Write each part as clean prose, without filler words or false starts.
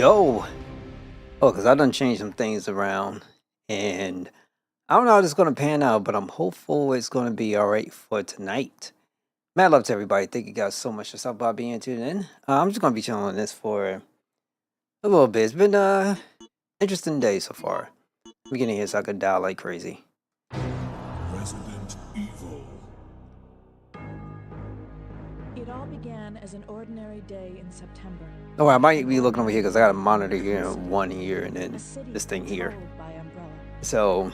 Yo, oh, because I done changed some things around, and I don't know how this is gonna pan out, but I'm hopeful it's gonna be all right for tonight. Mad love to everybody. Thank you guys so much for stopping by being tuned in. I'm just gonna be chilling on this for a little bit. It's been interesting day so far. I'm getting here so I could die like crazy. Resident Evil. It all began as an ordinary day in September. Oh, I might be looking over here because I got a monitor here in one ear and then this thing here. So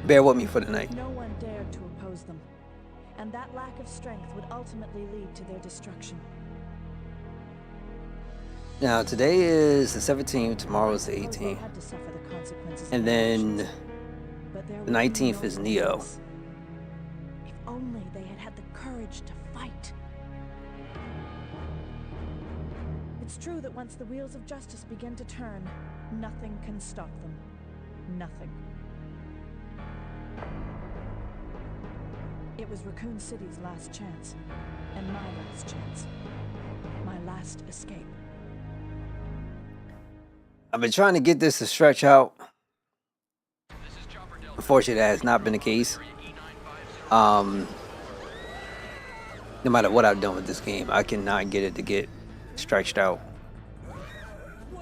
bear with me for the night. No one dared to oppose them, and that lack of strength would ultimately lead to their destruction. Now today is the 17th, tomorrow is the 18th, and then the 19th is Neo. If only they had had the courage to fight. It's true that once the wheels of justice begin to turn, nothing can stop them. Nothing. It was Raccoon City's last chance, and my last chance. My last escape. I've been trying to get this to stretch out. Unfortunately, that has not been the case. No matter what I've done with this game, I cannot get it to get stretched out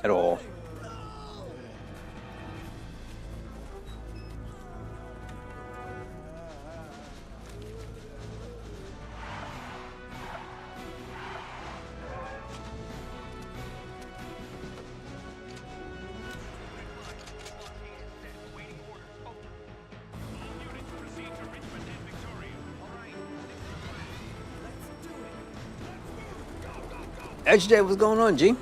at all. HJ, what's going on, G?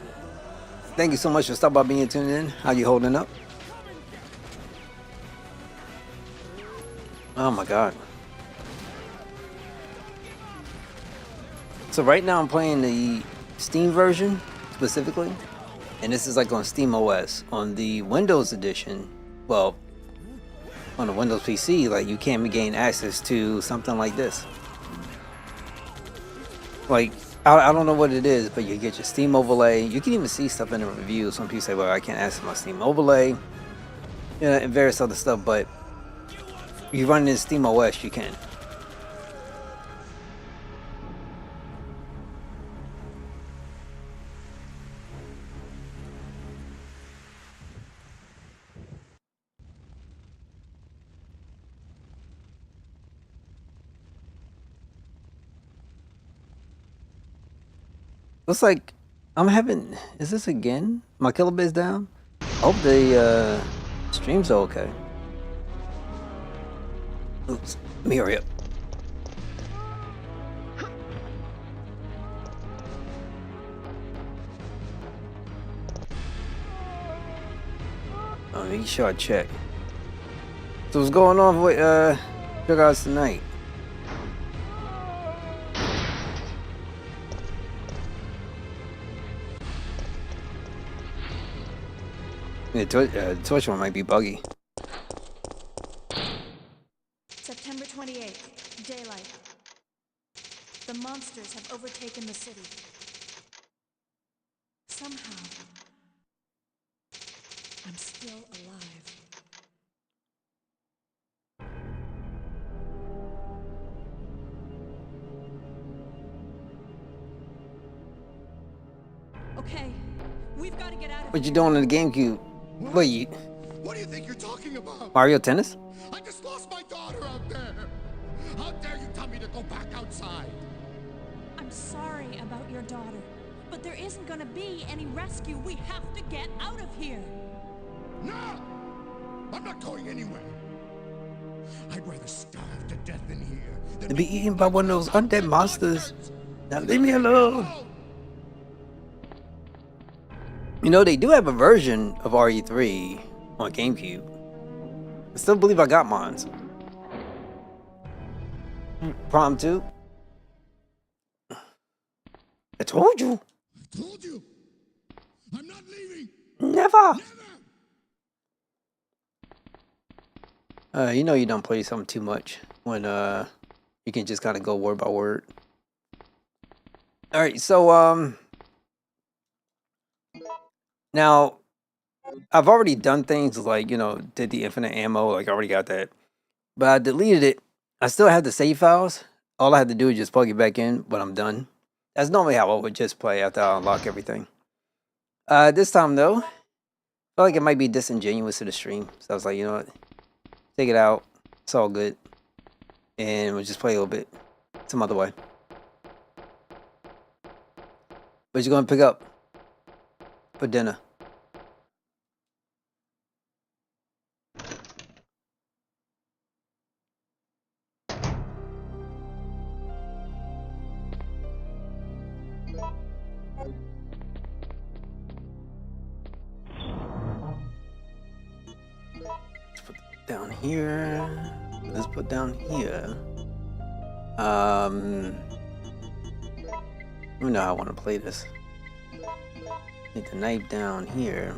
Thank you so much for stopping by being tuned in. How you holding up? Oh my god. So right now I'm playing the Steam version specifically, and this is like on Steam OS. On the Windows edition, well, on the Windows PC, like you can't gain access to something like this. Like, I don't know what it is, but you get your Steam overlay. You can even see stuff in the reviews. Some people say, well, I can't access my Steam overlay, you know, and various other stuff, but if you run in Steam OS, you can. Looks like I'm having, is this again? My kilobit's down? I hope the streams are okay. Oops, let me hurry up. I'll make sure I check. So what's going on with you guys tonight? Yeah, Twitch one might be buggy. September 28th, daylight. The monsters have overtaken the city. Somehow, I'm still alive. Okay, we've got to get out of What you doing on the GameCube? What you? What do you think you're talking about? Mario Tennis? I just lost my daughter out there. How dare you tell me to go back outside? I'm sorry about your daughter, but there isn't gonna be any rescue. We have to get out of here. No! I'm not going anywhere. I'd rather starve to death in here than To be eaten by one of those undead monsters. Now leave me alone. You know, they do have a version of RE3 on GameCube. I still believe I got mine. Prom 2? I told you. I told you. I'm not leaving. Never. You know you don't play something too much when you can just kind of go word by word. All right, so Now, I've already done things like, did the infinite ammo, like I already got that. But I deleted it. I still have the save files. All I had to do is just plug it back in when I'm done. That's normally how I would just play after I unlock everything. This time though, I felt like it might be disingenuous to the stream. So I was like, you know what? Take it out. It's all good. And we'll just play a little bit some other way. What you gonna pick up for dinner? Let's put down here. Let's put down here. I don't know how I want to play this. Need the knife down here.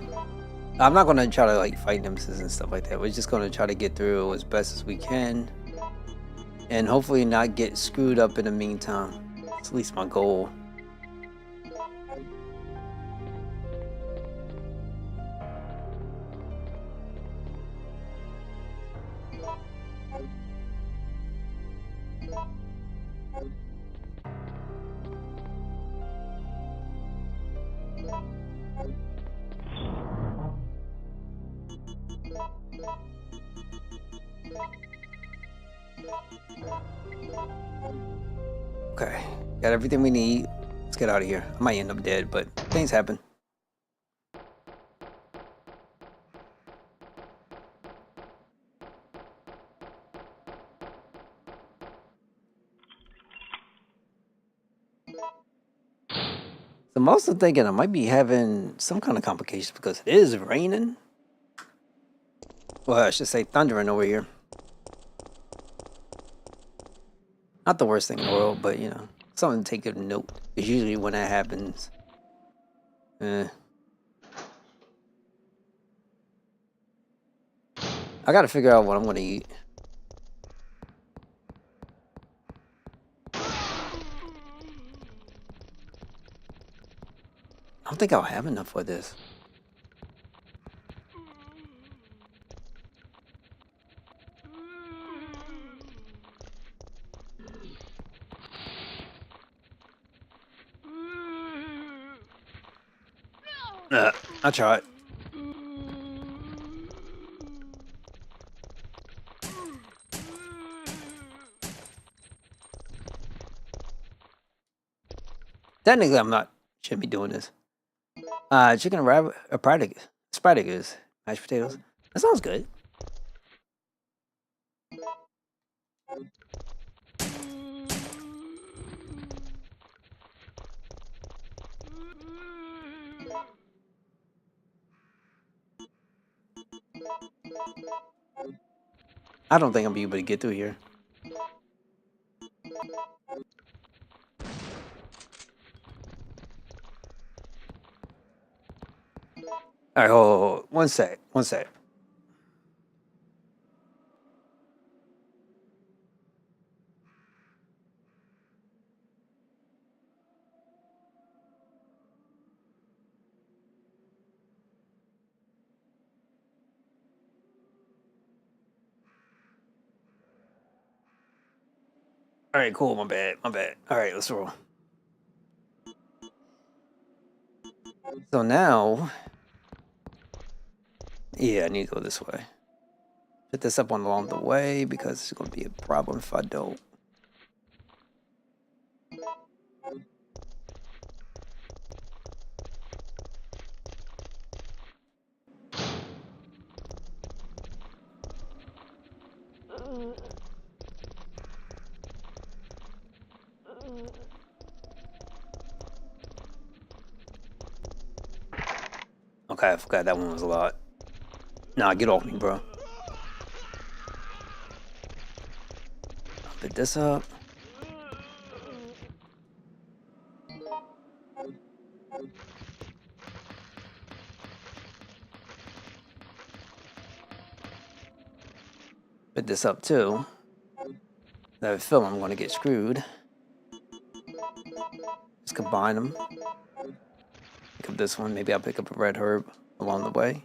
I'm not gonna try to like fight nemesis and stuff like that. We're just gonna try to get through as best as we can, and hopefully not get screwed up in the meantime. It's at least my goal. Okay, got everything we need. Let's get out of here. I might end up dead, but things happen. So I'm also thinking I might be having some kind of complications because it is raining. Well, I should say thundering over here. Not the worst thing in the world, but something to take a note. It's usually when that happens. I gotta figure out what I'm gonna eat. I don't think I'll have enough for this. I'll try it. Technically, shouldn't be doing this. Chicken and rabbit, asparagus, mashed potatoes. That sounds good. I don't think I'll be able to get through here. All right, hold. One sec. All right, cool. My bad. All right, let's roll. So now, yeah, I need to go this way. Put this up along the way because it's going to be a problem if I don't. Okay, I forgot that one was a lot. Nah, get off me, bro. Pick this up. Pick this up too. I have a feeling I'm going to get screwed. Let's combine them. of this one. Maybe I'll pick up a red herb along the way.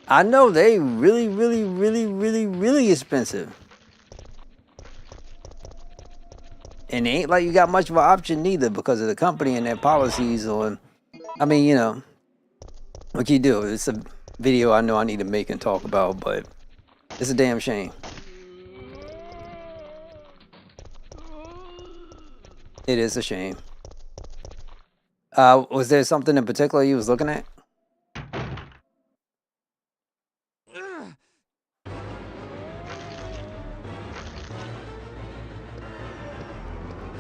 I know they really expensive. And it ain't like you got much of an option neither because of the company and their policies on, I mean, you know, what can you do? It's a video I know I need to make and talk about, but it's a damn shame. It is a shame. Was there something in particular you was looking at?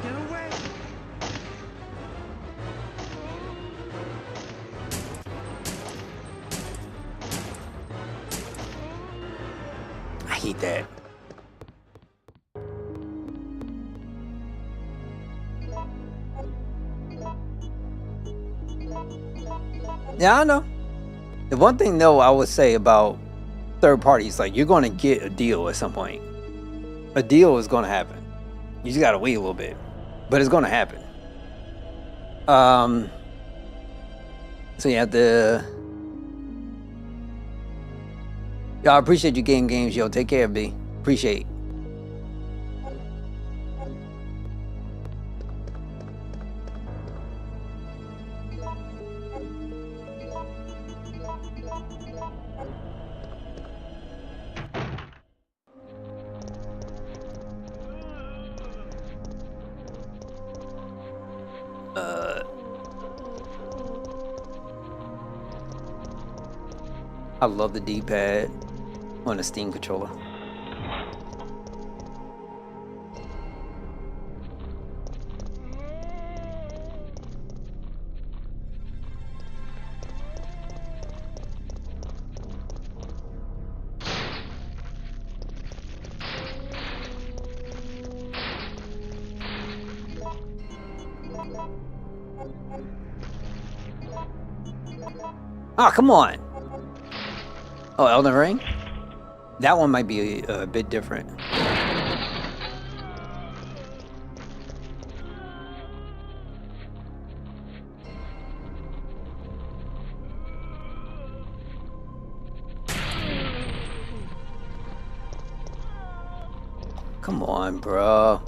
Get away! I hate that. Yeah, I know. The one thing though I would say about third parties, like you're gonna get a deal at some point. A deal is gonna happen. You just gotta wait a little bit. But it's gonna happen. So you have to. Y'all, I appreciate you games, yo. Take care, B. Appreciate. I love the D-pad on a Steam controller. Oh, come on. Oh, Elden Ring? That one might be a bit different. Come on, bro.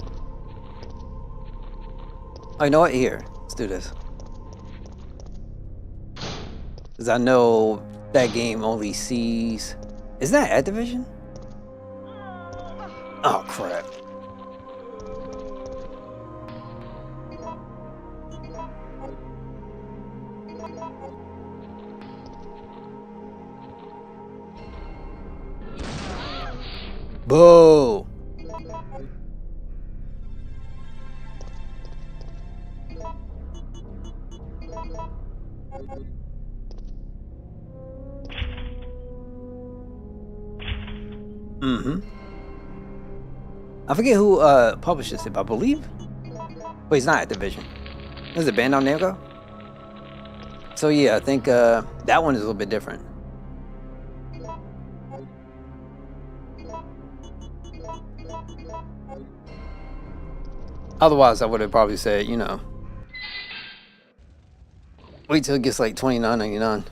Oh, you know what? Here, let's do this. Because I know that game only sees... Isn't that Activision? Oh, crap. Boo! I forget who publishes it, but I believe. Wait, it's not Activision. Is it Bandai Namco? So yeah, I think that one is a little bit different. Otherwise, I would have probably said, you know, wait till it gets like $29.99.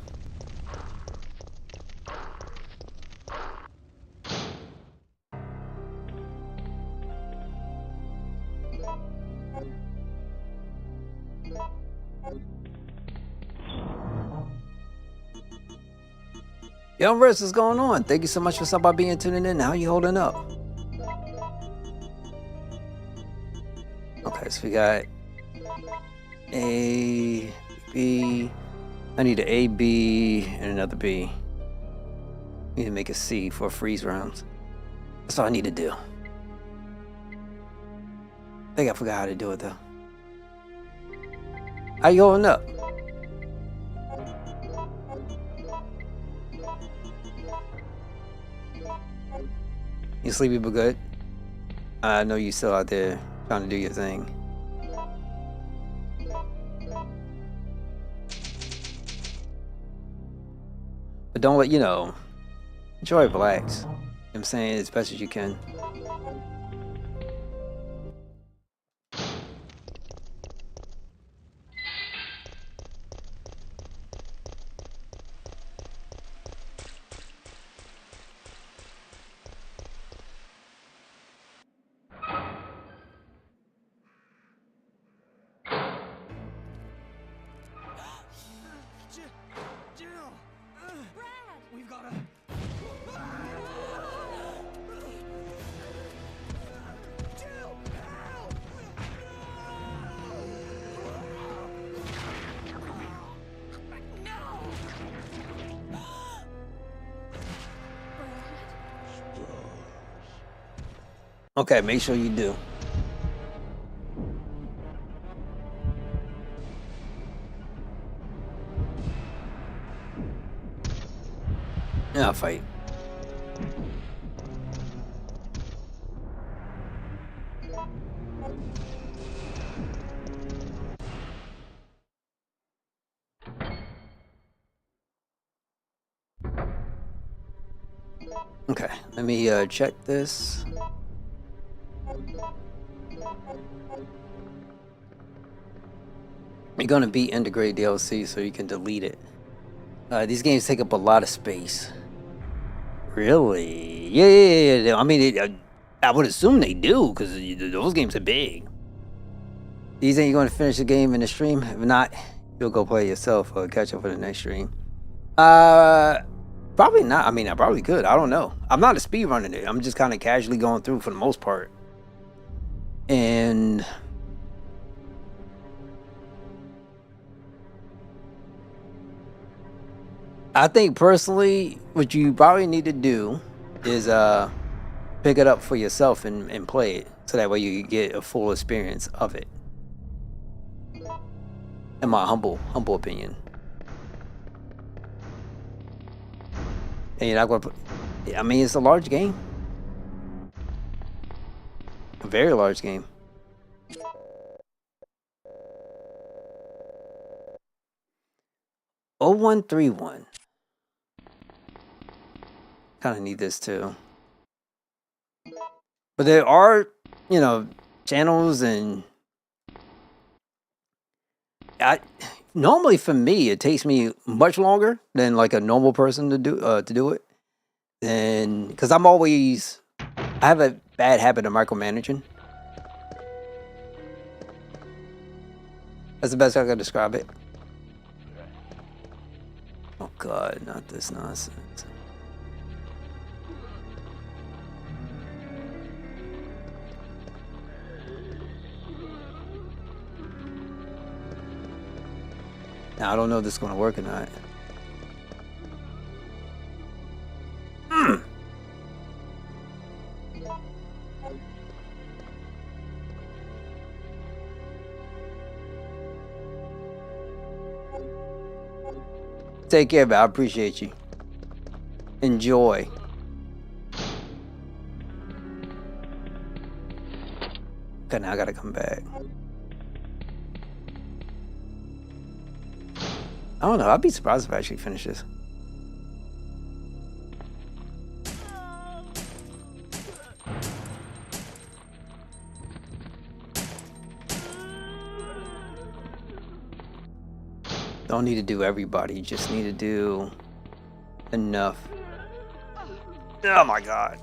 Yo, Rest, what's going on? Thank you so much for stopping by being tuning in. How you holding up? Okay, so we got A, B. I need an A, B, and another B. Need to make a C for freeze rounds. That's all I need to do. I think I forgot how to do it though. How you holding up? You sleepy but good? I know you still out there trying to do your thing. But don't let, you know, enjoy, relax. You know what I'm saying? As best as you can. Brad! We've gotta. Jill! Help! Okay, make sure you do. Yeah, I'll fight. Okay, let me check this. You're gonna beat Integrate DLC so you can delete it. These games take up a lot of space. Really? Yeah. I mean, I would assume they do because those games are big. Do you think you're going to finish the game in the stream? If not, you'll go play it yourself or catch up for the next stream. Probably not. I mean, I probably could. I don't know. I'm not a speedrunning it. I'm just kind of casually going through for the most part. And I think personally, what you probably need to do is pick it up for yourself and play it, so that way you get a full experience of it. In my humble opinion. And you're not gonna. I mean, it's a large game. A very large game. Oh 0131. Kind of need this too. But there are, channels and normally for me it takes me much longer than like a normal person to do it. And because I have a bad habit of micromanaging. That's the best I can describe it. Oh God, not this nonsense. Now, I don't know if this is going to work or not. Take care, man. I appreciate you. Enjoy. Okay, now I gotta come back. I don't know. I'd be surprised if I actually finish this. Don't need to do everybody. You just need to do enough. Oh my God.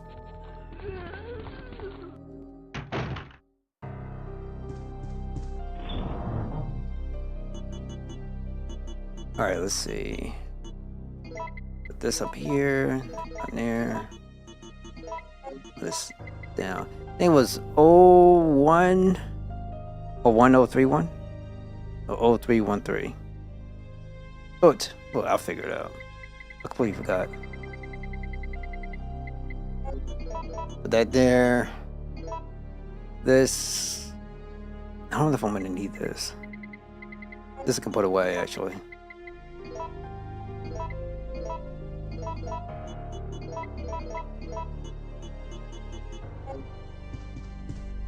All right, let's see. Put this up here, on there. Put this down. I think it was 01 or 1031 or 0313. Oh, well, I'll figure it out. I completely forgot. Put that there. This. I don't know if I'm gonna need this. This I can put away, actually.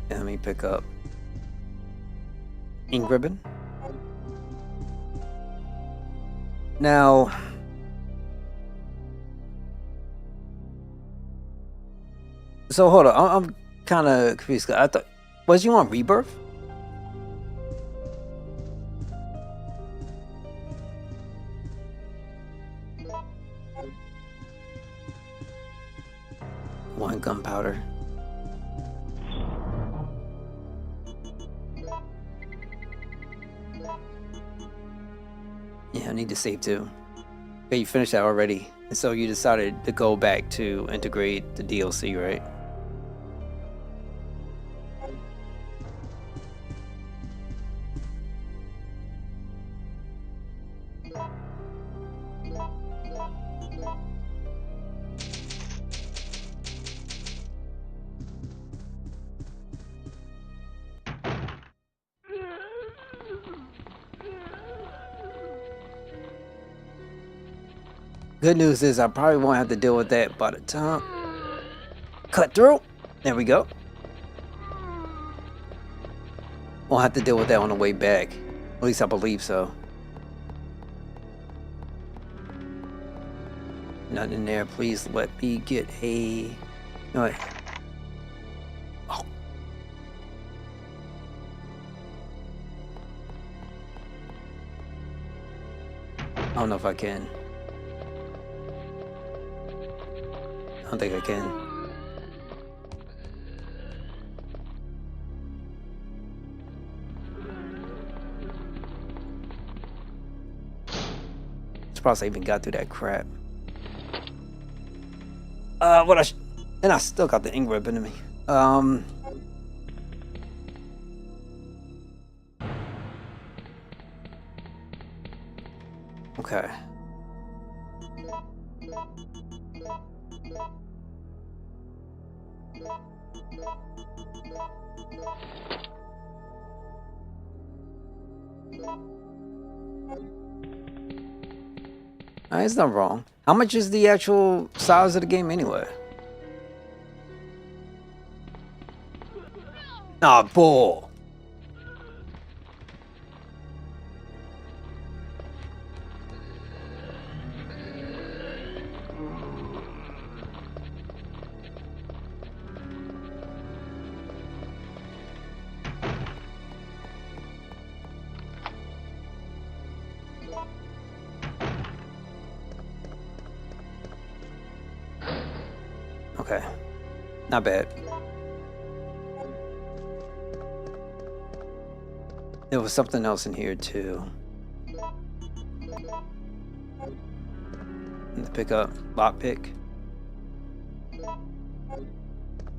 Yeah, let me pick up ink ribbon. Now, so hold on, I'm kind of confused. I thought, was you on Rebirth? One gunpowder. Yeah, I need to save too. Okay, you finished that already. And so you decided to go back to integrate the DLC, right? Good news is I probably won't have to deal with that by the time. Cut through. There we go. Won't have to deal with that on the way back. At least I believe so. Nothing in there. Please let me get a... No, wait. Oh. I don't know if I can. I don't think I can. Surprised I even got through that crap. And I still got the ink rip into me. Okay. It's not wrong. How much is the actual size of the game anyway? Ah, bull. Okay, not bad. There was something else in here too. And pick up lockpick.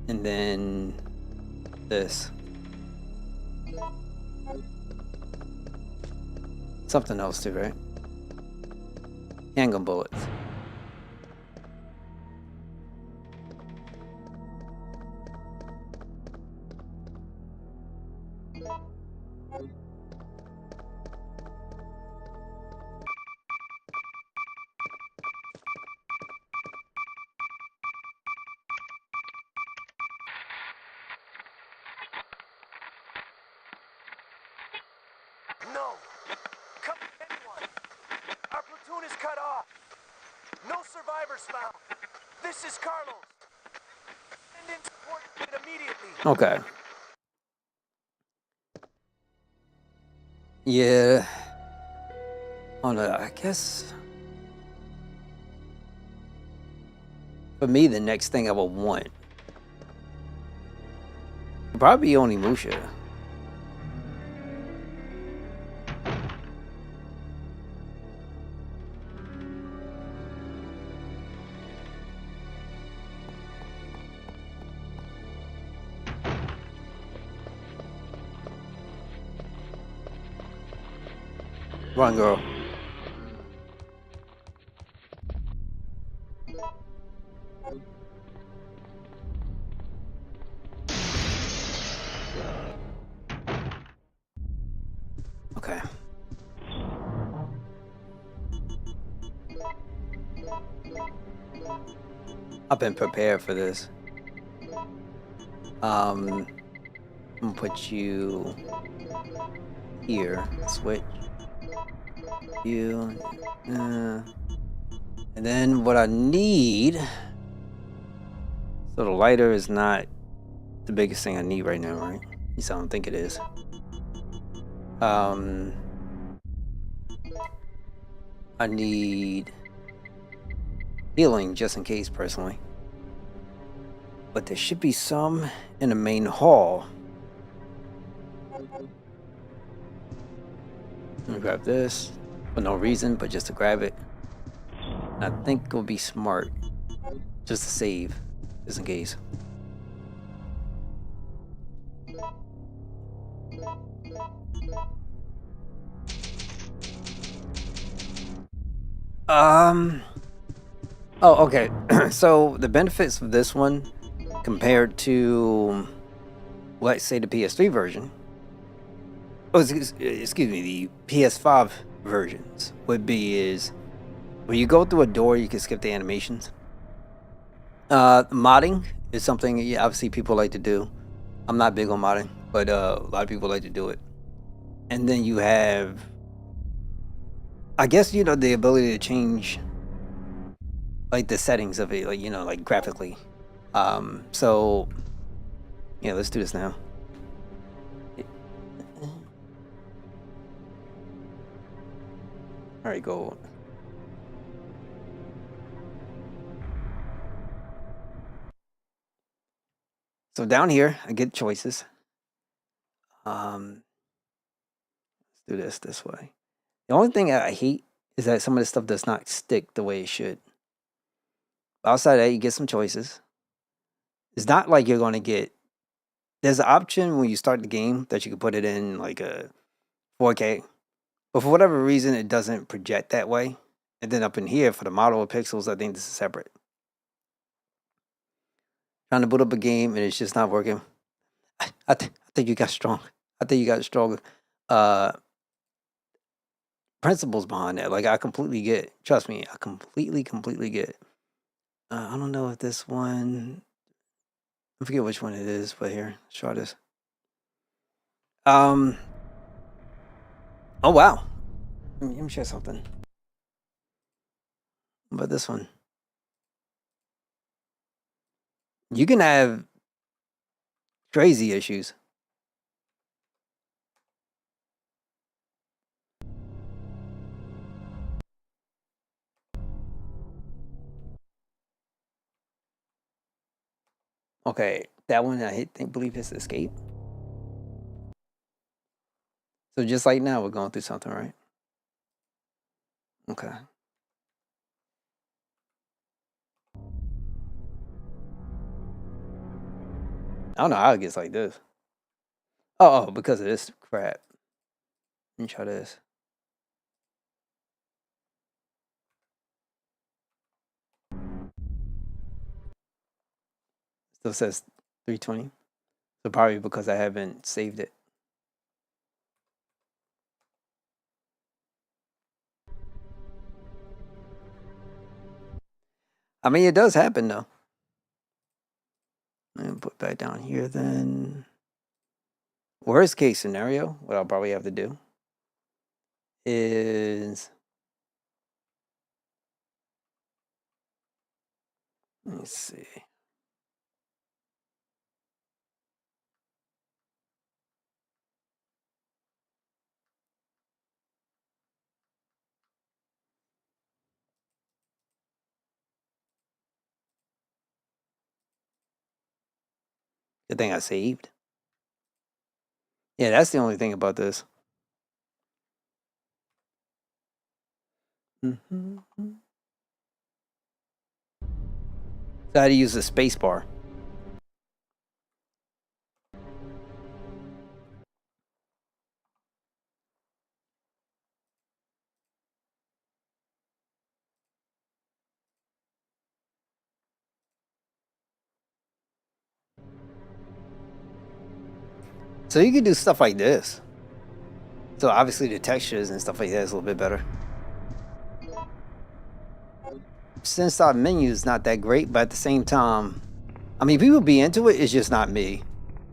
And then this. Something else too, right? Handgun bullets. No! Come anyone! Our platoon is cut off! No survivors found! This is Carlos! Send in support immediately! Okay. Yeah. Oh no, I guess for me the next thing I would want would probably be Onimusha. Run, girl. Okay. I've been prepared for this. I'm gonna put you here. Switch. You. And then what I need. So the lighter is not the biggest thing I need right now, right? At least I don't think it is. I need healing just in case, personally. But there should be some in the main hall. Let me grab this for no reason, but just to grab it. I think it would be smart just to save, just in case. Oh, okay. So the benefits of this one compared to, let's say, the PS3 version, excuse me, the PS5 versions would be is when you go through a door, you can skip the animations. Modding is something obviously people like to do. I'm not big on modding, but a lot of people like to do it. And then you have, I guess, the ability to change like the settings of it, like like graphically. So yeah, let's do this now. All right, go. So down here, I get choices. Let's do this way. The only thing I hate is that some of this stuff does not stick the way it should. Outside of that, you get some choices. It's not like you're going to get. There's an option when you start the game that you can put it in like a 4K, but for whatever reason, it doesn't project that way. And then up in here for the model of pixels, I think this is separate. Trying to boot up a game and it's just not working. I think you got strong. I think you got strong principles behind that. Like I completely get it. Trust me, I completely get it. I don't know if this one. I forget which one it is, but here, let's try this. Oh wow. Let me share something. But this one. You can have crazy issues. Okay, that one I believe is escape. So just like now, we're going through something, right? Okay. I don't know how it gets like this. Oh, because of this crap. Let me try this. Still says 320. So probably because I haven't saved it. I mean, it does happen though. Let me put back down here then. Worst case scenario, what I'll probably have to do is, let me see. Good thing I saved. Yeah, that's the only thing about this. So I had to use the space bar. So you can do stuff like this. So obviously the textures and stuff like that is a little bit better. Since our menu is not that great, but at the same time, I mean, people be into it. It's just not me,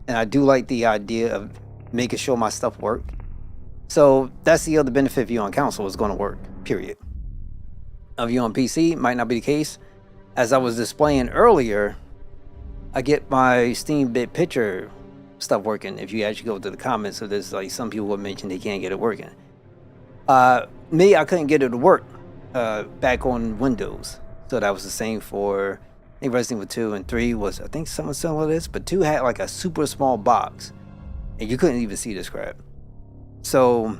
and I do like the idea of making sure my stuff work. So that's the other benefit of you on console is going to work. Period. Of you on PC might not be the case. As I was displaying earlier, I get my Steam Bit Picture stuff working. If you actually go to the comments, so there's like some people would mention they can't get it working. Me, I couldn't get it to work back on Windows. So that was the same for, I think Resident Evil 2 and 3 was, I think, somewhat similar to this, but 2 had like a super small box and you couldn't even see this crap. So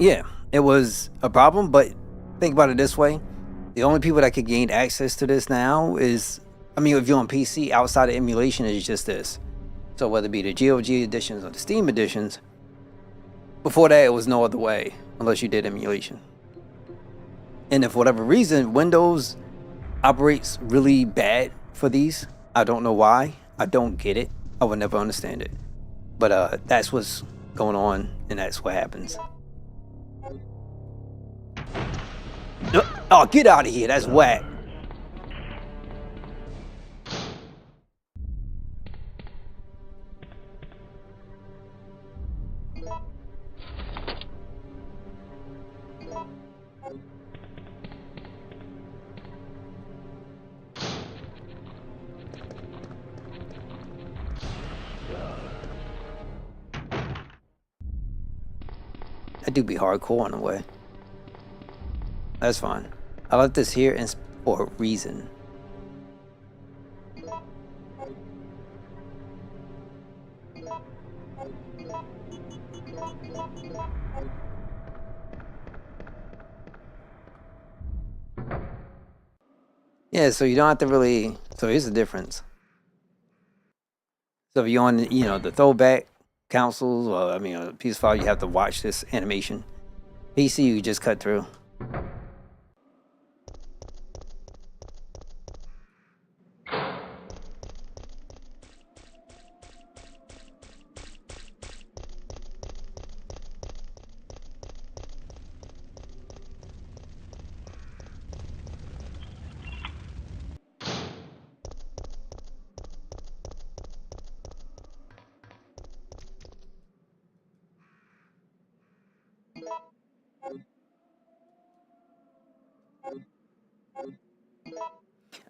yeah, it was a problem, but think about it this way. The only people that could gain access to this now is, I mean, if you're on PC, outside of emulation, is just this. So whether it be the GOG editions or the Steam editions, before that it was no other way unless you did emulation. And if for whatever reason Windows operates really bad for these, I don't know why. I don't get it. I will never understand it. But that's what's going on, and that's what happens. Oh, get out of here. That's whack. That do be hardcore in a way. That's fine. I left this here for a reason. Yeah, so you don't have to really. So here's the difference. So if you're on, the throwback consoles, or I mean, PS5, you have to watch this animation. PC, you just cut through.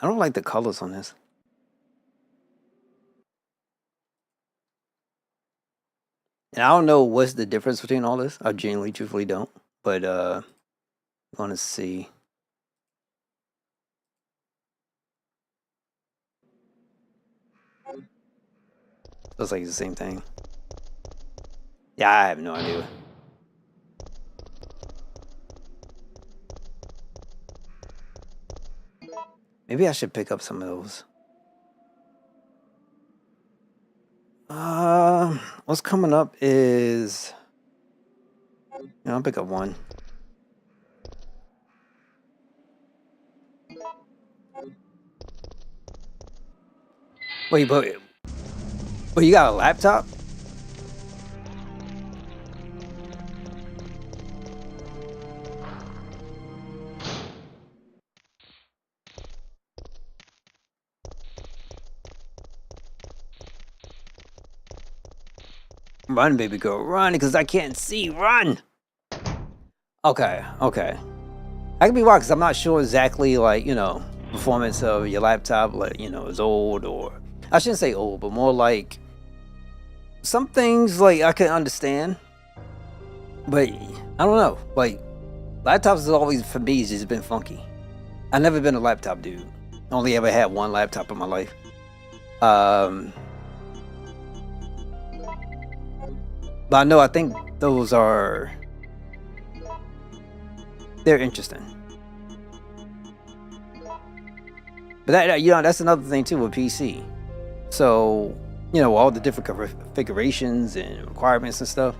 I don't like the colors on this. And I don't know what's the difference between all this. I genuinely, truthfully don't. But I want to see. Looks like it's the same thing. Yeah, I have no idea. Maybe I should pick up some of those. What's coming up is... I'll pick up one. Wait, but you got a laptop? Run, baby girl, run, because I can't see. Run! Okay. I can be wrong, because I'm not sure exactly, performance of your laptop, is old, or... I shouldn't say old, but more like... Some things, I can understand. But, I don't know. Laptops has always, for me, just been funky. I've never been a laptop dude. Only ever had one laptop in my life. But I think those are... They're interesting. But that's another thing too with PC. So, all the different configurations and requirements and stuff.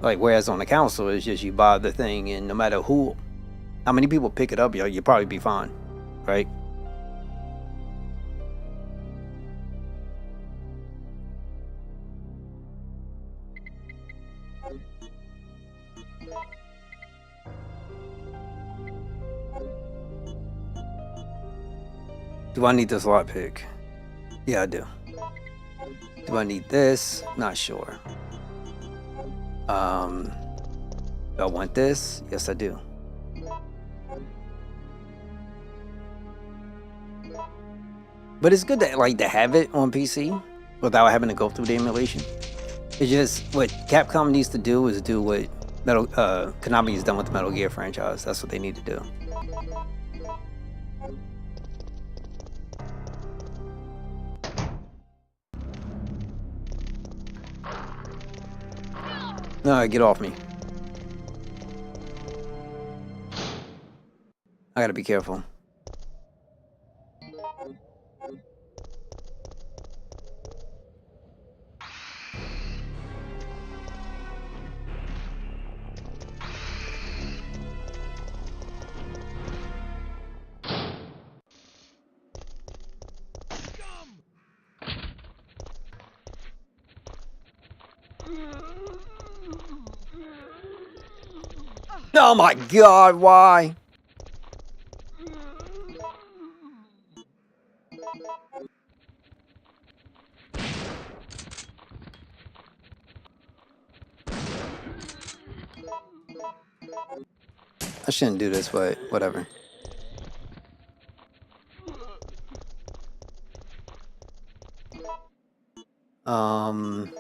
Whereas on the console, it's just you buy the thing, and no matter how many people pick it up, you'll probably be fine, right? Do I need this lockpick? Yeah, I do. Do I need this? Not sure. Do I want this? Yes, I do. But it's good to have it on PC without having to go through the emulation. It's just what Capcom needs to do is do what Konami has done with the Metal Gear franchise. That's what they need to do. No, get off me. I gotta be careful. Oh my god, why? I shouldn't do this, but whatever. Um...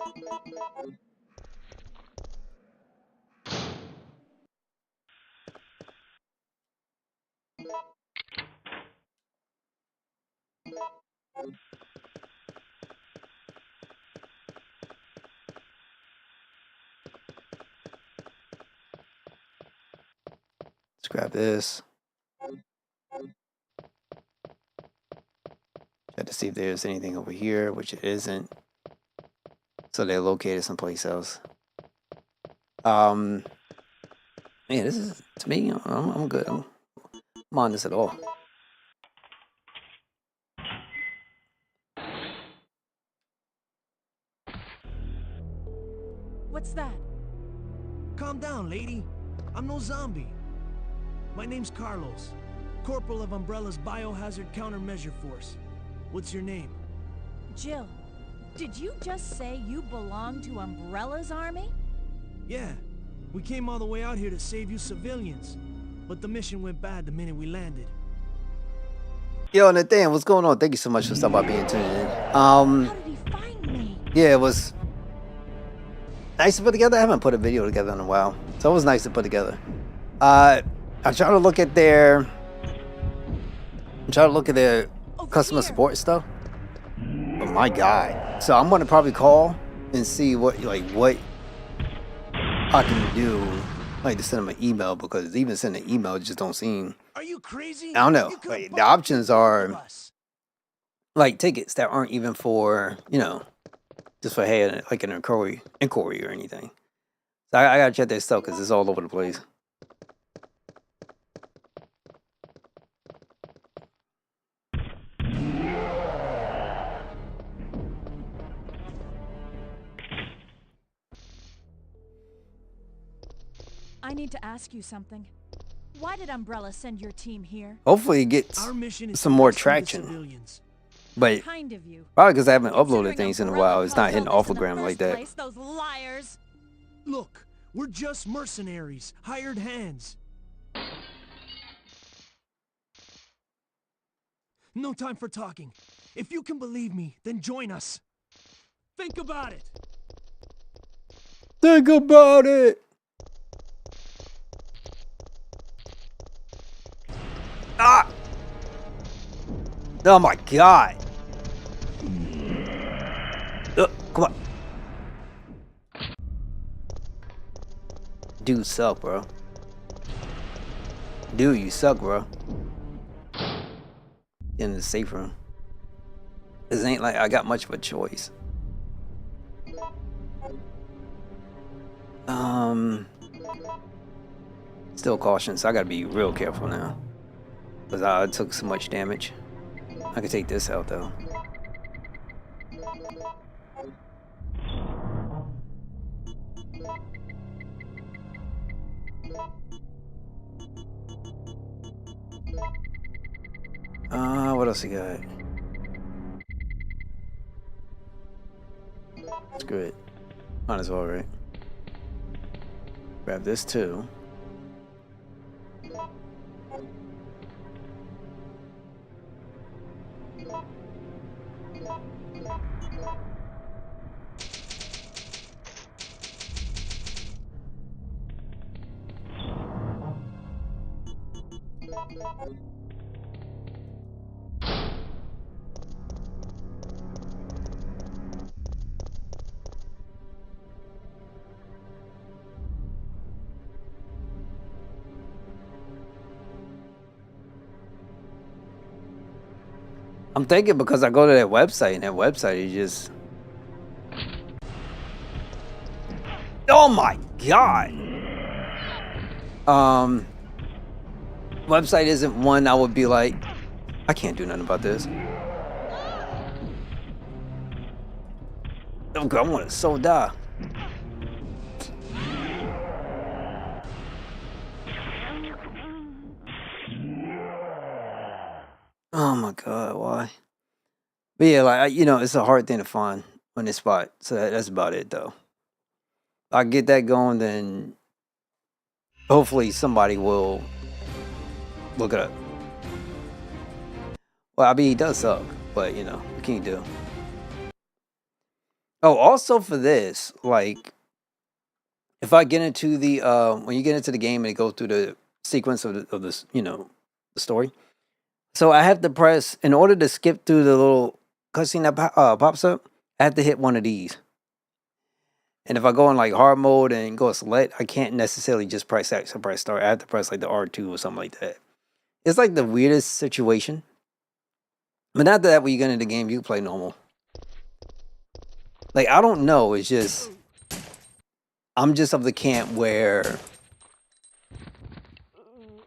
Let's grab this. Check to see if there's anything over here, which it isn't. So they're located someplace else. Man, this is, to me, I'm good. I'm on this at all. What's that? Calm down, lady. I'm no zombie. My name's Carlos, Corporal of Umbrella's Biohazard Countermeasure Force. What's your name? Jill, did you just say you belong to Umbrella's army? Yeah, we came all the way out here to save you civilians. But the mission went bad the minute we landed. Yo, Nathan, what's going on? Thank you so much for stopping by being tuned in. How did he find me? Yeah, it was nice to put together. I haven't put a video together in a while, so it was nice to put together. I try to look at their customer support stuff. Oh my god! So I'm gonna probably call and see what I can do, like to send them an email, because even sending an email just don't seem. Are you crazy? I don't know. You could've Like, the bought options tickets are with us. like tickets that aren't even for, just for, hey, like an inquiry or anything. So I gotta check their stuff because it's all over the place. I need to ask you something. Why did Umbrella send your team here? Hopefully it gets Our mission is some to more rescue the traction. civilians. But Kind of you. probably because I haven't uploaded Considering things in a Umbrella while, it's not caused hitting all this in the Offlegram like first that. place, those liars. Look, we're just mercenaries, hired hands. No time for talking. If you can believe me, then join us. Think about it. Think about it. Ah! Oh my god! Come on. Dude, suck, bro. Dude, you suck, bro. In the safe room. This ain't like I got much of a choice. Still caution, so I gotta be real careful now. Because I took so much damage. I can take this out though. What else you got? Screw it. Might as well, right? Grab this too. I'm thinking because I go to that website and that website is just. Oh my god! Website isn't one I would be like, I can't do nothing about this. Oh god, I want to so die. Oh my god, why? But yeah, like you know, it's a hard thing to find on this spot. So that's about it, though. If I get that going, then hopefully somebody will look it up. Well, I mean, he does suck, but you know, what can you do? Oh, also for this, like, if I get into the when you get into the game and it goes through the sequence of this, you know, the story. So I have to press in order to skip through the little cutscene that pops up. I have to hit one of these. And if I go in like hard mode and go select, I can't necessarily just press X or press start. I have to press like the R2 or something like that. It's like the weirdest situation. But not that when you get into the game, you can play normal. Like, I don't know. It's just, I'm just of the camp where,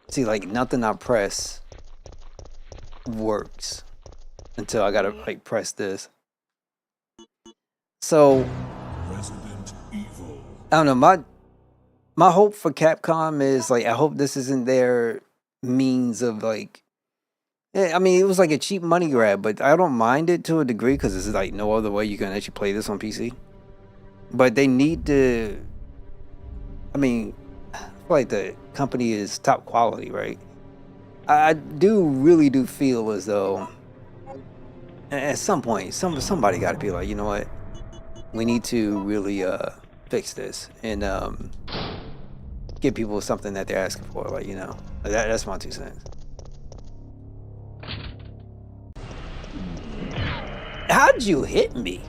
see, like nothing I press works until I gotta like press this. So, Resident Evil. I don't know. My hope for Capcom is like, I hope this isn't their means of like, I mean, it was like a cheap money grab, but I don't mind it to a degree because it's like no other way you can actually play this on PC. But they need to, I mean, I feel like the company is top quality, right? I really do feel as though at some point, somebody got to be like, you know what? We need to really fix this and give people something that they're asking for. Like, you know, that's my 2 cents. How'd you hit me?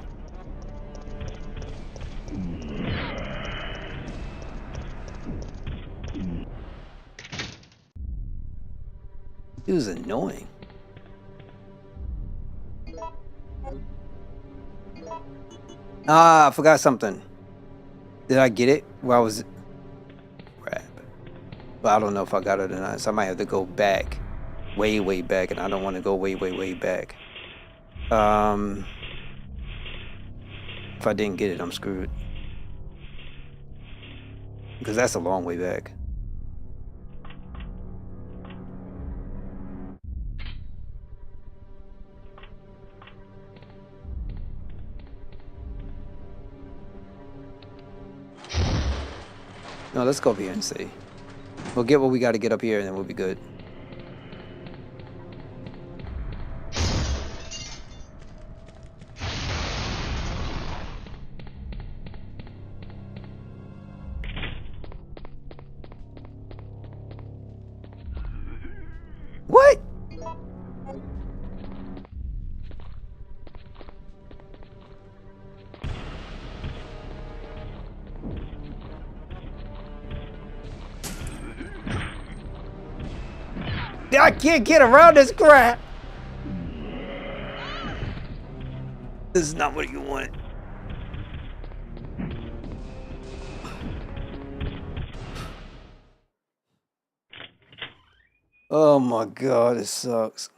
It was annoying. Ah, I forgot something. Did I get it? Well, I was... Crap. But I don't know if I got it or not, so I might have to go back. Way, way back, and I don't want to go way, way, way back. If I didn't get it, I'm screwed. Because that's a long way back. No, let's go up here and see. We'll get what we got to get up here and then we'll be good. What? I can't get around this crap. This is not what you want. Oh my god, it sucks.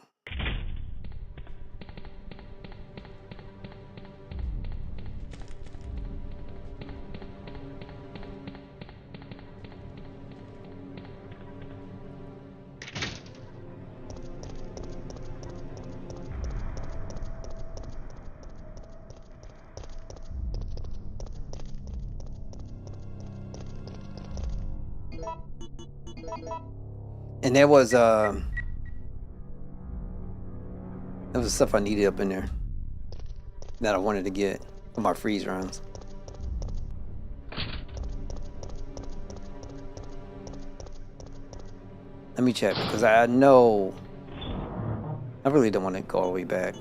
And there was stuff I needed up in there that I wanted to get for my freeze rounds. Let me check because I know I really don't want to go all the way back.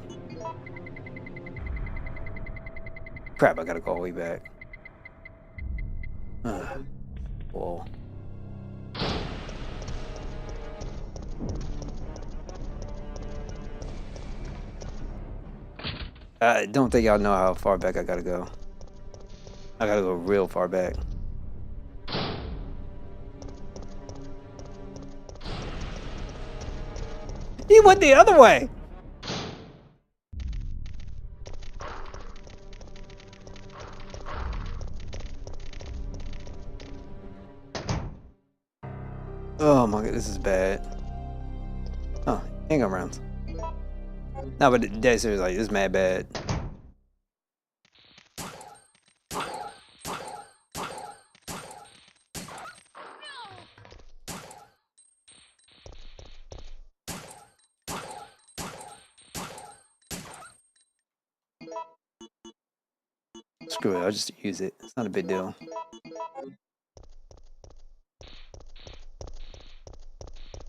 Crap, I gotta go all the way back. Whoa. I don't think y'all know how far back I gotta go. I gotta go real far back. He went the other way. Oh my god, this is bad. Oh, handgun rounds. No, but dead serious, like, this is mad bad. Screw it, I'll just use it. It's not a big deal.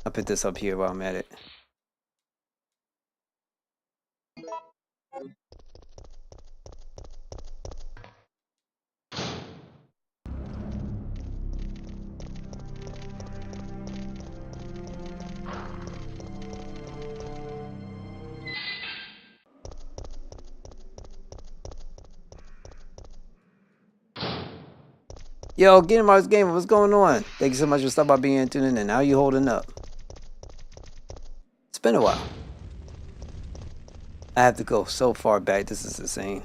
I'll put this up here while I'm at it. Yo, Game Mars Gamer, what's going on? Thank you so much for stopping by being tuning in. How you holding up? It's been a while. I have to go so far back. This is insane.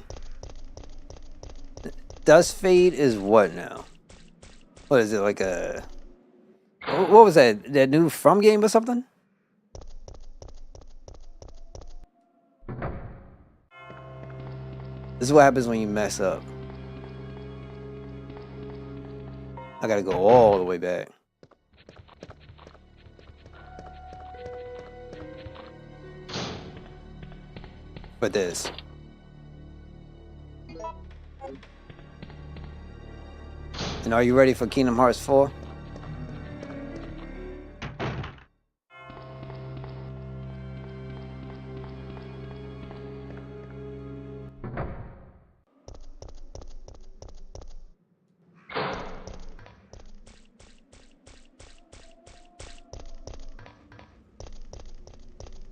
Dust Fade is what now? What is it, like a... What was that? That new From game or something? This is what happens when you mess up. I gotta go all the way back. For this. And are you ready for Kingdom Hearts 4?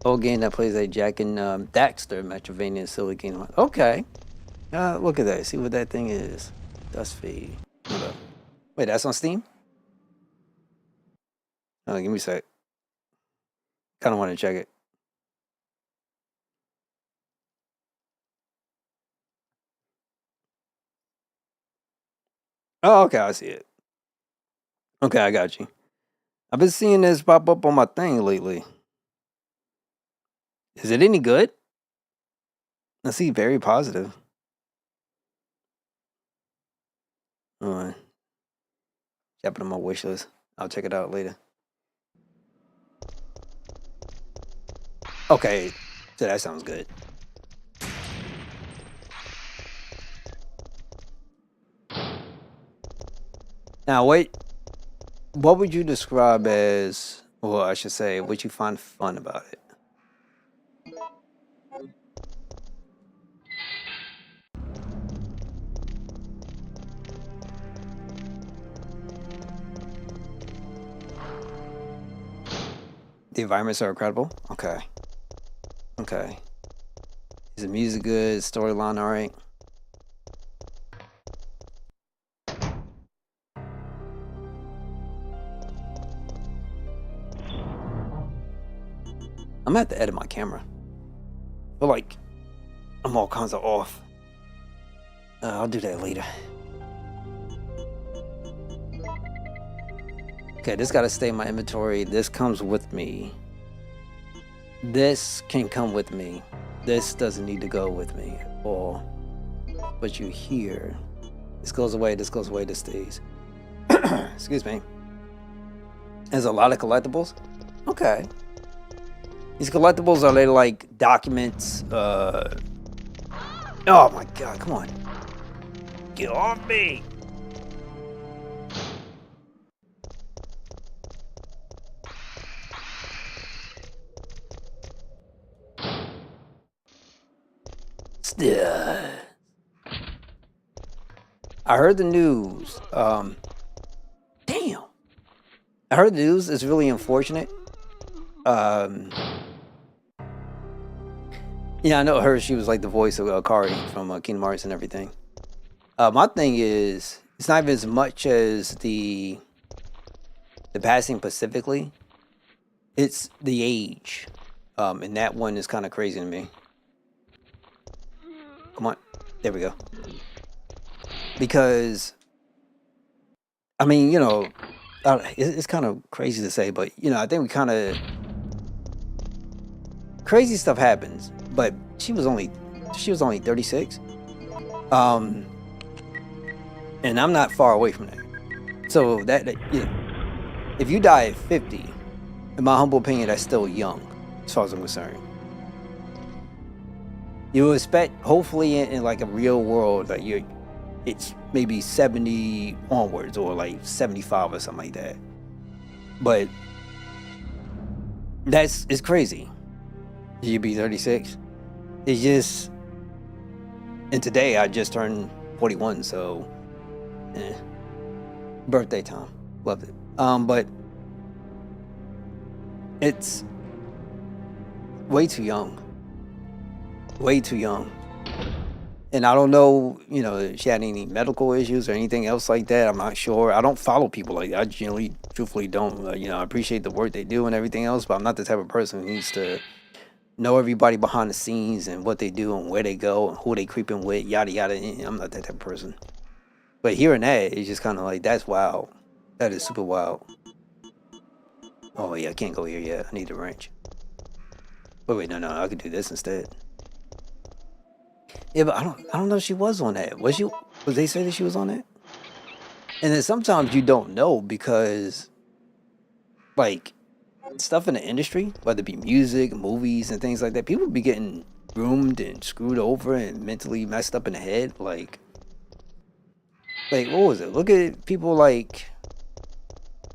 Old game that plays a Jack and Daxter Metroidvania Silly Kingdom Hearts. Okay. Look at that. See what that thing is. Dust Fade. Hold up. Wait, that's on Steam? Oh, give me a sec. Kind of want to check it. Oh, okay, I see it. Okay, I got you. I've been seeing this pop up on my thing lately. Is it any good? I see very positive. Alright. Drop it on my wish list. I'll check it out later. Okay, so that sounds good. Now, wait. What would you describe as, or I should say, what you find fun about it? The environments are incredible. Okay. Okay. Is the music good? Storyline alright? I'm gonna have to edit my camera. But like, I'm all kinds of off. I'll do that later. Okay, this gotta stay in my inventory. This comes with me. This can come with me. This doesn't need to go with me. Or what you hear. This goes away, this goes away, this stays. Excuse me. There's a lot of collectibles. Okay. These collectibles, are they like documents? Oh my god, come on. Get off me! I heard the news. Damn. I heard the news is really unfortunate. Yeah, I know her. She was like the voice of Kari from Kingdom Hearts and everything. My thing is, it's not even as much as the passing specifically. It's the age, and that one is kind of crazy to me. Come on, there we go. Because, I mean, you know, it's kind of crazy to say, but you know, I think we kind of crazy stuff happens. But she was only 36. And I'm not far away from that. So that you know, if you die at 50, in my humble opinion, that's still young, as far as I'm concerned. You would expect, hopefully, in like a real world, that it's maybe 70 onwards, or like 75 or something like that. But it's crazy. You'd be 36. It's just, and today I just turned 41, so birthday time, loved it. But it's way too young, and I don't know, you know, if she had any medical issues or anything else like that. I'm not sure. I don't follow people like that. I generally, truthfully, don't. You know, I appreciate the work they do and everything else, but I'm not the type of person who needs to know everybody behind the scenes and what they do and where they go and who they creeping with, yada yada. I'm not that type of person. But hearing that, it's just kind of like, that's wild. That is super wild. Oh yeah, I can't go here yet. I need a wrench. Wait, no, I could do this instead. Yeah, but I don't know if she was on that. Was they say that she was on that? And then sometimes you don't know, because like stuff in the industry, whether it be music, movies, and things like that, people be getting groomed and screwed over and mentally messed up in the head. Like what was it? Look at people like,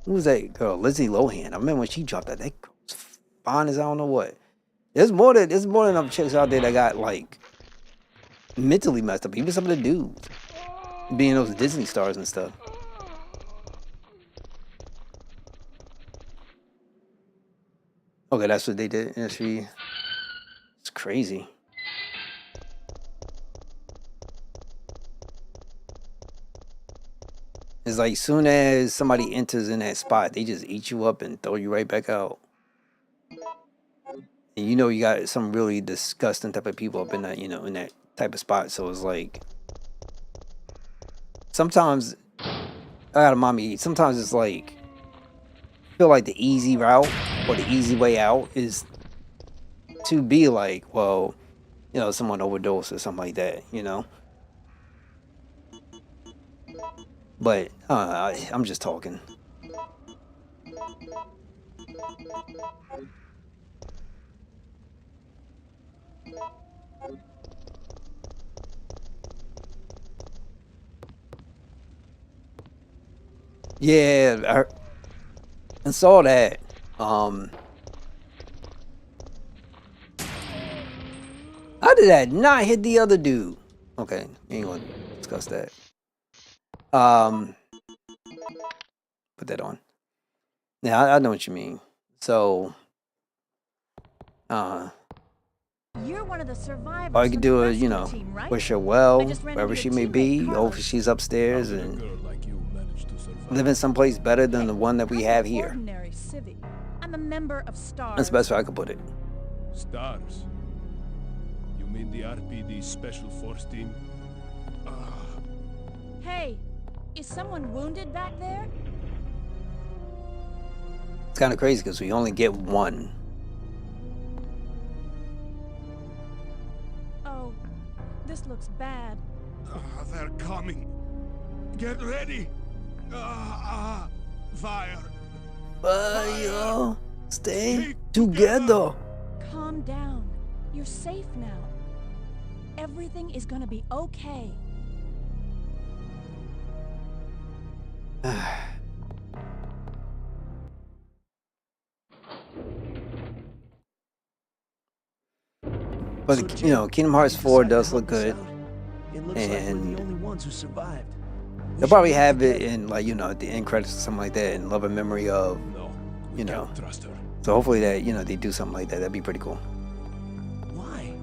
who was that girl? Lindsay Lohan. I remember when she dropped that. That girl was fine as I don't know what. There's more than enough chicks out there that got like mentally messed up. Even some of the dudes being those Disney stars and stuff. Okay, that's what they did. It's crazy. It's like, soon as somebody enters in that spot, they just eat you up and throw you right back out. And you know you got some really disgusting type of people up in that, you know, in that type of spot. So it's like, sometimes I gotta mommy. Sometimes it's like, I feel like the easy route or the easy way out is to be like, well, you know, someone overdosed or something like that, you know. But I'm just talking. Yeah, I saw that. How did that not hit the other dude? Okay, we ain't gonna discuss that. Put that on. Yeah, I know what you mean. So, You're one of the survivors. all you can from do the is, you rescue know, team, right? wish her well, I just ran wherever into she your may be. teammate, Hopefully Carlos. she's upstairs How did a and girl like you manage to survive? living someplace better than the one that we I'm have an here. ordinary civvy. I'm a member of STARS. That's the best way I could put it. Stars. You mean the RPD Special Force Team? Hey, is someone wounded back there? It's kind of crazy because we only get one. Oh, this looks bad. They're coming. Get ready. Fire. Fire, stay together. Calm down. You're safe now. Everything is gonna be okay. But you know, Kingdom Hearts 4 does look good, It looks like we're and the only ones who survived. they'll probably have it in, like, you know, at the end credits or something like that, in love and memory of, No, we you know. can't trust her. So hopefully that, you know, they do something like that. That'd be pretty cool. Why?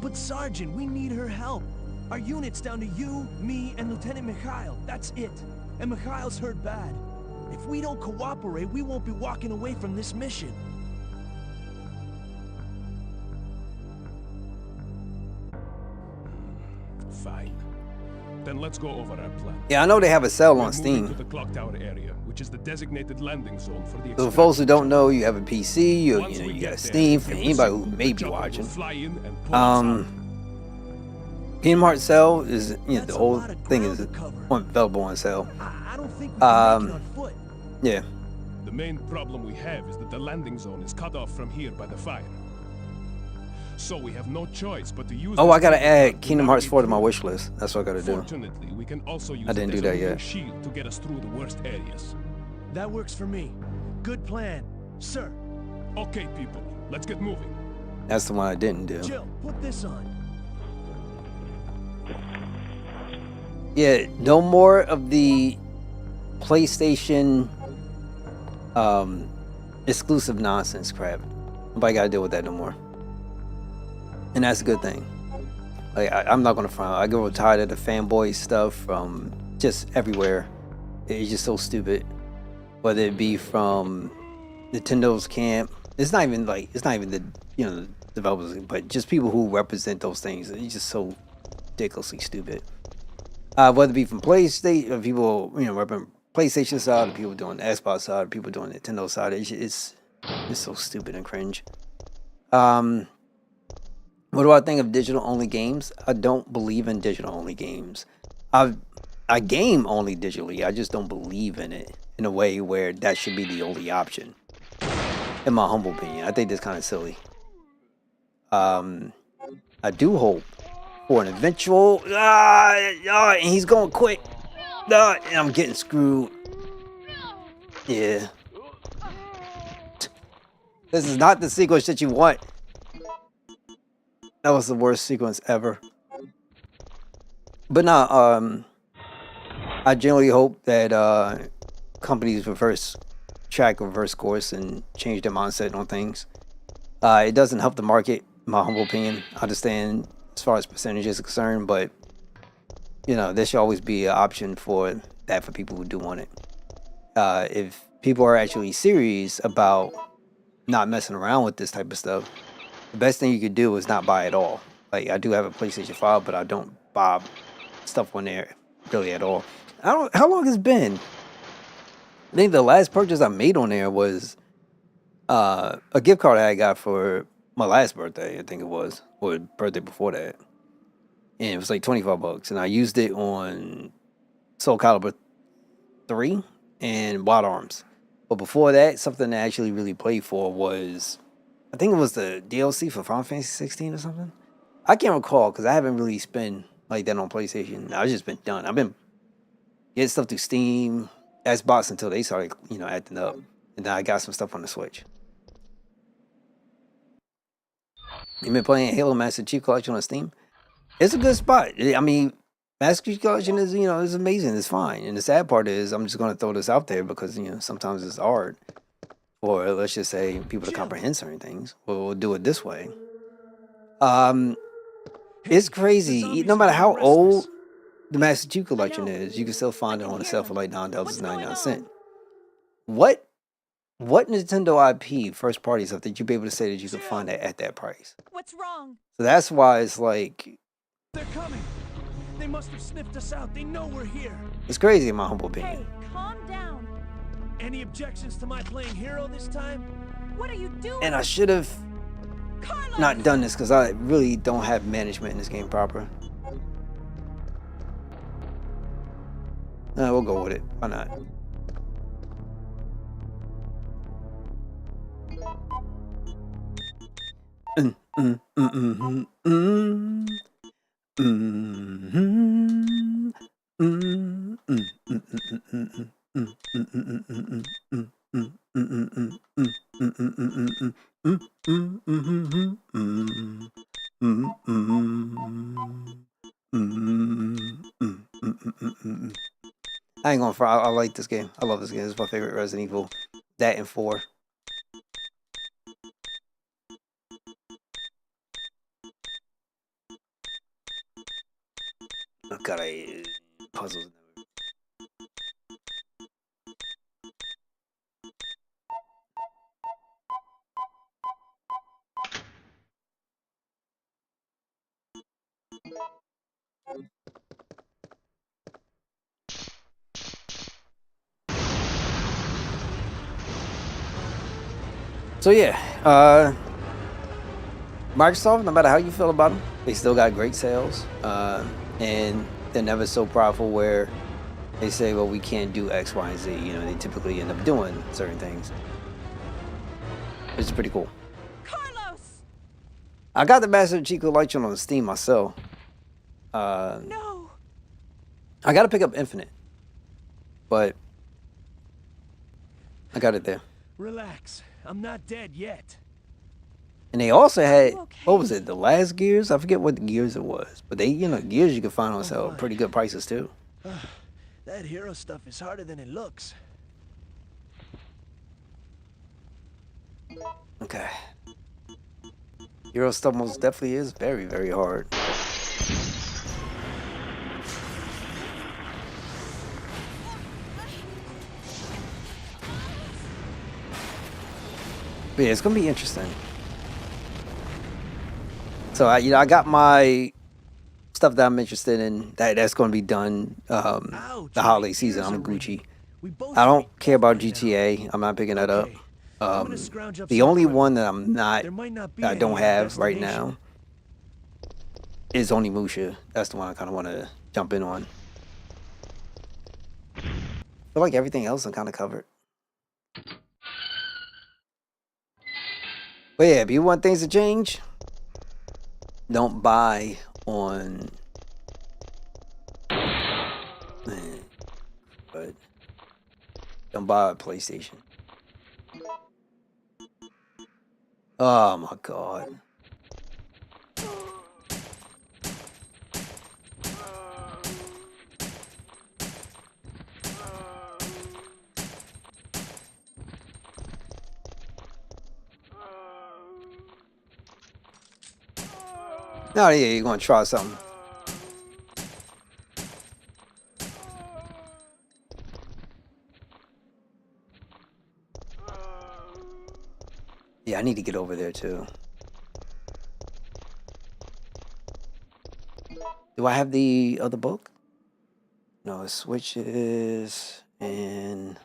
But Sergeant, we need her help. Our unit's down to you, me, and Lieutenant Mikhail. That's it. And Mikhail's hurt bad. If we don't cooperate, we won't be walking away from this mission. Fine. Then let's go over our plan. Yeah, I know they have a sale We're on moving Steam. to the clock tower area, which is the designated landing zone for the. So for folks who don't know, you have a PC, you Once we got get there, Steam. For you anybody who listen, may the be chopper will watching, fly in and pull us out. Kingdom Hearts sale is That's the a whole lot of thing ground is to cover. available on sale. I don't think we can make it Um, on foot. Yeah, The main problem we have is that the landing zone is cut off from here by the fire. So we have no choice but to use. oh, this I gotta cable car add Kingdom Hearts navigate 4 to my through. wish list. That's what I gotta do. Fortunately, we can also use I didn't it do as that a moving yet. shield to get us through the worst areas. That works for me. Good plan. Sir, Okay, people, let's get moving. That's the one I didn't do. Jill, put this on. Yeah, no more of the PlayStation exclusive nonsense crap. Nobody gotta deal with that no more. And that's a good thing. Like I'm not gonna front. I get tired of the fanboy stuff from just everywhere. It's just so stupid. Whether it be from Nintendo's camp, it's not even the the developers, but just people who represent those things. It's just so ridiculously stupid. Whether it be from PlayStation, people repping PlayStation side, or people doing the Xbox side, or people doing the Nintendo side, it's so stupid and cringe. What do I think of digital only games? I don't believe in digital only games. I game only digitally. I just don't believe in it in a way where that should be the only option. In my humble opinion, I think that's kind of silly. I do hope for an eventual. And he's going quick. And I'm getting screwed. Yeah. This is not the sequence that you want. That was the worst sequence ever. But no, I generally hope that companies reverse course and change their mindset on things. It doesn't help the market, in my humble opinion. I understand as far as percentages are concerned, but there should always be an option for that for people who do want it. If people are actually serious about not messing around with this type of stuff, the best thing you could do is not buy it all. Like, I do have a PlayStation 5, but I don't buy stuff on there really at all. How long has it been? I think the last purchase I made on there was a gift card I got for my last birthday, I think it was, or birthday before that. And it was like $25, and I used it on Soul Calibur 3 and Wild Arms. But before that, something I actually really played for was, I think it was the DLC for Final Fantasy 16 or something. I can't recall because I haven't really spent like that on PlayStation. I've just been done. I've been getting stuff through Steam, Xbox until they started, acting up. And then I got some stuff on the Switch. You been playing Halo Master Chief Collection on Steam? It's a good spot. I mean, Master Chief Collection is, is amazing. It's fine. And the sad part is, I'm just going to throw this out there because, sometimes it's hard for, let's just say, people to comprehend certain things. We'll do it this way. It's crazy. No matter how old the Master Chief Collection is, you can still find it on the sale for like $9.99. What Nintendo IP first party stuff that you'd be able to say that you could find that at that price? What's wrong? So that's why it's like, They're coming. They must have sniffed us out. They know we're here. it's crazy in my humble Hey, opinion. calm down. Any objections to my playing hero this time? What are you doing? And I should have Carlos! not done this because I really don't have management in this game proper. We'll go with it. Why not? I ain't gonna front. I like this game. I love this game. It's my favorite Resident Evil. That and 4. Oh god, I puzzles. So yeah, Microsoft, no matter how you feel about them, they still got great sales, and they're never so prideful where they say, well, we can't do X, Y, and Z. You know, they typically end up doing certain things. It's pretty cool. Carlos! I got the Master Chief Collection on Steam myself. No! I got to pick up Infinite, but I got it there. Relax. I'm not dead yet. And they also had, okay? what was it, the last Gears? I forget what Gears it was, but they, you know, Gears you can find on sale fine. pretty good prices too. That hero stuff is harder than it looks. Okay. Hero stuff most definitely is very, very hard. But yeah, it's gonna be interesting. So I got my stuff that I'm interested in. That's gonna be done Ouch, the my holiday season. ears I'm are ringing. Gucci. We both I don't speak care about right now. GTA. I'm not picking that up. Okay, I'm gonna scrounge up The some only equipment. one that I'm not, There might not be I any don't in the have right destination. now is Onimusha. That's the one I kind of want to jump in on. I feel like everything else I'm kind of covered. But yeah, if you want things to change, don't buy on. But don't buy a PlayStation. Oh my god. Oh yeah, you're gonna try something. Yeah, I need to get over there too. Do I have the other book? No, switches and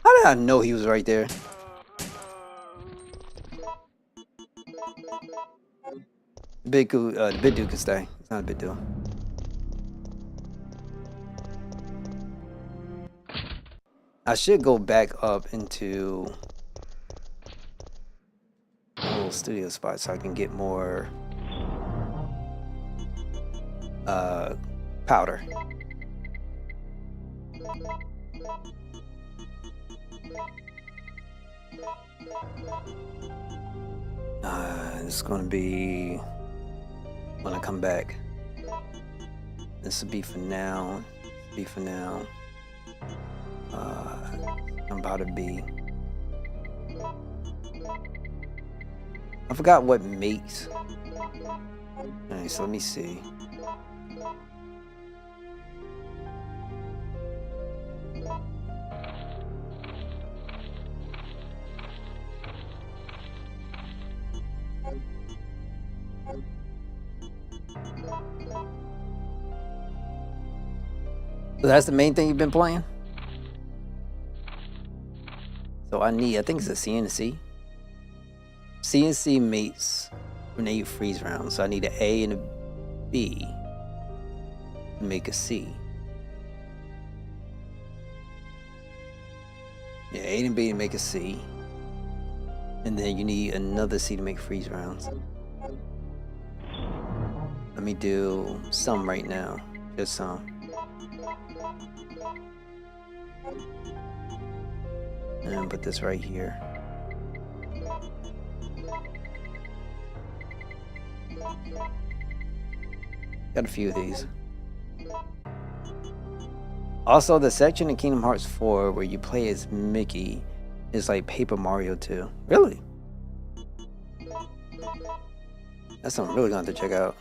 how did I know he was right there? Big dude can stay. It's not a big deal. I should go back up into a little studio spot so I can get more powder. It's gonna be when I come back. This will be for now. I'm about to be. I forgot what makes. Alright, so let me see. So that's the main thing you've been playing? So I think it's a CNC. CNC mates grenade freeze rounds. So I need an A and a B to make a C. Yeah, A and B to make a C. And then you need another C to make freeze rounds. Let me do some right now. Just some. And put this right here. Got a few of these. Also, the section in Kingdom Hearts 4 where you play as Mickey is like Paper Mario 2. Really? That's something I'm really going to have to check out.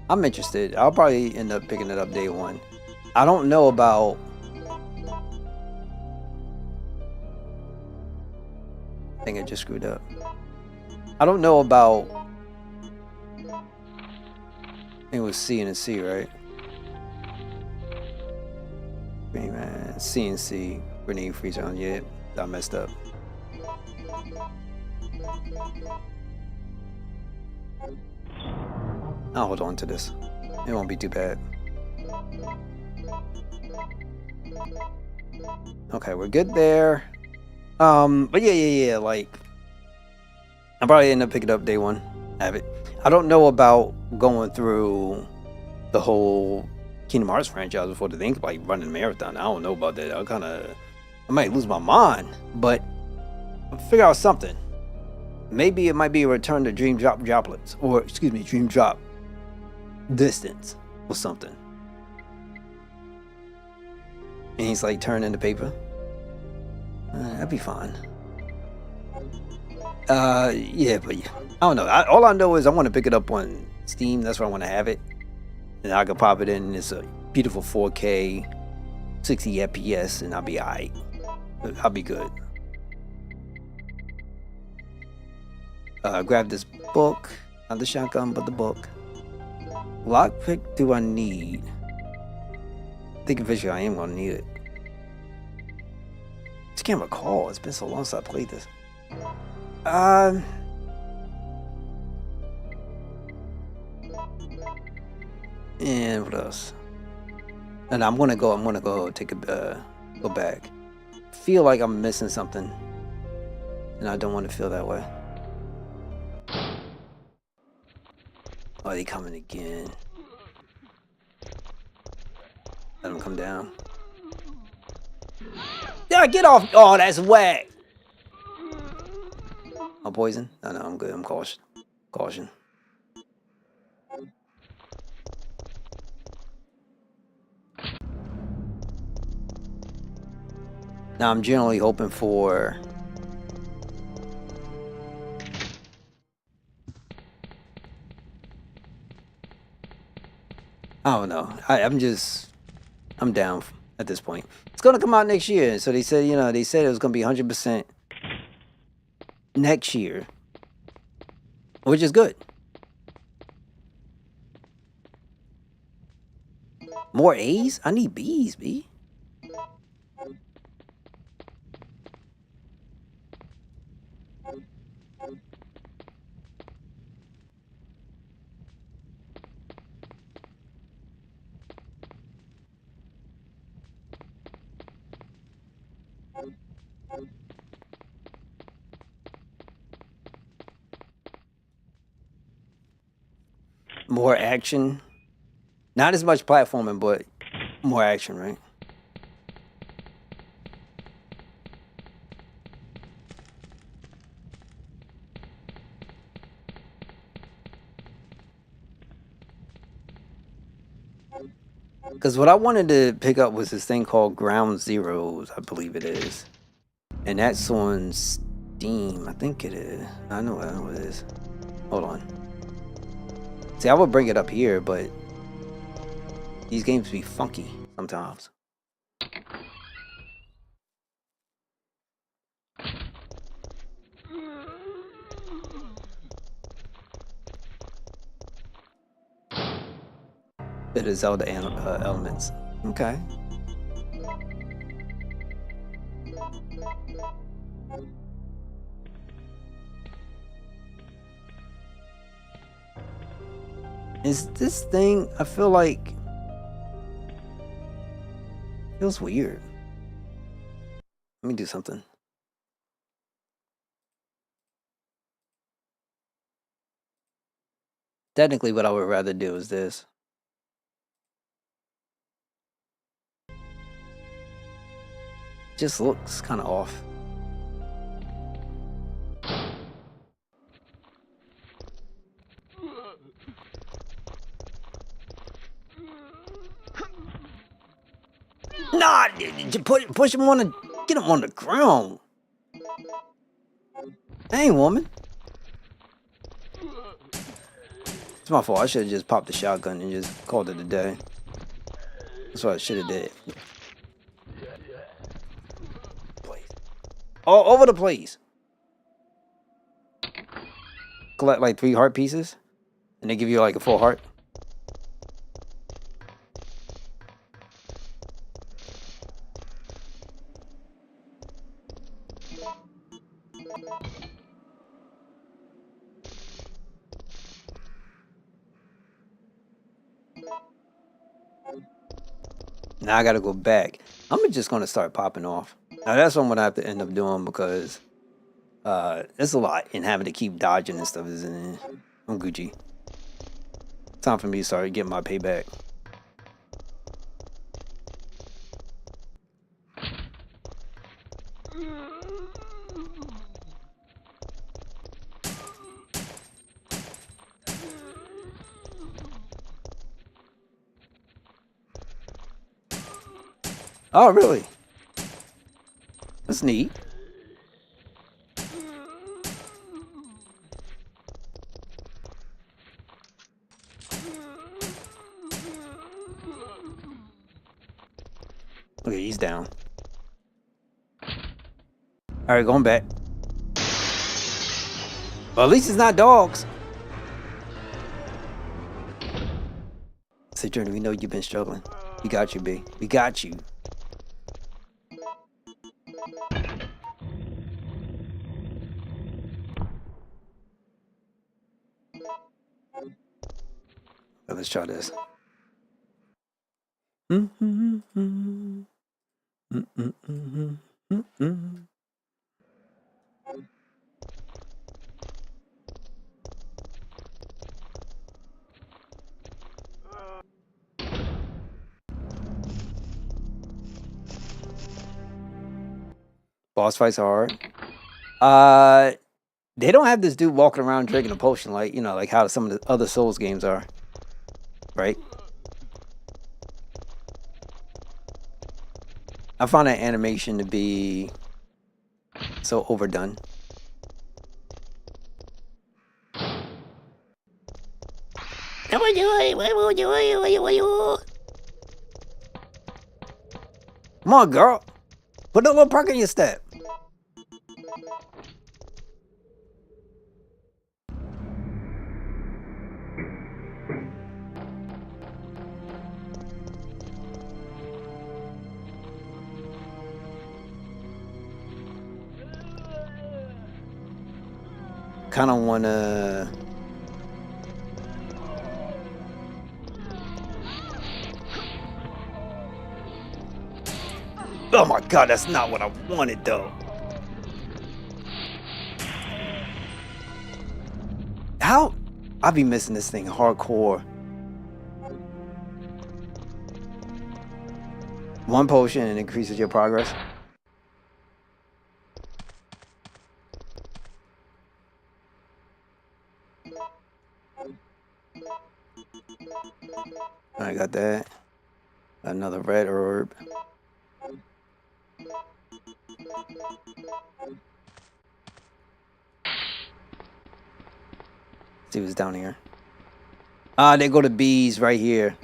I'm interested. I'll probably end up picking it up day one. I don't know about... I think I just screwed up. I don't know about... I think it was C and C, right? Man, C and C. Grenade freeze on. Yeah, I messed up. I'll hold on to this. It won't be too bad. Okay, we're good there. But yeah, like I'll probably end up picking up day one. Have it. I don't know about going through the whole Kingdom Hearts franchise before to think like running a marathon. I don't know about that. I might lose my mind, but I'll figure out something. Maybe it might be a return to Dream Drop Droplets, or excuse me, Dream Drop Distance or something. And he's like turning the paper. That'd be fine. Yeah, but I don't know. All I know is I want to pick it up on Steam. That's where I want to have it. And I can pop it in. It's a beautiful 4K, 60 FPS, and I'll be alright. I'll be good. Grab this book. Not the shotgun, but the book. Lockpick do I need? I think eventually I am going to need it. I just can't recall. It's been so long since I played this. And what else? And I'm gonna go take a go back. Feel like I'm missing something, and I don't want to feel that way. Oh, they coming again. Let them come down. Yeah, get off! Oh, that's whack. Oh, poison? No, I'm good. I'm caution. Caution. Now I'm generally hoping for I don't know. I'm down at this point. It's gonna come out next year. So they said, they said it was gonna be 100% next year, which is good. More A's? I need B's, B. More action. Not as much platforming, but more action, right? Because what I wanted to pick up was this thing called Ground Zeroes, I believe it is. And that's on Steam. I think it is. I know what it is. Hold on. See, I would bring it up here, but these games be funky sometimes. Bit of Zelda elements. Okay. Is this thing, I feel like, feels weird. Let me do something. Technically, what I would rather do is this. Just looks kind of off. Nah, push him on the, get him on the ground. Dang, woman. It's my fault. I should have just popped the shotgun and just called it a day. That's what I should have did. Please. All over the place. Collect like 3 heart pieces, and they give you like a full heart. Now I gotta go back. I'm just gonna start popping off. Now that's what I'm gonna have to end up doing because it's a lot and having to keep dodging and stuff isn't it? I'm Gucci. Time for me to start getting my payback. Oh, really? That's neat. Okay, he's down. Alright, going back. Well, at least it's not dogs. Sojourner, we know you've been struggling. We got you, B. We got you. Let's try this. Boss fights are hard. They don't have this dude walking around drinking a potion like, you know, like how some of the other Souls games are. Right? I find that animation to be so overdone. Come on, girl. Put a little perk in your step. Kind of want to... Oh my god, that's not what I wanted though. How? I be missing this thing hardcore. One potion and increases your progress. I got that. Another red herb. See what's down here. Ah, they go to bees right here.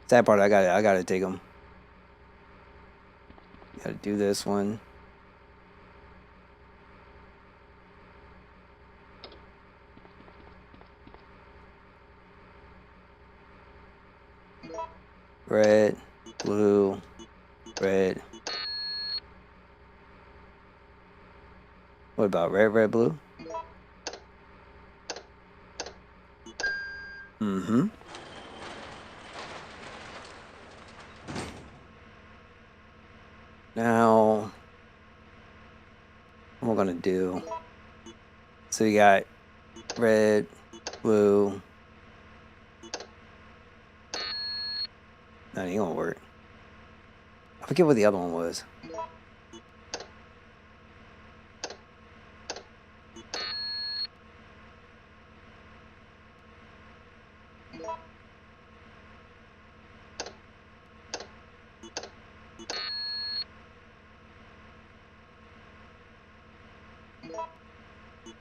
Sad part, I gotta take them. Gotta do this one. Red, blue, red. What about red, red, blue? Mm-hmm. Now, what we're gonna do? So you got red, blue. That ain't gonna work. I forget what the other one was.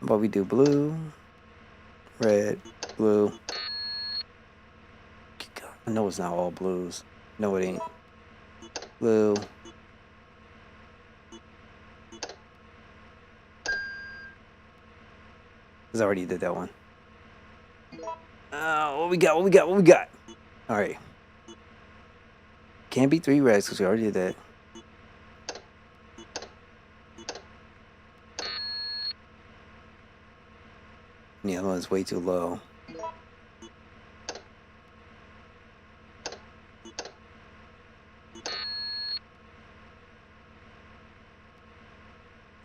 But we do blue, red, blue. I know it's not all blues. No, it ain't. Blue. Cause I already did that one. What we got? What we got? What we got? All right. Can't be 3 reds because we already did that. And the other one's way too low.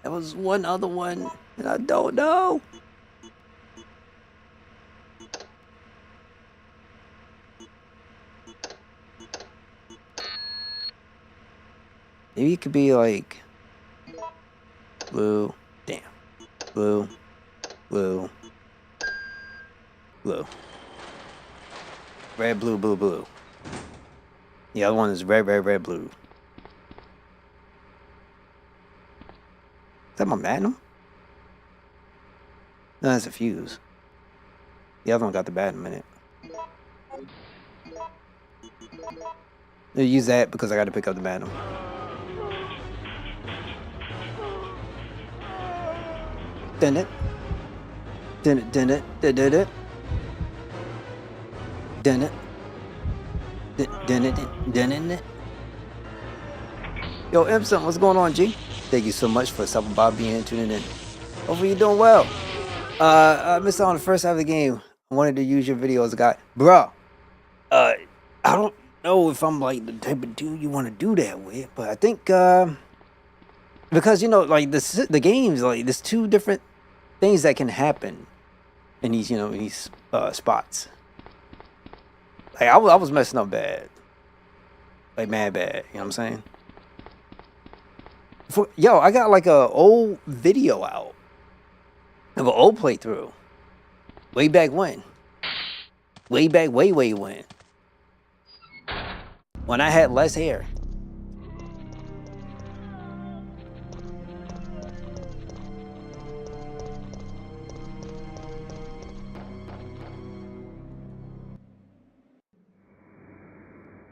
There was one other one, and I don't know. Maybe it could be like blue. Damn. Blue. Blue. Blue. Red, blue, blue, blue. The other one is red, red, red, blue. Is that my Magnum? No, that's a fuse. The other one got the Magnum in it. I'll use that because I got to pick up the Magnum. Dun it. Dun it, dun it, dun it. Dun it. Dun it, dun it. Yo, Impson, what's going on, G? Thank you so much for stopping by, being here and tuning in. Hopefully you're doing well. I missed out on the first half of the game. I wanted to use your video as a guide. Bruh, I don't know if I'm like the type of dude you want to do that with, but I think, because, you know, like the games, like there's 2 different things that can happen in these, you know, in these spots. Like I was messing up bad. Like mad bad, you know what I'm saying? Yo, I got like a old video out of an old playthrough. Way back when. Way back, way when. When I had less hair.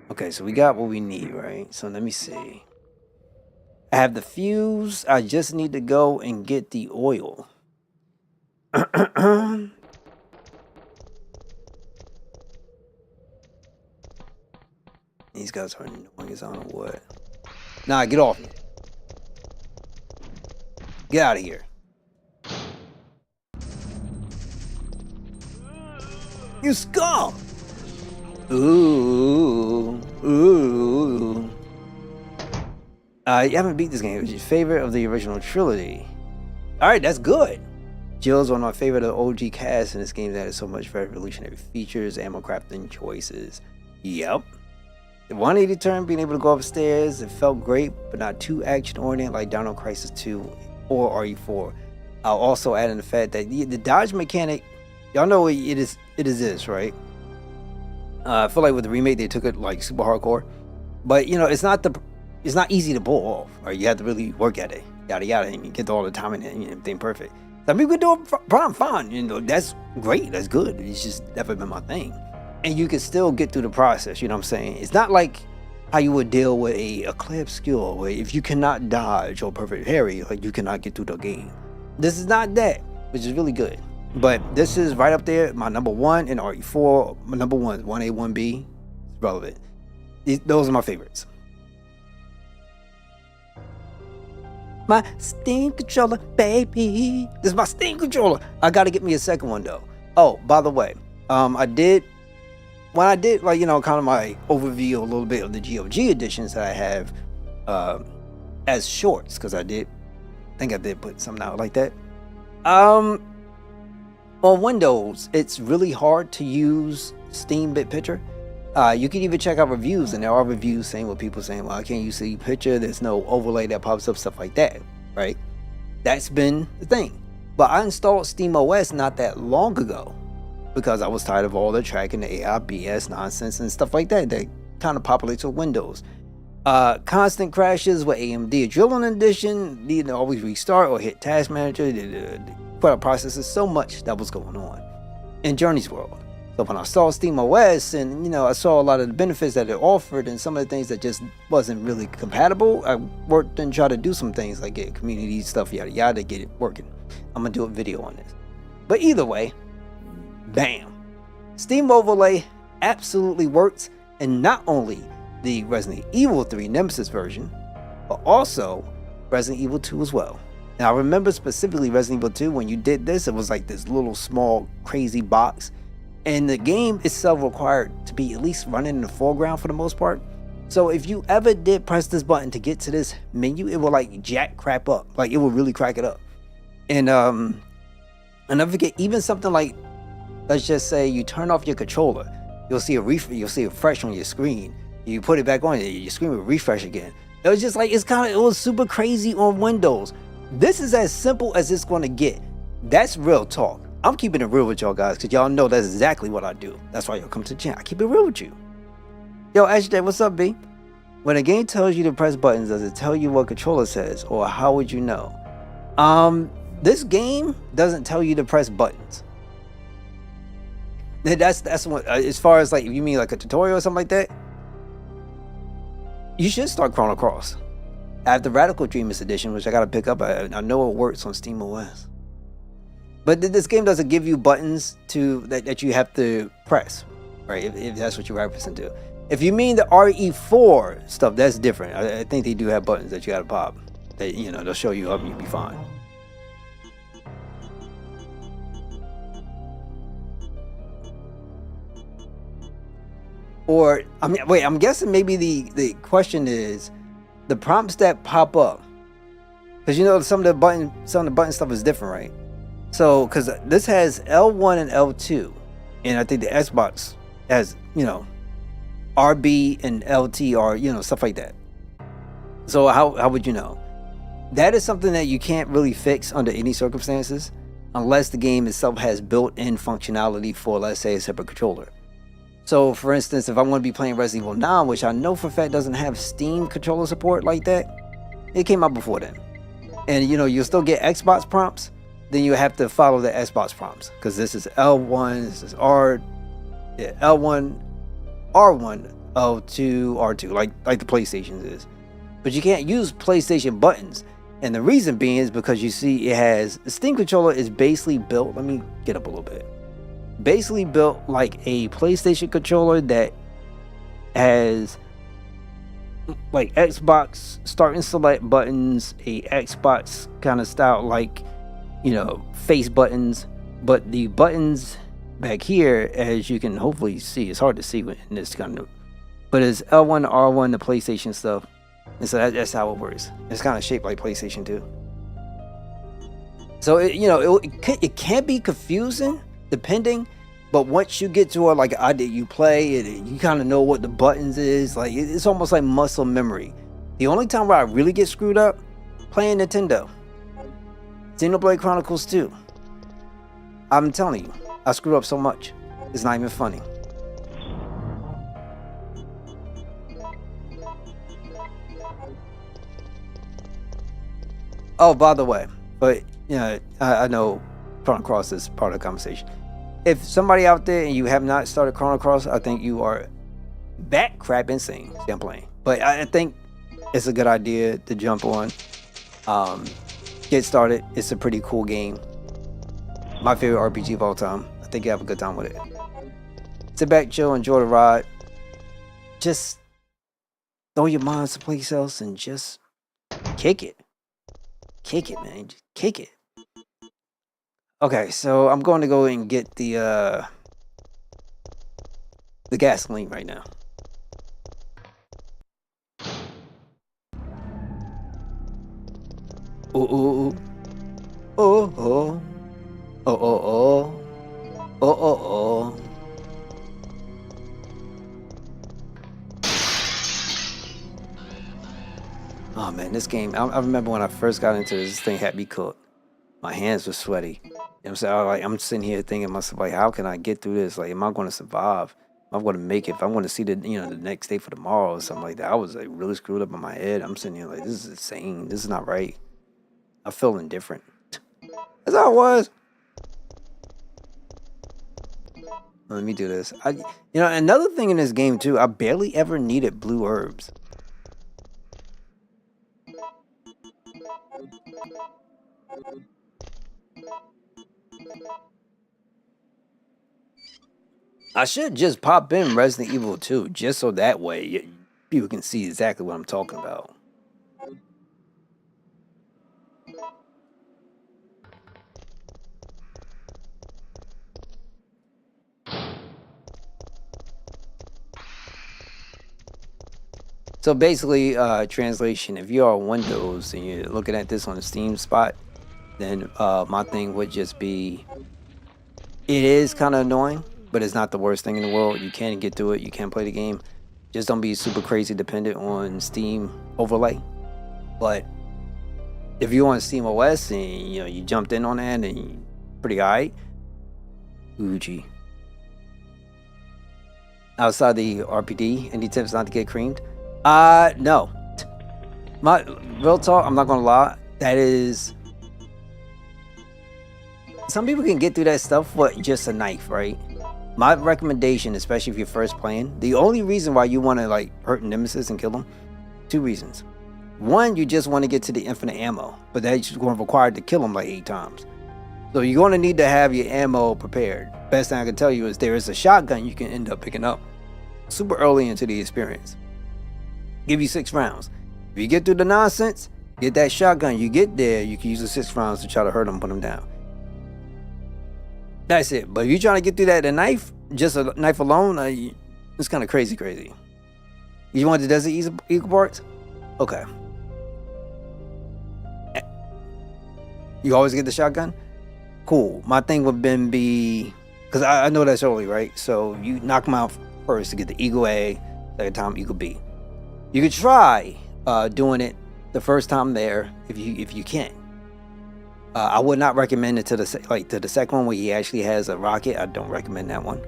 Okay, so we got what we need, right? So let me see. I have the fuse. I just need to go and get the oil. These guys are annoying as I don't know what. Nah, get off me. Get out of here. You scum! Ooh. You haven't beat this game. It was your favorite of the original trilogy. Alright, that's good. Jill's one of my favorite of the OG cast in this game that has so much revolutionary features, ammo crafting choices. Yep. The 180 turn, being able to go upstairs, it felt great, but not too action-oriented like Dino Crisis 2 or RE4. I'll also add in the fact that the dodge mechanic, y'all know it is this, right? I feel like with the remake they took it like super hardcore, but you know it's not easy to pull off. Right, you have to really work at it, yada yada, and you get all the timing and everything perfect. Some people do it fine, you know, that's great, that's good. It's just never been my thing, and you can still get through the process. You know what I'm saying? It's not like how you would deal with a clear skill where if you cannot dodge or perfect parry, like you cannot get through the game. This is not that, which is really good. But this is right up there, my number 1 in RE4. My number 1 is 1A, 1B. It's relevant. Those are my favorites. My Steam controller, baby. This is my Steam controller. I gotta get me a second one though. Oh, by the way, when I did like, you know, kind of my overview a little bit of the GOG editions that I have as shorts, because I think I did put something out like that. On Windows, it's really hard to use Steam Bit Picture. You can even check out reviews, and there are reviews saying what people saying, well, I can't use Steam Picture, there's no overlay that pops up, stuff like that, right? That's been the thing. But I installed SteamOS not that long ago. because I was tired of all the tracking, the AI BS nonsense and stuff like that that kind of populates with Windows. Constant crashes with AMD Adrenalin Edition, needing to always restart or hit Task Manager, the processes, so much that was going on in Journey's world. So when I saw SteamOS and, you know, I saw a lot of the benefits that it offered and some of the things that just wasn't really compatible, I worked and tried to do some things like get community stuff, yada yada, get it working. I'm gonna do a video on this. But either way, bam, Steam Overlay absolutely works, and not only the Resident Evil 3 Nemesis version, but also Resident Evil 2 as well. Now I remember specifically Resident Evil 2, when you did this, it was like this little small crazy box, and the game itself required to be at least running in the foreground for the most part. So if you ever did press this button to get to this menu, it will like jack crap up, like it will really crack it up. And I forget, even something like, let's just say you turn off your controller, you'll see a refresh on your screen. You put it back on, your screen will refresh again. It was just like, it was super crazy on Windows. This is as simple as it's going to get. That's real talk. I'm keeping it real with y'all guys, because y'all know that's exactly what I do. That's why y'all come to the channel. I keep it real with you. Yo, Ashley, what's up, B? When a game tells you to press buttons, does it tell you what controller says, or how would you know? This game doesn't tell you to press buttons. That's what, as far as like, if you mean like a tutorial or something like that, you should start Chrono Cross. I have the Radical Dreamers edition, which I gotta pick up. I know it works on SteamOS. But this game doesn't give you buttons that you have to press, right? If that's what you're referencing to. If you mean the RE4 stuff, that's different. I think they do have buttons that you gotta pop. That, you know, they'll show you up and you'll be fine. Or, I mean, wait, I'm guessing maybe the question is the prompts that pop up, because you know some of the button stuff is different, right? So, because this has L1 and L2, and I think the Xbox has, you know, RB and LT, or, you know, stuff like that. So how would you know? That is something that you can't really fix under any circumstances unless the game itself has built-in functionality for, let's say, a separate controller. So, for instance, if I want to be playing Resident Evil 9, which I know for a fact doesn't have Steam controller support like that, it came out before then. And, you know, you'll still get Xbox prompts, then you have to follow the Xbox prompts, because this is L1, this is L1, R1, L2, R2, like the PlayStation is. But you can't use PlayStation buttons. And the reason being is because you see it has, the Steam controller is basically built, let me get up a little bit. Basically built like a PlayStation controller that has like Xbox start and select buttons, a Xbox kind of style, like, you know, face buttons, but the buttons back here, as you can hopefully see, it's hard to see in this kind of, but it's L1, R1, the PlayStation stuff, and so that's how it works. It's kind of shaped like PlayStation 2. So it can be confusing depending, but once you get to like you play it, you kind of know what the buttons is. Like, it's almost like muscle memory. The only time where I really get screwed up, playing Nintendo, Xenoblade Chronicles 2. I'm telling you, I screwed up so much, it's not even funny. Oh, by the way, but you know, I know Chrono Cross is part of the conversation. If somebody out there and you have not started Chrono Cross, I think you are bat crap insane. See, I'm playing, but I think it's a good idea to jump on, get started. It's a pretty cool game. My favorite RPG of all time. I think you have a good time with it. Sit back, chill, enjoy the ride. Just throw your mind someplace else and just kick it. Kick it, man. Just kick it. Okay, so I'm going to go and get the gasoline right now. Ooh. Oh. Oh man, this game, I remember when I first got into this thing had me cooked. My hands were sweaty. I'm saying, like, I'm sitting here thinking to myself, like, how can I get through this? Like, am I going to survive? Am I going to make it? If I want to see the the next day for tomorrow or something like that, I was like really screwed up in my head. I'm sitting here like, this is insane. This is not right. I feel indifferent. That's how it was. Let me do this. Another thing in this game too, I barely ever needed blue herbs. I should just pop in Resident Evil 2 just so that way people can see exactly what I'm talking about. So basically, translation, if you're on Windows and you're looking at this on the Steam spot, then my thing would just be, it is kind of annoying, but it's not the worst thing in the world. You can get through it. You can play the game. Just don't be super crazy dependent on Steam overlay. But if you're on Steam OS and you jumped in on that and you're pretty alright, Uji. Outside the RPD, any tips not to get creamed? No. My real talk, I'm not gonna lie, that is, some people can get through that stuff with just a knife, right? My recommendation, especially if you're first playing, the only reason why you want to like hurt Nemesis and kill them, 2 reasons. One, you just want to get to the infinite ammo, but that's going to require to kill them like 8 times. So you're going to need to have your ammo prepared. Best thing I can tell you is there is a shotgun you can end up picking up super early into the experience. Give you 6 rounds. If you get through the nonsense, get that shotgun. You get there, you can use the 6 rounds to try to hurt them, put them down. That's it. But if you're trying to get through that, the knife, just a knife alone, it's kind of crazy. You want the Desert Eagle parts? Okay. You always get the shotgun? Cool. My thing would then be, because I know that's early, right? So you knock them out first to get the Eagle A, second time Eagle B. You could try doing it the first time there if you can. I would not recommend it to the second one where he actually has a rocket. I don't recommend that one.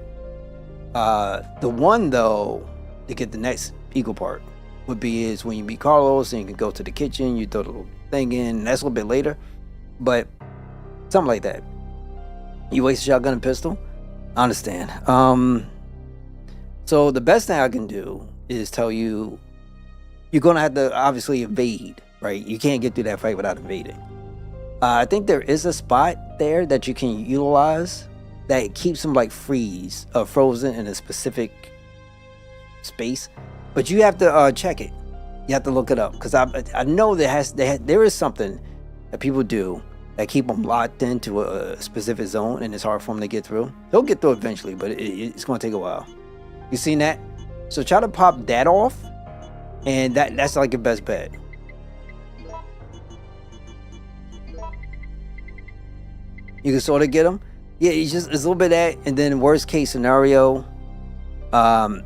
The one though to get the next Eagle part would be is when you meet Carlos and you can go to the kitchen, you throw the little thing in, and that's a little bit later, but something like that. You waste a shotgun and pistol? I understand. So the best thing I can do is tell you, you're gonna have to obviously evade, right? You can't get through that fight without evading. I think there is a spot there that you can utilize that keeps them like frozen in a specific space, but you have to check it. You have to look it up, because I know there is something that people do that keep them locked into a specific zone, and it's hard for them to get through. They'll get through eventually, but it's going to take a while. You seen that? So try to pop that off, and that's like your best bet. You can sort of get them. Yeah, it's a little bit of that, and then worst case scenario, your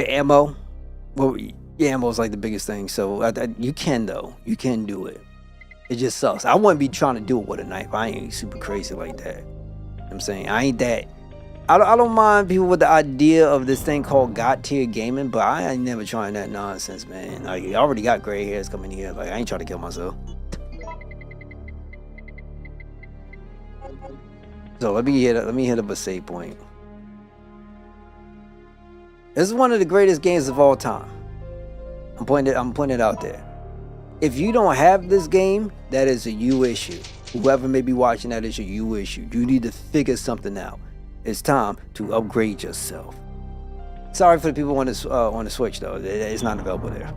ammo. Well, your ammo is like the biggest thing. So you can do it. It just sucks. I wouldn't be trying to do it with a knife. I ain't super crazy like that. You know what I'm saying, I ain't that. I don't mind people with the idea of this thing called God tier gaming, but I ain't never trying that nonsense, man. Like, I already got gray hairs coming here. Like, I ain't trying to kill myself. So let me hit up a save point. This is one of the greatest games of all time. I'm putting it out there. If you don't have this game, that is a you issue. Whoever may be watching, that is a you issue. You need to figure something out. It's time to upgrade yourself. Sorry for the people on the Switch though. It's not available there.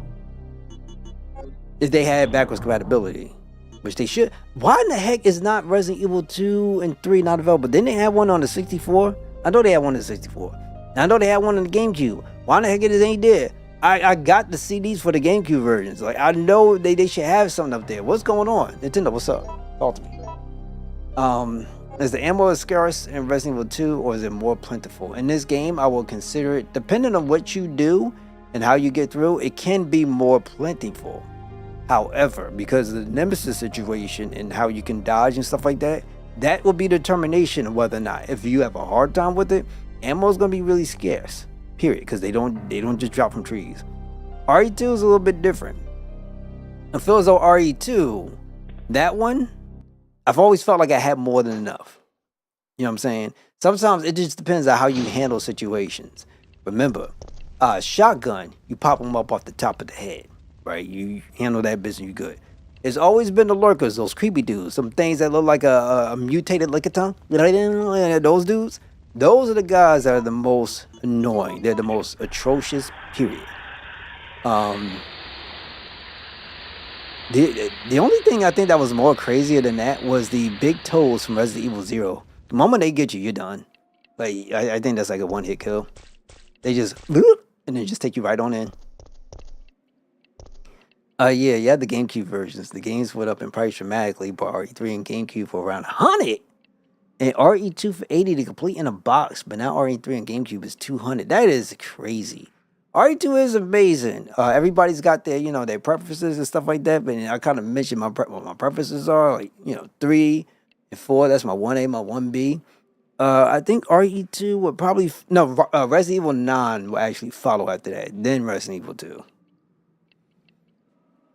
If they had backwards compatibility, which they should. Why in the heck is not Resident Evil 2 and 3 not available? Didn't they have one on the 64? I know they had one on the 64. I know they had one on the GameCube. Why in the heck it ain't there? I got the CDs for the GameCube versions. Like, I know they should have something up there. What's going on? Nintendo, what's up? Talk to me. Is the ammo as scarce in Resident Evil 2, or is it more plentiful? In this game, I will consider it, depending on what you do and how you get through, it can be more plentiful. However, because of the Nemesis situation and how you can dodge and stuff like that, that will be determination of whether or not, if you have a hard time with it, ammo is gonna be really scarce. Period, because they don't just drop from trees. RE2 is a little bit different. I feel as though RE2, that one, I've always felt like I had more than enough. You know what I'm saying? Sometimes it just depends on how you handle situations. Remember, shotgun, you pop them up off the top of the head, right? You handle that business, you good. It's always been the lurkers, those creepy dudes, some things that look like a mutated lickitung. Those dudes, those are the guys that are the most annoying. They're the most atrocious, period. The only thing I think that was more crazier than that was the big toes from Resident Evil 0. The moment they get you, you're done. Like, I think that's like a one-hit kill. They just, and then just take you right on in. Yeah, you had the GameCube versions. The games went up in price dramatically, but RE3 and GameCube for around 100. And RE2 for 80 to complete in a box, but now RE3 and GameCube is 200. That is crazy. RE2 is amazing. Everybody's got their, their preferences and stuff like that. But I kind of mentioned what my preferences are. Like, 3 and 4, that's my 1A, my 1B. I think RE2 would probably, Resident Evil 9 will actually follow after that. Then Resident Evil 2.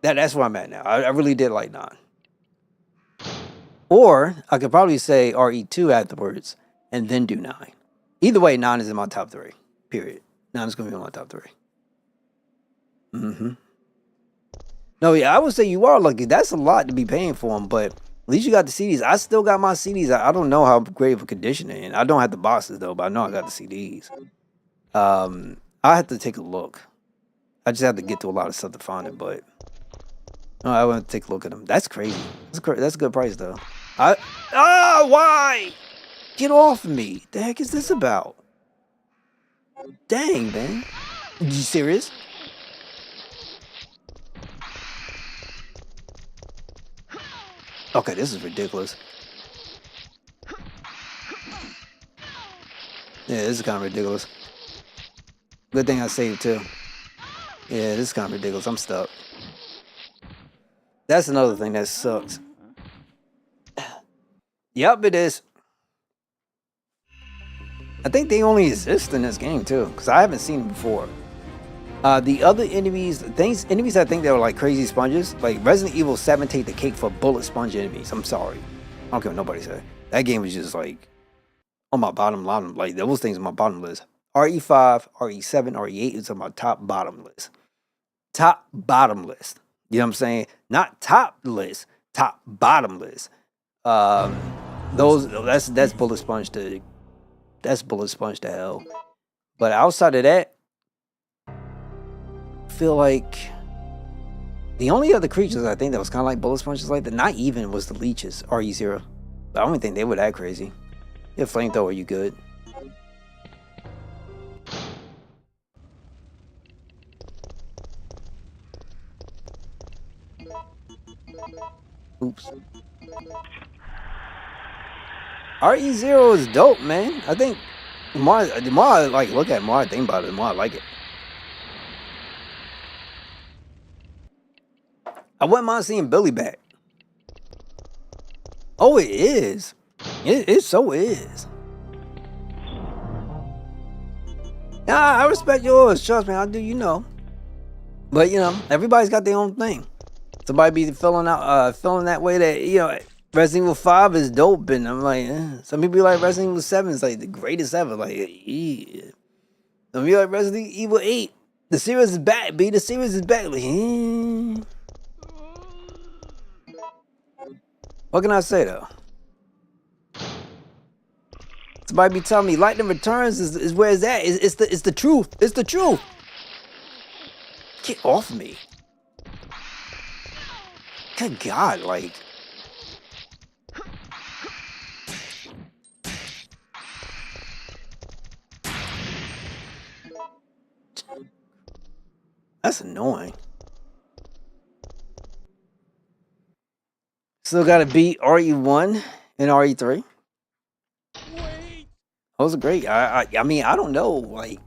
That's where I'm at now. I really did like 9. Or I could probably say RE2 afterwards and then do 9. Either way, 9 is in my top 3. Period. 9 is going to be in my top 3. No, yeah, I would say you are lucky. That's a lot to be paying for them, but at least you got the CDs. I still got my CDs. I don't know how great of a condition they're in. I don't have the boxes, though, but I know I got the CDs. I have to take a look. I just have to get to a lot of stuff to find it, but I want to take a look at them. That's crazy. That's a good price, though. Why? Get off of me. The heck is this about? Dang, man. You serious? Okay, this is ridiculous. Yeah, this is kind of ridiculous. Good thing I saved, too. Yeah, this is kind of ridiculous. I'm stuck. That's another thing that sucks. Yup, it is. I think they only exist in this game too, because I haven't seen them before. The other enemies I think they were like crazy sponges. Like Resident Evil 7 take the cake for bullet sponge enemies. I'm sorry. I don't care what nobody said. That game was just like on my bottom line. Like those things on my bottom list. RE5, RE7, RE8 is on my top bottom list. Top bottom list. You know what I'm saying? Not top list, top bottom list. That's bullet sponge to hell. But outside of that, I feel like the only other creatures I think that was kind of like bullet sponges like that, not even was the leeches, RE0. But I don't think they were that crazy. Yeah, flamethrower, you good. Oops. RE0 is dope, man. I think the more I like look at it, the more I think about it, the more I like it. I wouldn't mind seeing Billy back. Oh, it is. It so is. Nah, I respect yours. Trust me, I do, But, everybody's got their own thing. Somebody be feeling that way that, Resident Evil 5 is dope, and I'm like, some people be like Resident Evil 7 is like the greatest ever. Like, yeah. Some people like Resident Evil 8. The series is back, B. The series is back. Like, What can I say though? Somebody be telling me Lightning Returns is where it's at. It's the truth. It's the truth. Get off me. Good God, like. That's annoying. Still gotta beat RE1 and RE3. Wait! Those are great. I mean, I don't know. Like,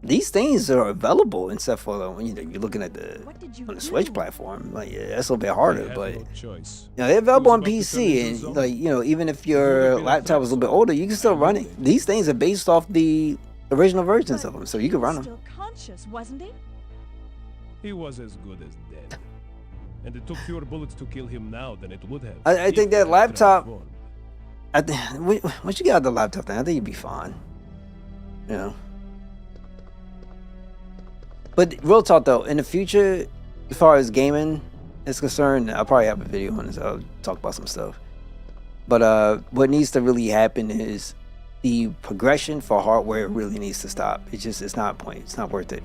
these things are available except for when you're looking at the What did you on the do? Switch platform. Like, yeah, that's a little bit I harder, had but no choice. they're available on He was about to turn PC, into a and zombie. like even if It would your have been a laptop was a little bit flashpoint. older, you can still I run knew it. it. These things are based off the original versions But of them, so you he can was run them. still conscious, wasn't he? He was as good as dead. And it took fewer bullets to kill him now than it would have. I if think he that had laptop. transformed. I think once you get out the laptop thing, I think you'd be fine. You know. But real talk though, in the future, as far as gaming is concerned, I'll probably have a video on this. I'll talk about some stuff. But what needs to really happen is the progression for hardware really needs to stop. It's not a point. It's not worth it.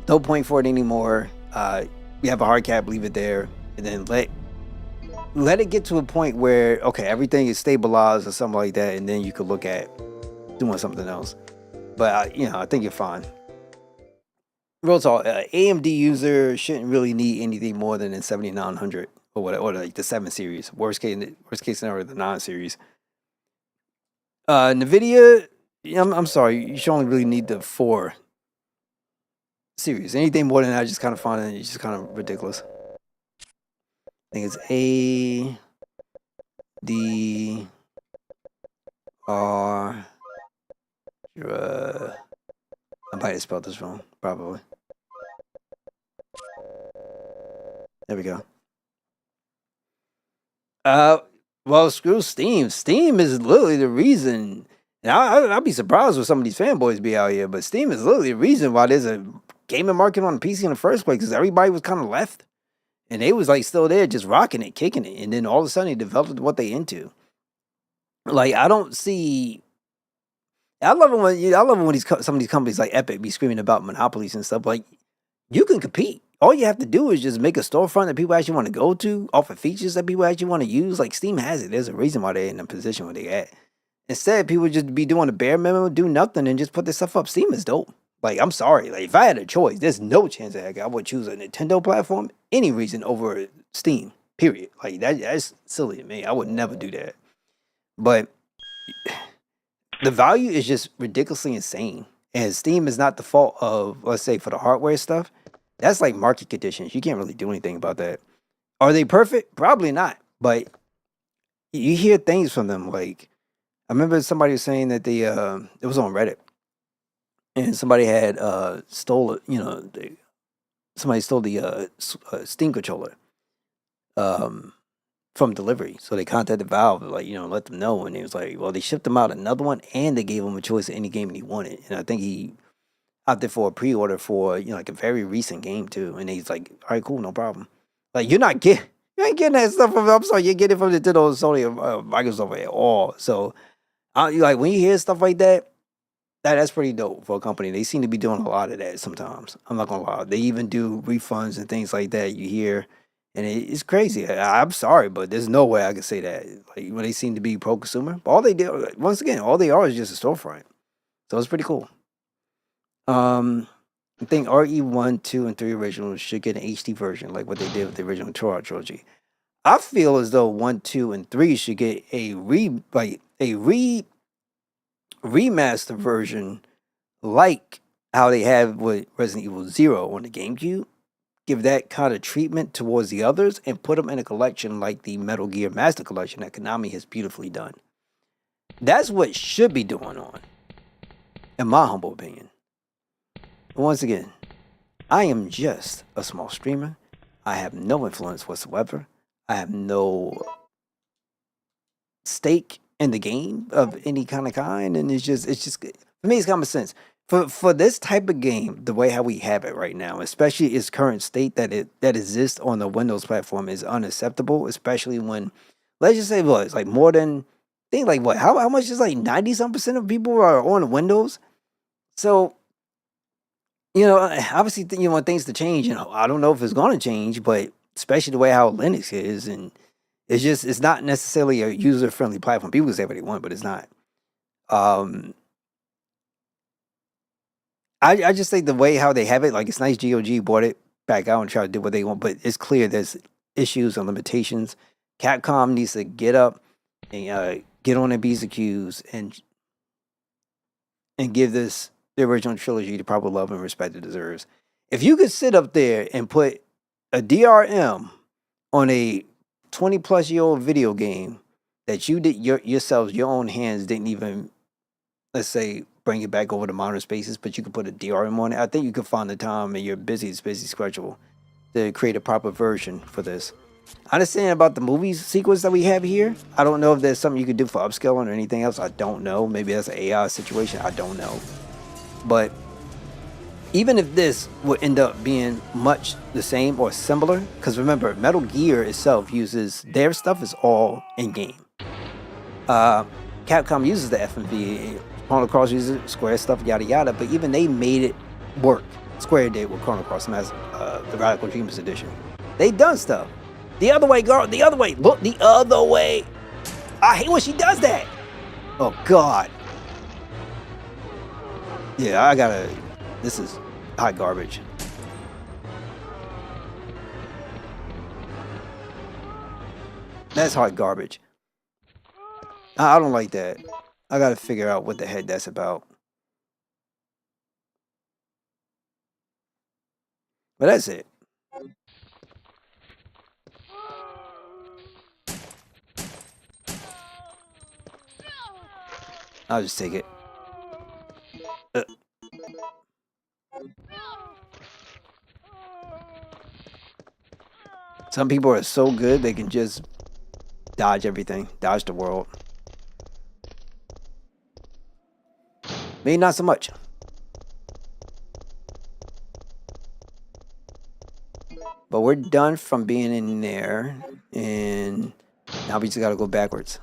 No point for it anymore. You have a hard cap, leave it there, and then let it get to a point where okay, everything is stabilized or something like that, and then you could look at doing something else. But I think you're fine. Real talk, AMD user shouldn't really need anything more than a 7900 or whatever, or like the 7 series. Worst case scenario, the 9 series. Nvidia, I'm sorry, you should only really need the 4 series. Anything more than that, I just kind of find it just kind of ridiculous. I think it's A D R. I might have spelled this wrong, probably. There we go. Well, screw Steam. Steam is literally the reason. And I'd be surprised if some of these fanboys be out here, but Steam is literally the reason why there's a gaming market on PC in the first place, because everybody was kind of left. And they was like still there, just rocking it, kicking it. And then all of a sudden they developed what they into. Like, I don't see. I love it when some of these companies like Epic be screaming about monopolies and stuff. Like, you can compete. All you have to do is just make a storefront that people actually want to go to, offer features that people actually want to use. Like, Steam has it. There's a reason why they're in the position where they at. Instead, people just be doing the bare minimum, do nothing, and just put this stuff up. Steam is dope. Like, I'm sorry. Like, if I had a choice, there's no chance that I would choose a Nintendo platform, any reason, over Steam. Period. Like, that's silly to me. I would never do that. But the value is just ridiculously insane. And Steam is not the fault of, let's say, for the hardware stuff. That's like market conditions. You can't really do anything about that. Are they perfect? Probably not. But you hear things from them. Like, I remember somebody was saying that it was on Reddit, and somebody had stole it. Somebody stole the Steam controller from delivery. So they contacted Valve, like, let them know, and it was like, well, they shipped them out another one, and they gave him a choice of any game he wanted. And I think he opted for a pre-order for like a very recent game too. And he's like, all right, cool, no problem. Like, you ain't getting that stuff from. I'm sorry, you're getting it from Nintendo, Sony, Microsoft at all. So, like, when you hear stuff like that, that's pretty dope for a company. They seem to be doing a lot of that sometimes. I'm not gonna lie. They even do refunds and things like that. You hear, and it's crazy. I'm sorry, but there's no way I could say that. Like, when they seem to be pro-consumer, all they do, once again, all they are is just a storefront. So it's pretty cool. I think RE1, 2, and 3 originals should get an HD version, like what they did with the original Turok trilogy. I feel as though 1, 2, and 3 should get a remaster version, like how they have with Resident Evil 0 on the GameCube. Give that kind of treatment towards the others and put them in a collection like the Metal Gear Master Collection that Konami has beautifully done. That's what should be going on, in my humble opinion. Once again, I am just a small streamer. I have no influence whatsoever. I have no stake in the game of any kind, and it's just for me, it's common sense. For this type of game, the way how we have it right now, especially its current state that exists on the Windows platform, is unacceptable. Especially when, let's just say, it's like more than, think like what? How much is like 90% of people are on Windows? So, obviously, you want things to change. I don't know if it's going to change, but especially the way how Linux is, and it's not necessarily a user friendly platform. People can say what they want, but it's not. I just think the way how they have it, like, it's nice. GOG bought it back out and tried to do what they want, but it's clear there's issues and limitations. Capcom needs to get up and get on their B's and Q's and give this the original trilogy the proper love and respect it deserves. If you could sit up there and put a DRM on a 20-plus-year-old video game that you did yourselves, your own hands didn't even, let's say, bring it back over to modern spaces, but you could put a DRM on it, I think you could find the time in your busy schedule to create a proper version for this. I understand about the movies sequence that we have here. I don't know if there's something you could do for upscaling or anything else. I don't know. Maybe that's an AI situation. I don't know. But even if this would end up being much the same or similar, because remember, Metal Gear itself uses, their stuff is all in-game. Capcom uses the FMV, Chrono Cross uses it, Square stuff, yada yada, but even they made it work. Square did with Chrono Cross, and that's the Radical Dreamers edition. They done stuff. The other way, girl, the other way, look the other way. I hate when she does that. Oh, God. Yeah, this is hot garbage. That's hot garbage. I don't like that. I gotta figure out what the heck that's about. But that's it. I'll just take it. Some people are so good they can just dodge everything, dodge the world. Me, not so much. But we're done from being in there, and now we just gotta go backwards.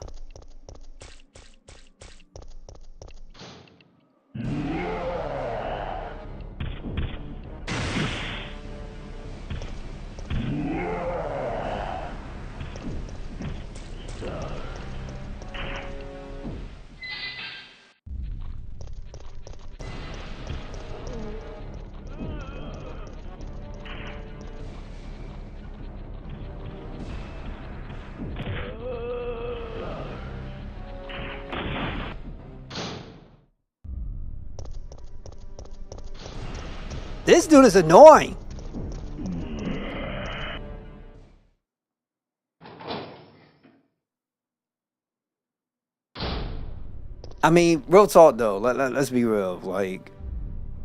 This dude is annoying. I mean, real talk though, let's be real. Like,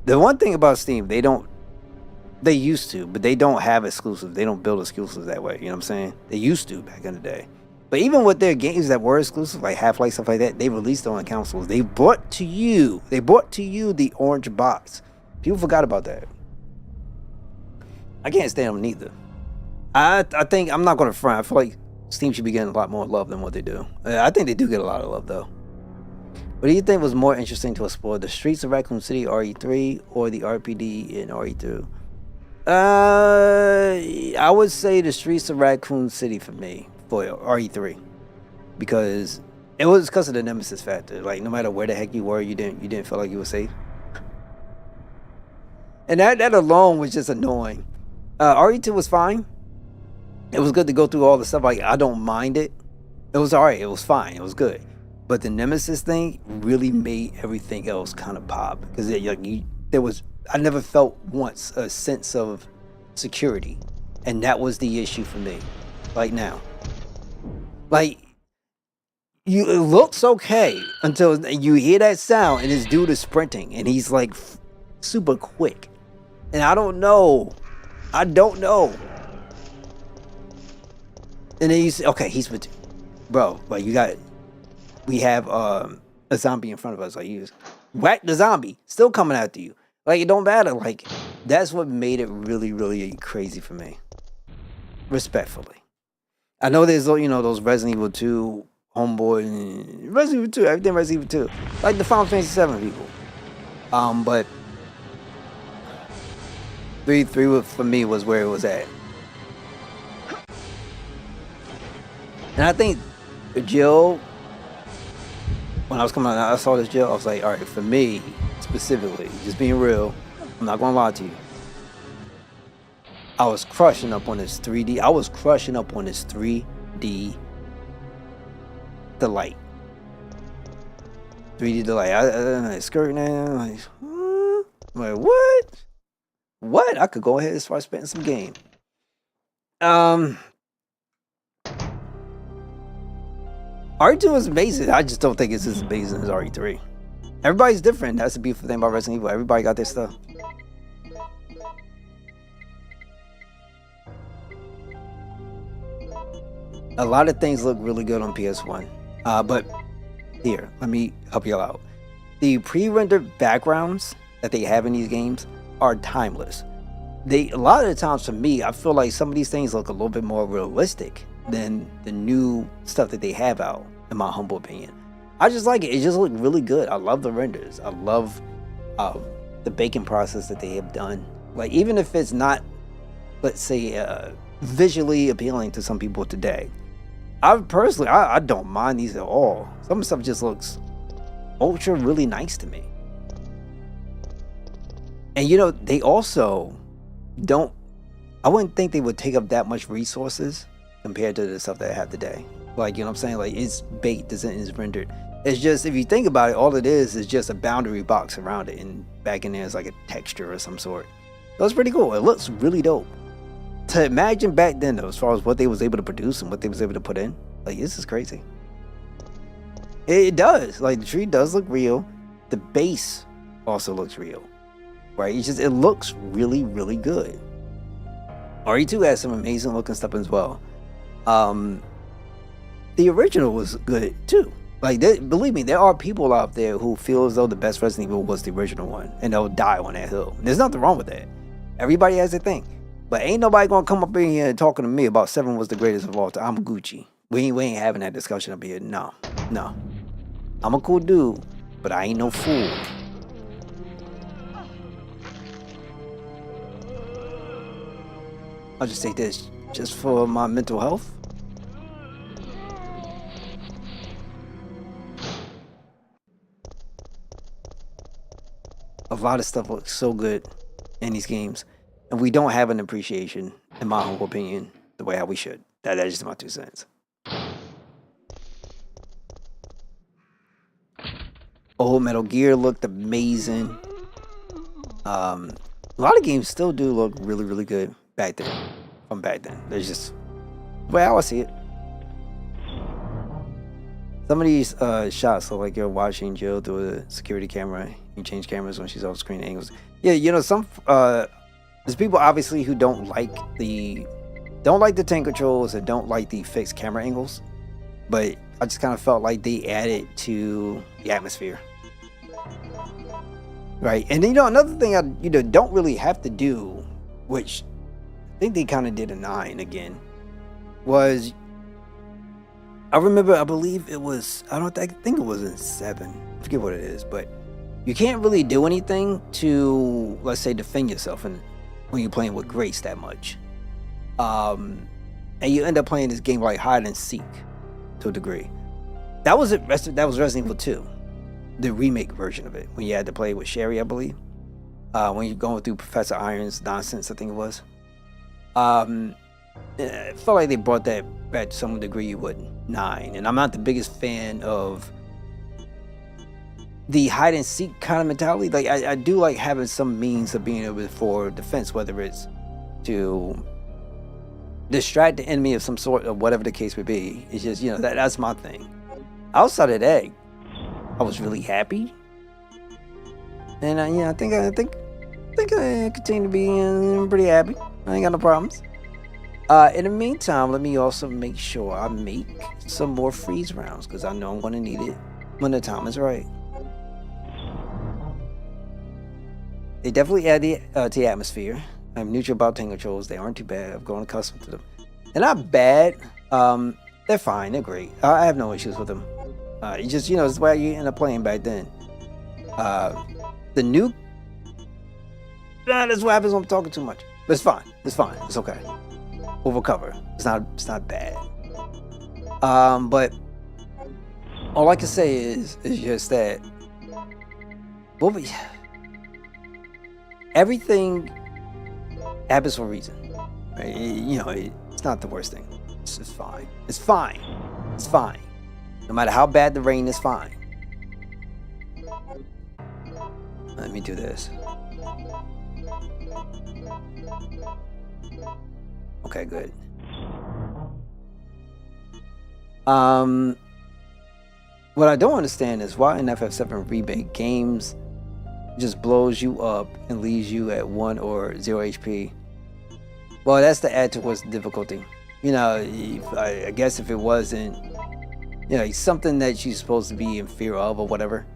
the one thing about Steam, they used to, but they don't have exclusives. They don't build exclusives that way. You know what I'm saying? They used to back in the day. But even with their games that were exclusive, like Half-Life, stuff like that, they released on consoles. They brought to you the orange box. People forgot about that. I can't stand them neither. I think, I'm not going to front. I feel like Steam should be getting a lot more love than what they do. I think they do get a lot of love, though. What do you think was more interesting to explore, the streets of Raccoon City, RE3, or the RPD in RE2? I would say the streets of Raccoon City for me, for RE3. Because it was because of the Nemesis factor. Like, no matter where the heck you were, you didn't feel like you were safe. And that alone was just annoying. RE2 was fine. It was good to go through all the stuff. Like, I don't mind it. It was alright. It was fine. It was good. But the Nemesis thing really made everything else kind of pop. Because I never felt once a sense of security. And that was the issue for me. Like now. Like, it looks okay until you hear that sound and this dude is sprinting. And he's like super quick. And I don't know. And then you say, okay, he's with you. Bro, like we have a zombie in front of us. Like, you just whack the zombie, still coming after you. Like, it don't matter. Like, that's what made it really, really crazy for me. Respectfully. I know there's, those Resident Evil 2 homeboy and Resident Evil 2, everything Resident Evil 2. Like the Final Fantasy 7 people. But 3 for me was where it was at. And I think Jill, when I was coming out, I saw this Jill, I was like, all right, for me, specifically, just being real, I'm not going to lie to you. I was crushing up on this 3D. I was crushing up on this 3D delight. 3D delight. I skirting now. Like, I'm like, what? What? I could go ahead and start spitting some game. RE2 is amazing. I just don't think it's as amazing as RE3. Everybody's different. That's the beautiful thing about Resident Evil. Everybody got their stuff. A lot of things look really good on PS1. But here, let me help you out. The pre-rendered backgrounds that they have in these games are timeless. A lot of the times for me, I feel like some of these things look a little bit more realistic than the new stuff that they have out, in my humble opinion. I just like it. It just looked really good. I love the renders. I love the baking process that they have done. Like, even if it's not, let's say, visually appealing to some people today, I personally, I don't mind these at all. Some stuff just looks ultra really nice to me. And you know, they also don't, I wouldn't think they would take up that much resources compared to the stuff that I have today. Like, you know what I'm saying? Like, it's baked, it's rendered. It's just, if you think about it, all it is just a boundary box around it, and back in there is like a texture of some sort. So it's pretty cool. It looks really dope. To imagine back then, though, as far as what they was able to produce and what they was able to put in, like, this is crazy. It does. Like, the tree does look real. The base also looks real, right? It looks really, really good. RE2 has some amazing looking stuff as well. The original was good too. Like, believe me, there are people out there who feel as though the best Resident Evil was the original one, and they'll die on that hill. There's nothing wrong with that. Everybody has their thing. But ain't nobody gonna come up in here and talking to me about 7 was the greatest of all time. I'm Gucci. We ain't having that discussion up here. No. I'm a cool dude, but I ain't no fool. I'll just take this just for my mental health. A lot of stuff looks so good in these games, and we don't have an appreciation, in my humble opinion, the way how we should. That's just my 2 cents. Old Metal Gear looked amazing. A lot of games still do look really, really good back then. From back then, there's just the way I see it. Some of these shots look like you're watching Jill through a security camera. You change cameras when she's off screen angles. Yeah, you know, there's people obviously who don't like the tank controls and don't like the fixed camera angles, but I just kind of felt like they added to the atmosphere, right? And then, you know, another thing I don't really have to do, which I think they kind of did in 9 again, was I believe it was, I think it was in 7. I forget what it is, but you can't really do anything to, let's say, defend yourself when you're playing with Grace that much. And you end up playing this game like hide and seek to a degree. That was Resident Evil 2, the remake version of it, when you had to play with Sherry, I believe. When you're going through Professor Iron's nonsense, I think it was. It felt like they brought that back to some degree with 9, and I'm not the biggest fan of the hide and seek kind of mentality. Like, I do like having some means of being able for defense, whether it's to distract the enemy of some sort or whatever the case may be. It's just, you know, that's my thing. Outside of that, I was really happy, and I think I continue to be pretty happy. I ain't got no problems. In the meantime, let me also make sure I make some more freeze rounds, because I know I'm going to need it when the time is right. They definitely add to the atmosphere. I'm neutral about tank controls. They aren't too bad. I've grown accustomed to them. They're not bad. They're fine. They're great. I have no issues with them. It's just, you know, it's the way you end up playing back then. The new... that's what happens when I'm talking too much. But it's fine. It's fine. It's okay. We'll recover. It's not bad. But all I can say is just that everything happens for a reason. Right? You know, it's not the worst thing. It's fine. It's fine. It's fine. No matter how bad the rain is, fine. Let me do this. Okay, good. What I don't understand is why in FF7 Remake games just blows you up and leaves you at 1 or 0 HP. Well, that's to add towards the difficulty. You know, I guess if it wasn't, you know, something that you're supposed to be in fear of or whatever,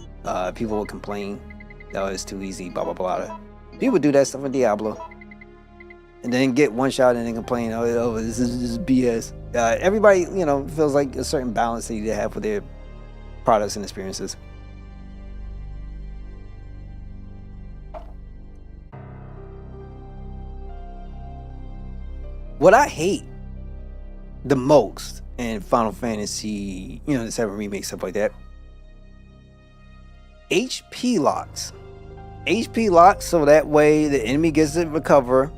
people would complain that it's too easy, blah, blah, blah. People do that stuff in Diablo. And then get one shot and then complain, oh this is BS. Everybody, you know, feels like a certain balance they need to have with their products and experiences. What I hate the most in Final Fantasy, you know, the 7 Remake, stuff like that, HP locks. HP locks so that way the enemy gets to recover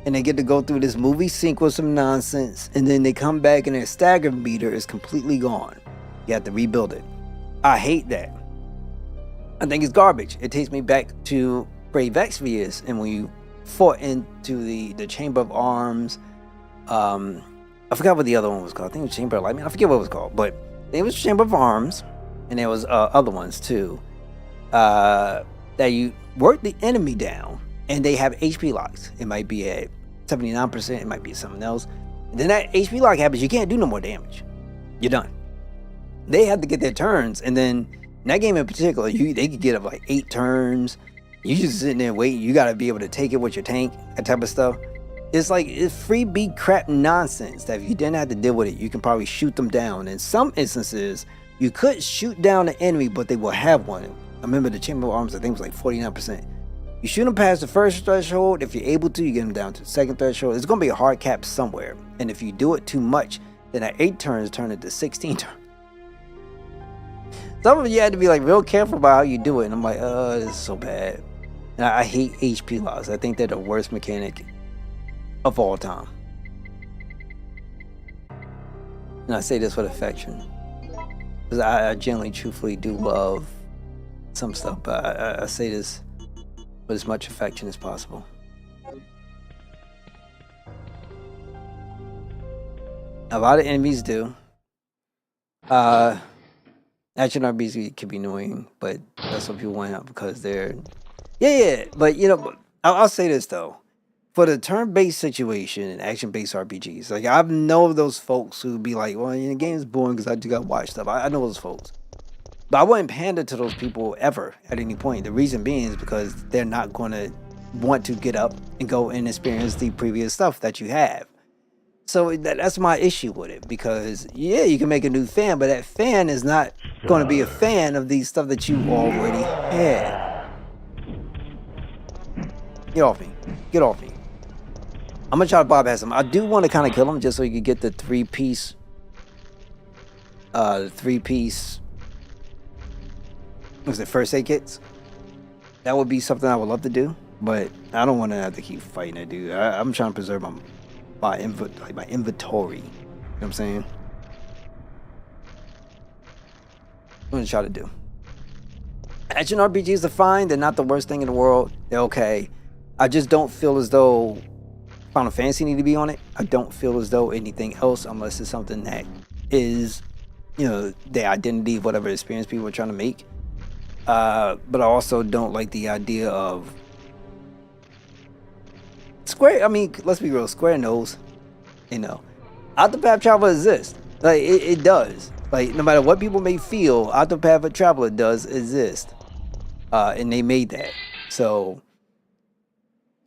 and they get to go through this movie sequence of nonsense, and then they come back and their stagger meter is completely gone. You have to rebuild it. I hate that. I think it's garbage. It takes me back to Brave Exvius, and when you fought into the Chamber of Arms, I forgot what the other one was called. I think it was Chamber of Lightning. I forget what it was called, but it was Chamber of Arms, and there was other ones too. That you work the enemy down, and they have HP locks. It might be at 79%, it might be something else. And then that HP lock happens, you can't do no more damage. You're done. They have to get their turns, and then in that game in particular, they could get up like 8 turns. You just sitting there waiting. You gotta be able to take it with your tank, that type of stuff. It's like it's freebie crap nonsense that if you didn't have to deal with it, you can probably shoot them down. In some instances, you could shoot down the enemy, but they will have one. I remember the Chamber of Arms, I think it was like 49%. You shoot them past the first threshold. If you're able to, you get them down to the second threshold. It's going to be a hard cap somewhere. And if you do it too much, then at 8 turns turn into 16 turns. Some of you had to be like real careful about how you do it. And I'm like, this is so bad. And I hate HP locks. I think they're the worst mechanic of all time. And I say this with affection, because I genuinely, truthfully do love some stuff. But I say this with as much affection as possible. A lot of enemies do. Action RPGs can be annoying, but that's what people want out because they're... Yeah, but you know, I'll say this though. For the turn-based situation and action-based RPGs, like I know of those folks who be like, well, the game's boring because I just gotta watch stuff. I know those folks. But I wouldn't pander to those people ever at any point. The reason being is because they're not going to want to get up and go and experience the previous stuff that you have. So that's my issue with it, because yeah, you can make a new fan, but that fan is not going to be a fan of these stuff that you already had. Get off me. Get off me. I'm going to try to bypass him. I do want to kind of kill him just so you can get the three-piece was it first aid kits? That would be something I would love to do, but I don't want to have to keep fighting that dude. I'm trying to preserve my inventory. You know what I'm saying? I'm gonna try to do. Action RPGs are fine. They're not the worst thing in the world. They're okay. I just don't feel as though Final Fantasy need to be on it. I don't feel as though anything else, unless it's something that is, you know, the identity, whatever experience people are trying to make. But I also don't like the idea of Square. I mean, let's be real. Square knows, you know, Octopath Traveler exists. Like it does. Like no matter what people may feel, Octopath Traveler does exist, and they made that. So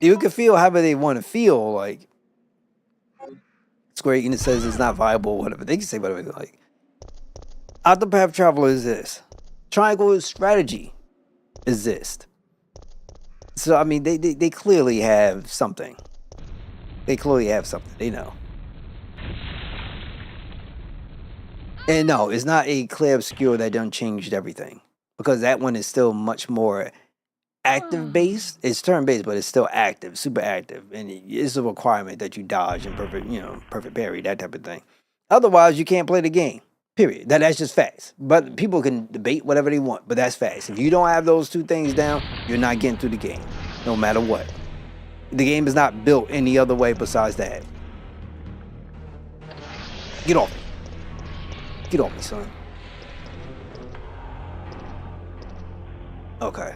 you can feel however they want to feel. Like Square Enix says it's not viable, whatever they can say, whatever they like. Octopath Traveler exists. Triangle Strategy exists. So I mean, they clearly have something. They clearly have something. They know. And no, it's not a clear obscure that done changed everything, because that one is still much more active based. It's turn based, but it's still active, super active, and it's a requirement that you dodge and perfect parry, that type of thing. Otherwise, you can't play the game. Period. That's just facts. But people can debate whatever they want, but that's facts. If you don't have those two things down, you're not getting through the game, no matter what. The game is not built any other way besides that. Get off me. Get off me, son. Okay.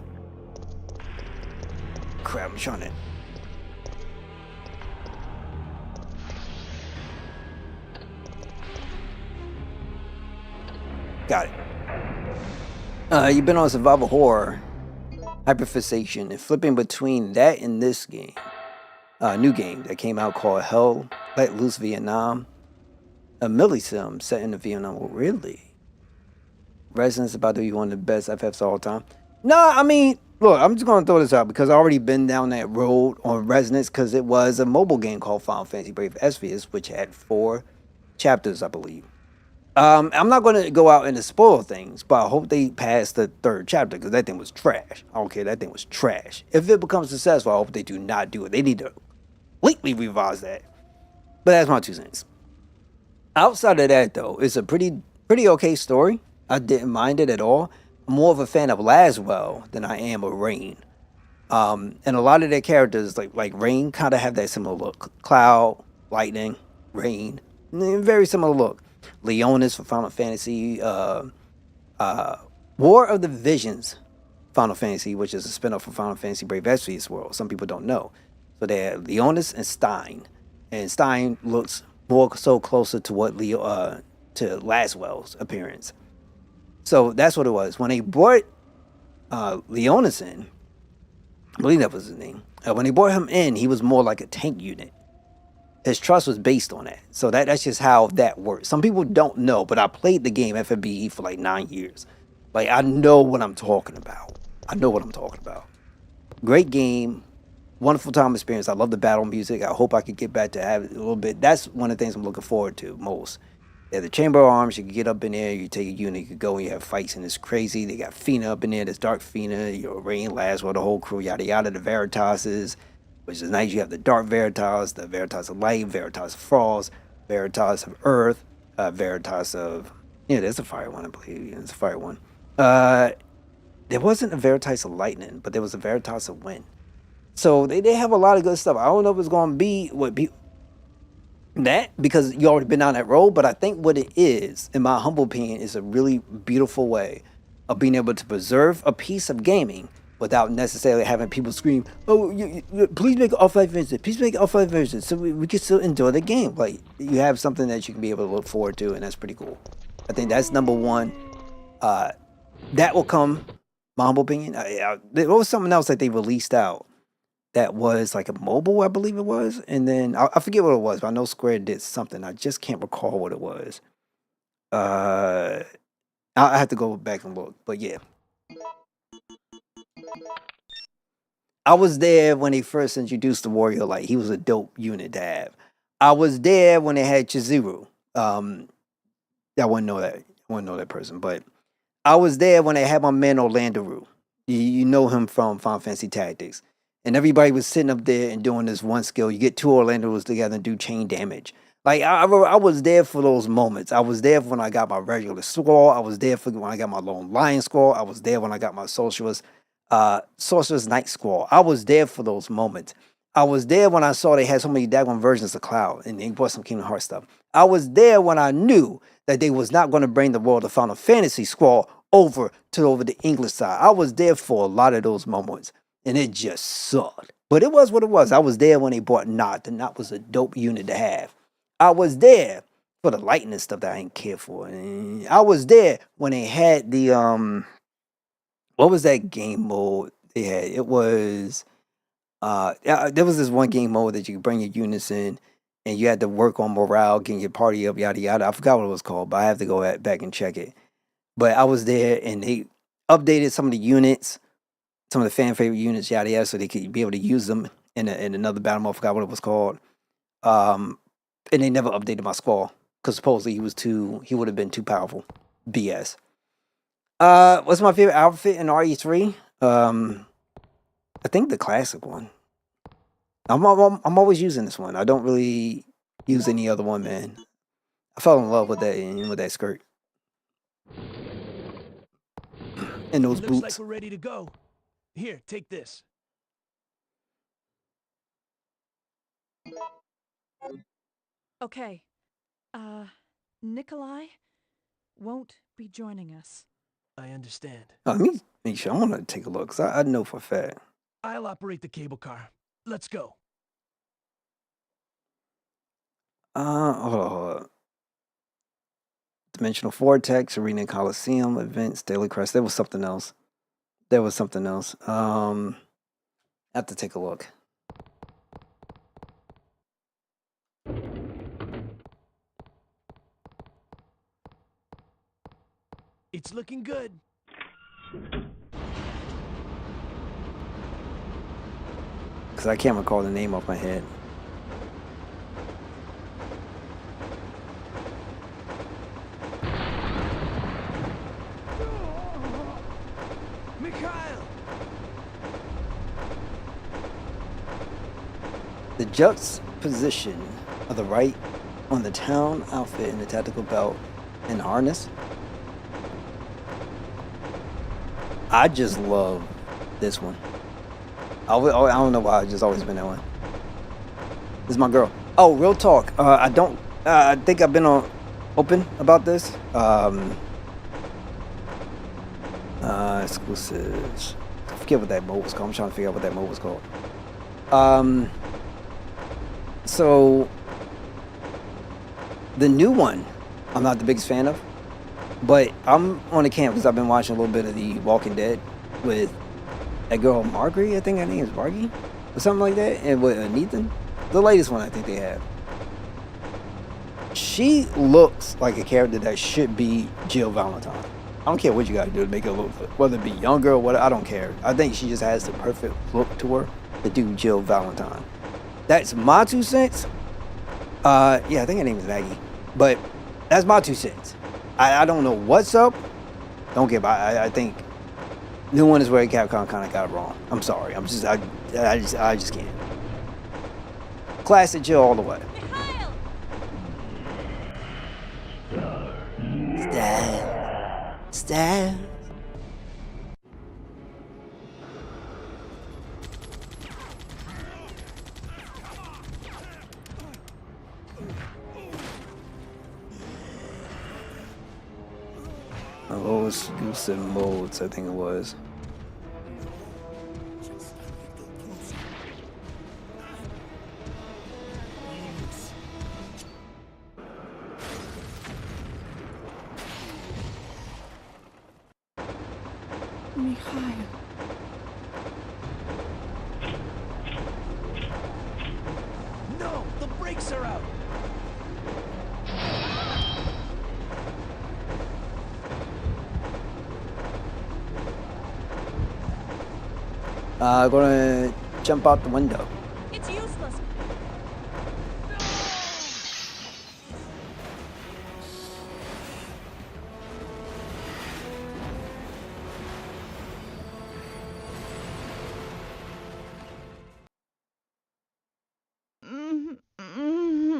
Crap, I'm trying to... Got it. You've been on survival horror, hyperfixation, and flipping between that and this game. New game that came out called Hell Let Loose Vietnam. A millisim set in the Vietnam War. Really? Residence about to be one of the best FFs of all time. No, I mean, look, I'm just going to throw this out because I've already been down that road on Resonance because it was a mobile game called Final Fantasy Brave Exvius, which had 4 chapters, I believe. I'm not going to go out and spoil things, but I hope they pass the 3rd chapter because that thing was trash. I don't care, that thing was trash. If it becomes successful, I hope they do not do it. They need to completely revise that. But that's my 2 cents. Outside of that, though, it's a pretty okay story. I didn't mind it at all. I'm more of a fan of Laswell than I am of Rain. And a lot of their characters, like Rain, kind of have that similar look. Cloud, Lightning, Rain, very similar look. Leonis for Final Fantasy, War of the Visions Final Fantasy, which is a spin-off from Final Fantasy Brave Exvius World. Some people don't know. So they have Leonis and Stein. And Stein looks more so closer to what to Laswell's appearance. So that's what it was. When they brought Leonis in, I believe that was his name. When they brought him in, he was more like a tank unit. His trust was based on that. So that's just how that works. Some people don't know, but I played the game FFBE for like 9 years. Like, I know what I'm talking about. Great game. Wonderful time experience. I love the battle music. I hope I could get back to have it a little bit. That's one of the things I'm looking forward to most. Yeah, the Chamber of Arms, you can get up in there, you take a unit, you can go and you have fights, and it's crazy. They got Fina up in there, there's Dark Fina, Rain, Laswell, the whole crew, yada yada, the Veritaases, which is nice. You have the Dark Veritas, the Veritas of Light, Veritas of Frost, Veritas of Earth, Veritas of... Yeah, there's a fire one, I believe. Yeah, there's a fire one. There wasn't a Veritas of Lightning, but there was a Veritas of Wind. So they have a lot of good stuff. I don't know if it's going to be that, because you already been down that road, but I think what it is, in my humble opinion, is a really beautiful way of being able to preserve a piece of gaming without necessarily having people scream, "Oh, please make it offline version, please make it offline version," so we can still enjoy the game. Like, you have something that you can be able to look forward to, and that's pretty cool. I think that's number one. That will come, my humble opinion. There was something else that they released out that was like a mobile, I believe it was. And then I forget what it was, but I know Square did something. I just can't recall what it was. I have to go back and look, but yeah. I was there when they first introduced the Warrior Light. He was a dope unit to have. I was there when they had Chizuru. I wouldn't know that person, but I was there when they had my man Orlando. You know him from Final Fantasy Tactics. And everybody was sitting up there and doing this one skill. You get 2 Orlandos together and do chain damage. Like, I was there for those moments. I was there when I got my regular squall. I was there for when I got my Lone Lion squall. I was there when I got my Sorcerer's Knight squall. I was there for those moments. I was there when I saw they had so many daggone versions of Cloud and they brought some Kingdom Hearts stuff. I was there when I knew that they was not going to bring the World of Final Fantasy squall over the English side. I was there for a lot of those moments. And it just sucked. But it was what it was. I was there when they bought Knot. The Knot was a dope unit to have. I was there for the lightning stuff that I didn't care for. And I was there when they had the what was that game mode they had? It was there was this one game mode that you could bring your units in and you had to work on morale, getting your party up, yada yada. I forgot what it was called, but I have to go back and check it. But I was there and they updated some of the units. Some of the fan favorite units, yada yada, so they could be able to use them in another battle mode. I forgot what it was called. And they never updated my squall because supposedly he would have been too powerful. BS. What's my favorite outfit in RE3? I think the classic one. I'm always using this one. I don't really use any other one, man. I fell in love with that skirt. And those Looks like boots. we're ready to go. Here, take this. Okay. Nikolai won't be joining us. I understand. Let me make sure. I want to take a look, 'cause I know for a fact. I'll operate the cable car. Let's go. Hold on. Dimensional Vortex, Arena Coliseum, events, Daily Crest. There was something else. I have to take a look. It's looking good. Because I can't recall the name off my head. Mikhail! The juxtaposition of the right on the town outfit and the tactical belt and harness. I just love this one. I don't know why. I've just always been that one. This is my girl. Oh, real talk. I think I've been open about this. Exclusives. I forget what that mode was called. I'm trying to figure out what that mode was called. So the new one, I'm not the biggest fan of, but I'm on the camp because I've been watching a little bit of The Walking Dead with that girl Margaret. I think her name is Margie or something like that, and with Nathan, the latest one I think they have. She looks like a character that should be Jill Valentine. I don't care what you gotta do to make her look, whether it be younger or what. I don't care. I think she just has the perfect look to her to do Jill Valentine. That's my 2 cents. Yeah, I think her name is Maggie, but that's my 2 cents. I don't know what's up. Don't give. I think new one is where Capcom kind of got it wrong. I'm sorry. I just can't. Classic Jill all the way. Mikhail! Stab. Oh, exclusive modes, I think it was. Mikhail. No! The brakes are out! Gonna jump out the window. It's useless.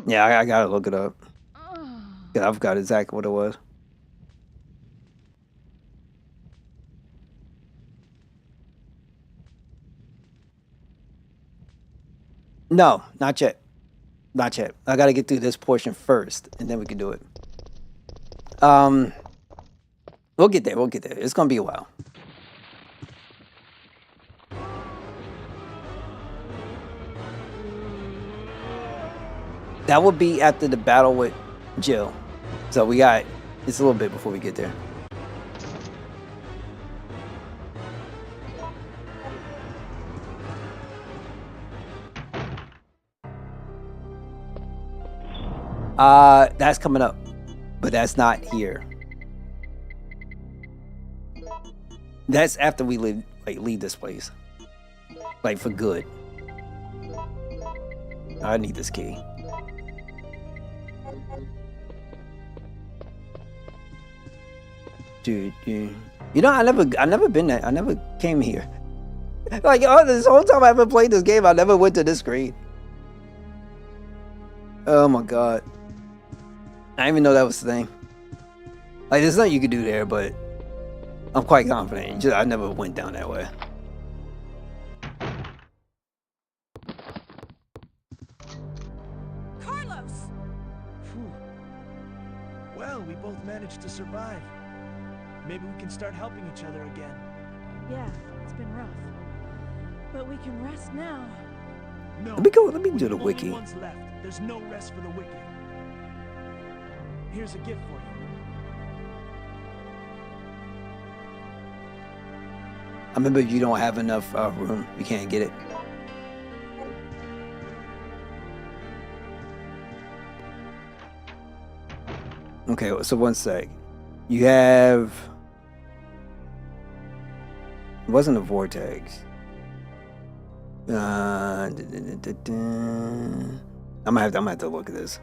Yeah, I gotta look it up. Yeah, I've got exactly what it was. No, not yet. Not yet. I gotta get through this portion first, and then we can do it. We'll get there. We'll get there. It's gonna be a while. That will be after the battle with Jill. So we got, it's a little bit before we get there. That's coming up, but that's not here. That's after we leave this place, like for good. I need this key. Dude, you know, I never been there. I never came here. Like, oh, this whole time I ever played this game, I never went to this screen. Oh my god. I didn't even know that was the thing. Like, there's nothing you can do there, but I'm quite confident. I never went down that way. Carlos! Phew. Well, we both managed to survive. Maybe we can start helping each other again. Yeah, it's been rough. But we can rest now. No. Let me go. Let me we're do the only wiki. ones left. There's no rest for the wicked. Here's a gift for you. I remember you don't have enough room. You can't get it. Okay, so one sec. You have. It wasn't a vortex. I'm gonna have to look at this.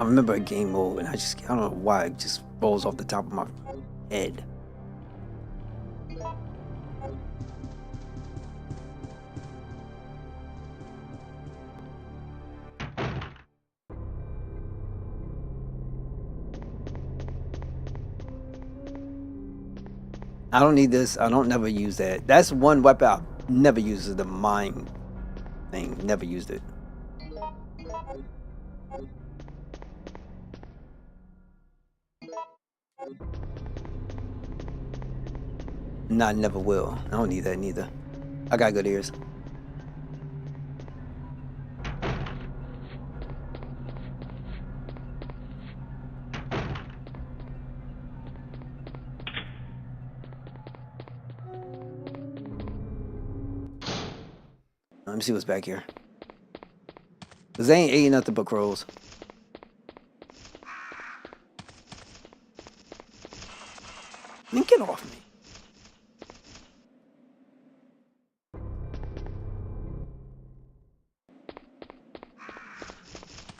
I remember a game mode, and I don't know why it just rolls off the top of my head. I don't need this. I don't never use that. That's one weapon I never use, is the mine thing. Never used it. No, I never will. I don't need that neither. I got good ears. Let me see what's back here. Cause they ain't eating nothing but crows. Man, get off me.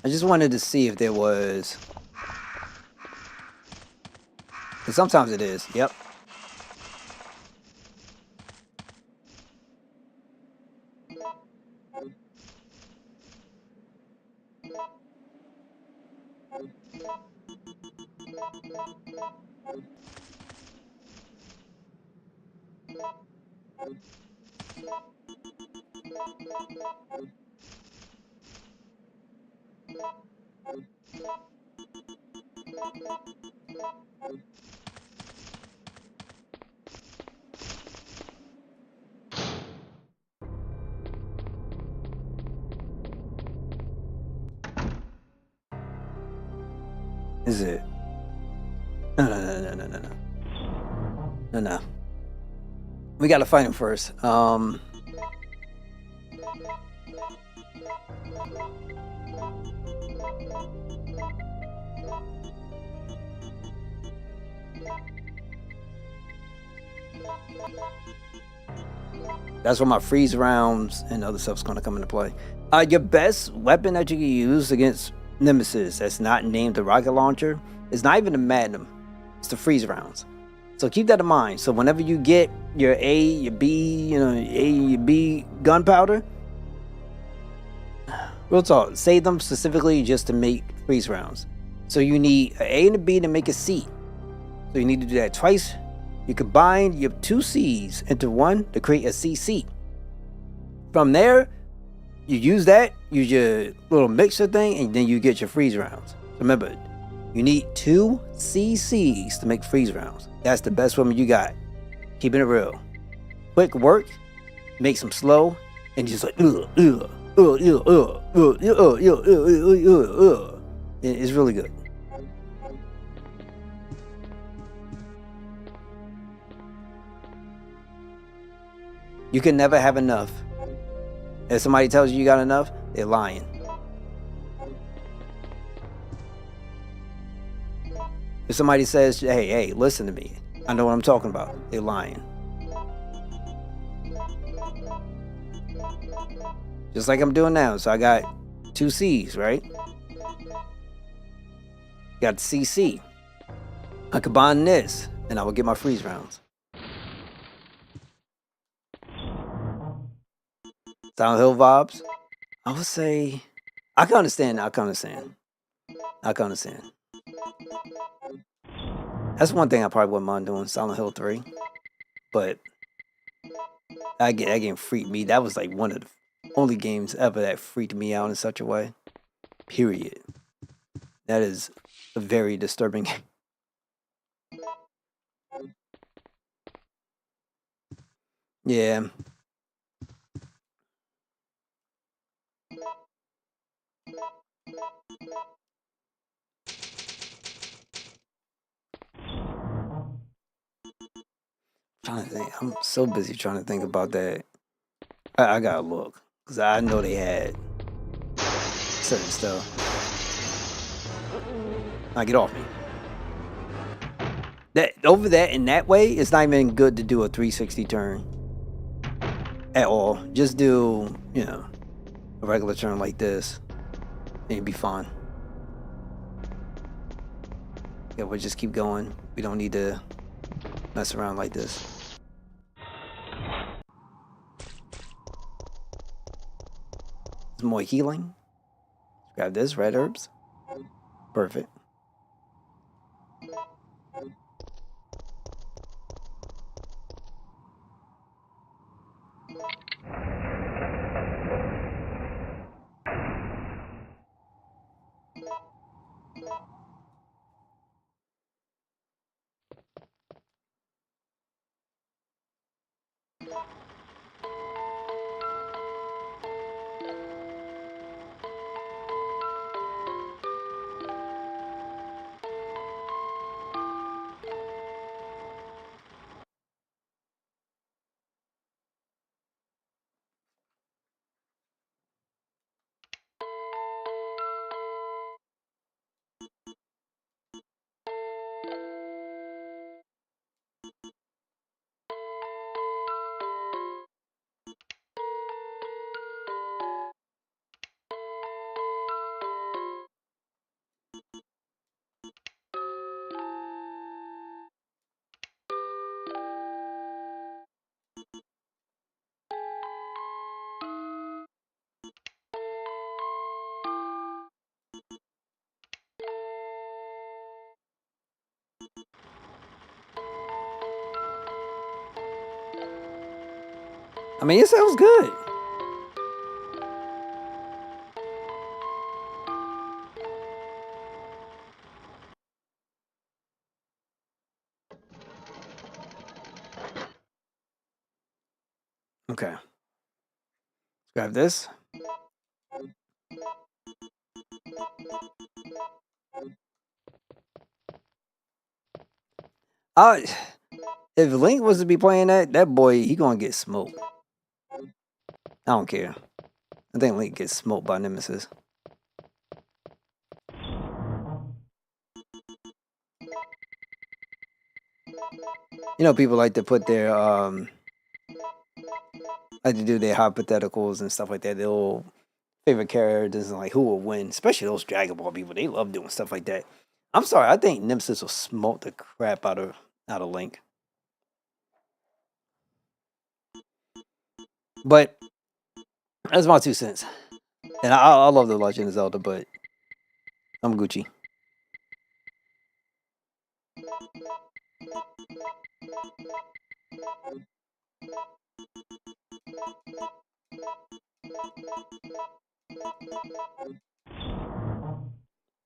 I just wanted to see if there was. Cause sometimes it is. Yep. Is it? No. We gotta fight him first. That's where my freeze rounds and other stuff's gonna come into play. Your best weapon that you can use against Nemesis that's not named the rocket launcher is not even the Magnum. It's the freeze rounds. So keep that in mind. So whenever you get your A, your B, your B gunpowder, real talk, save them specifically just to make freeze rounds. So you need an A and a B to make a C. So you need to do that twice. You combine your two C's into one to create a CC. From there, you use your little mixer thing, and then you get your freeze rounds. Remember, you need 2 CCs to make freeze rounds. That's the best weapon you got. Keeping it real. Quick work, makes them slow, and just like it's really good. You can never have enough. If somebody tells you got enough, they're lying. If somebody says, hey, listen to me, I know what I'm talking about, they're lying. Just like I'm doing now. So I got 2 C's, right? Got the CC. I combine this, and I will get my freeze rounds. Silent Hill vibes. I would say I can understand. I can understand. That's one thing I probably wouldn't mind doing, Silent Hill 3. But that game freaked me. That was like one of the only games ever that freaked me out in such a way. Period. That is a very disturbing game. Yeah. Trying to think. I'm so busy trying to think about that. I gotta look. Because I know they had certain stuff. Now get off me. That over that in that way, it's not even good to do a 360 turn at all. Just do, you know, a regular turn like this, and you'd be fine. Yeah, we'll just keep going. We don't need to mess around like this. Some more healing. Grab this, red herbs. Perfect. I mean, it sounds good. Okay. Grab this. If Link was to be playing that boy, he gonna get smoked. I don't care. I think Link gets smoked by Nemesis. You know, people like to put their like to do their hypotheticals and stuff like that. Their little favorite characters and like who will win, especially those Dragon Ball people. They love doing stuff like that. I'm sorry, I think Nemesis will smoke the crap out of Link. But that's my 2 cents. And I love the Legend of Zelda, but I'm Gucci.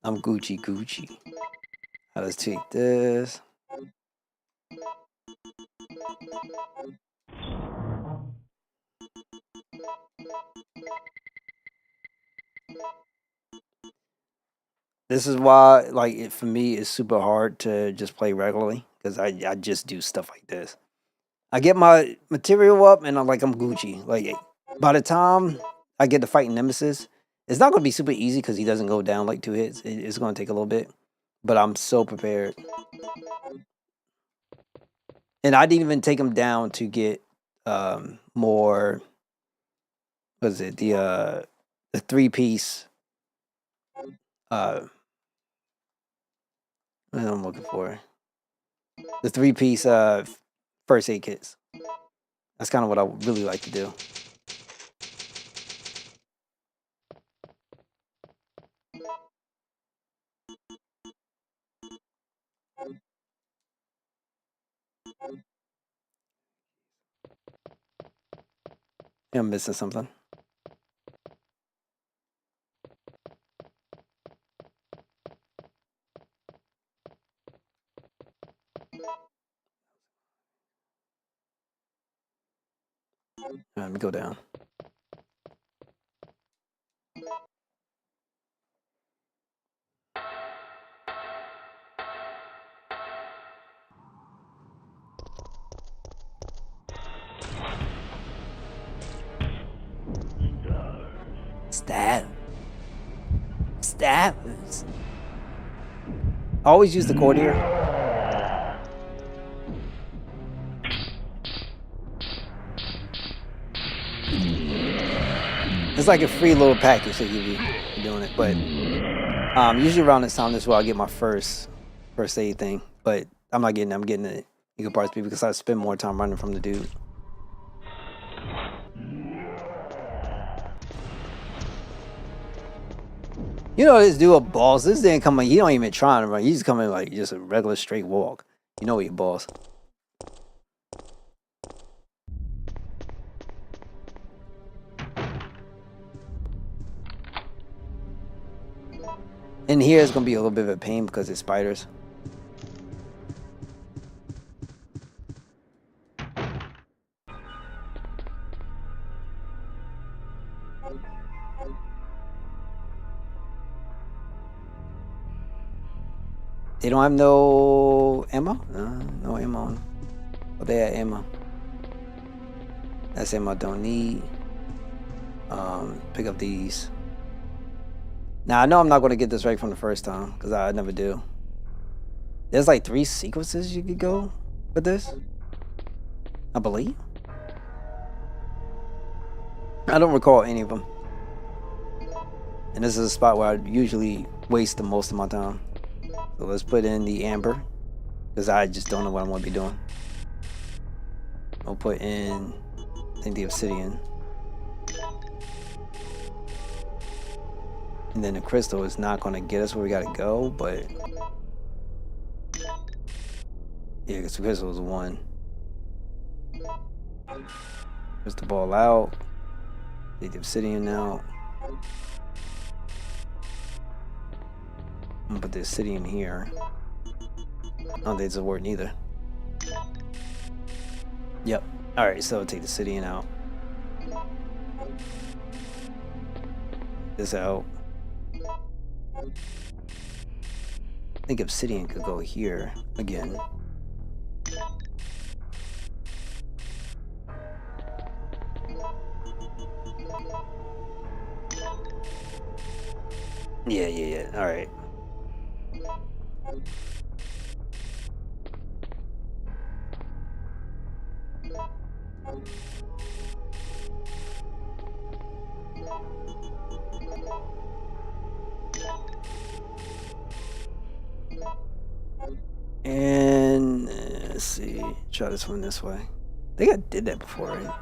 I'm Gucci. Let's take this. This is why, like, for me, it's super hard to just play regularly because I just do stuff like this. I get my material up and I'm Gucci. Like, by the time I get to fighting Nemesis, it's not gonna be super easy because he doesn't go down like 2 hits. It's gonna take a little bit, but I'm so prepared. And I didn't even take him down to get more. What is it? The 3-piece. What am I looking for? The 3-piece first aid kits. That's kind of what I would really like to do. I'm missing something. Let me go down. Stab. Stabs. I always use the cord here. It's like a free little package they give you for doing it, but usually around this time, this is where I get my first aid thing. But I'm not getting it. I'm getting the equal parts speed because I spend more time running from the dude. You know this dude a boss. This didn't come in. He don't even try to run. He's coming like just a regular straight walk. You know he a boss. And here it's gonna be a little bit of a pain because it's spiders. They don't have no ammo? No ammo on them. Oh, they had ammo. That's ammo I don't need. Pick up these. Now, I know I'm not going to get this right from the first time, because I never do. There's like 3 sequences you could go with this, I believe. I don't recall any of them. And this is a spot where I usually waste the most of my time. So let's put in the amber, because I just don't know what I'm going to be doing. I'll put in, I think, the obsidian. And then the crystal is not going to get us where we got to go, but yeah, because the crystal is 1. Push the ball out. Take the obsidian out. I'm gonna put the obsidian here. I don't think it's a word neither. Yep. Alright, so take the obsidian out. This out. I think obsidian could go here again. Yeah. All right. And let's see, try this one this way. I think I did that before, right?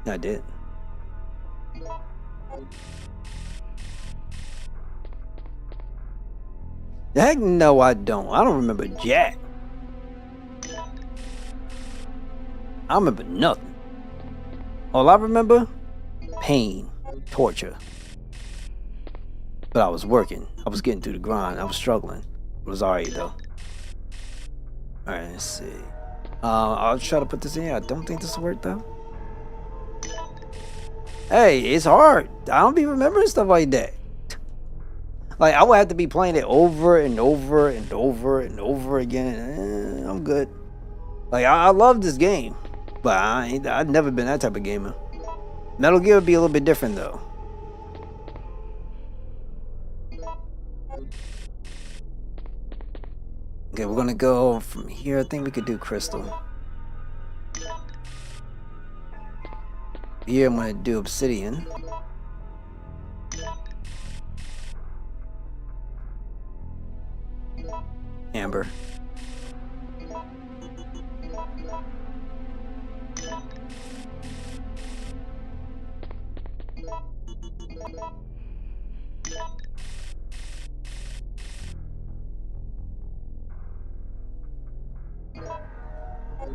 I did. Heck no, I don't. I don't remember jack. I remember nothing. All I remember, pain, torture. But I was working. I was getting through the grind. I was struggling. It was alright though. Alright, let's see. I'll try to put this in. I don't think this will work though. Hey, it's hard. I don't be remembering stuff like that. Like, I would have to be playing it over and over and over and over again. I'm good. Like, I love this game. But I've never been that type of gamer. Metal Gear would be a little bit different though. Okay, we're gonna go from here. I think we could do crystal. Here I'm gonna do obsidian. Amber.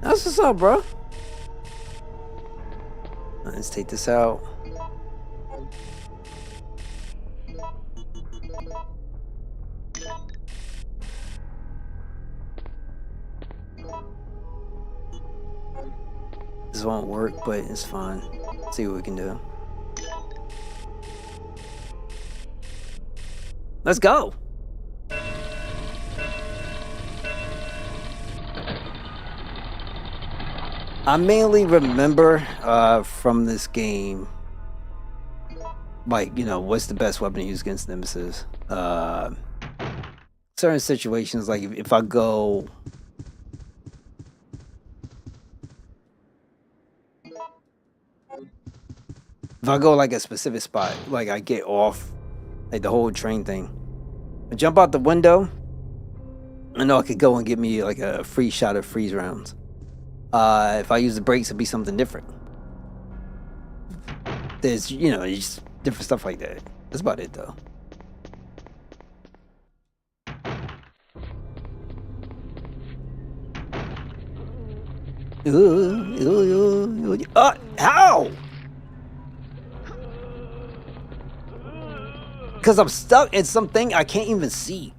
That's what's up, bro. Let's take this out. This won't work, but it's fine. See what we can do. Let's go. I mainly remember from this game, like, you know, what's the best weapon to use against Nemesis. Certain situations, like if I go... If I go like a specific spot, like I get off, like the whole train thing, I jump out the window, I know I could go and get me like a free shot of freeze rounds. If I use the brakes, it'd be something different. There's, you know, just different stuff like that. That's about it, though. How? Because I'm stuck in something I can't even see.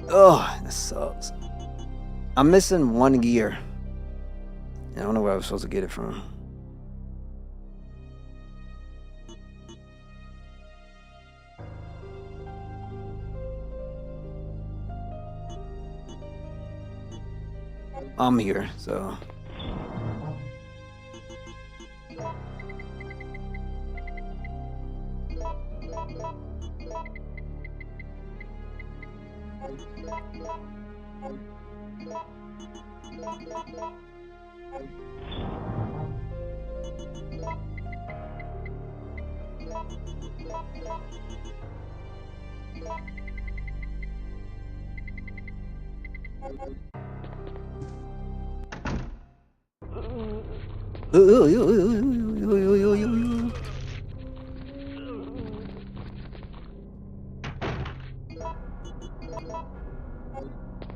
Ugh, that sucks. I'm missing one gear. I don't know where I was supposed to get it from. I'm here, so...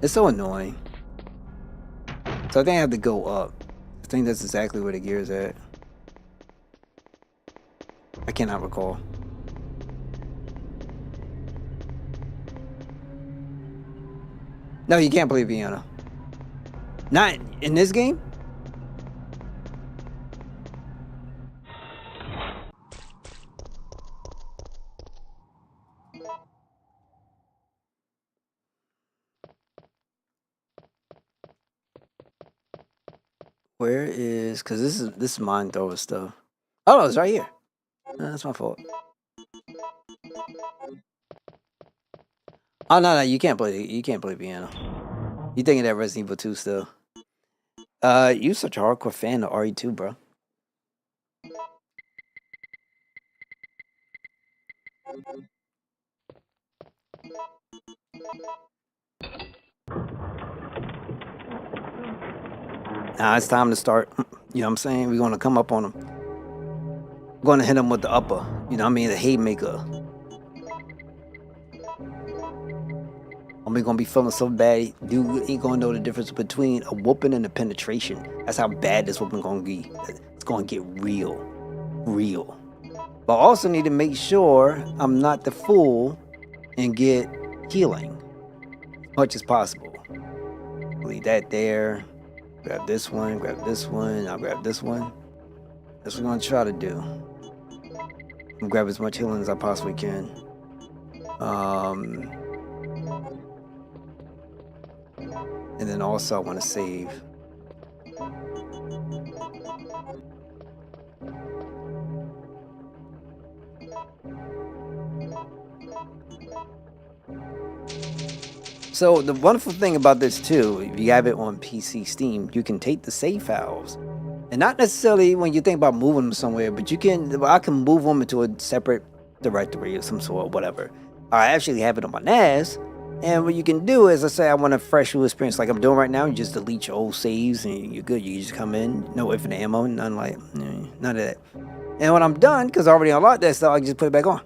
It's so annoying. So I think I have to go up. I think that's exactly where the gear is at. I cannot recall. No, you can't play piano. Not in this game? Where is, cause this is mine thrower stuff. Oh no, it's right here. No, that's my fault. Oh no, you can't play piano. You thinking that Resident Evil 2 still? You such a hardcore fan of RE2, bro. Now it's time to start. You know what I'm saying? We're gonna come up on them. We're gonna hit them with the upper. You know what I mean? The haymaker. And we're gonna be feeling so bad, dude ain't gonna know the difference between a whooping and a penetration. That's how bad this whooping gonna be. It's gonna get real. Real. But I also need to make sure I'm not the fool and get healing as much as possible. Leave that there. Grab this one, I'll grab this one. That's what we're gonna try to do. I'm grab as much healing as I possibly can. And then also I want to save. So the wonderful thing about this too, if you have it on PC Steam, you can take the save files, and not necessarily when you think about moving them somewhere, but I can move them into a separate directory of some sort, whatever. I actually have it on my NAS, and what you can do is, let's say I want a fresh new experience like I'm doing right now. You just delete your old saves and you're good. You just come in, no infinite ammo, none of that. And when I'm done, because I already unlocked that stuff, I can just put it back on.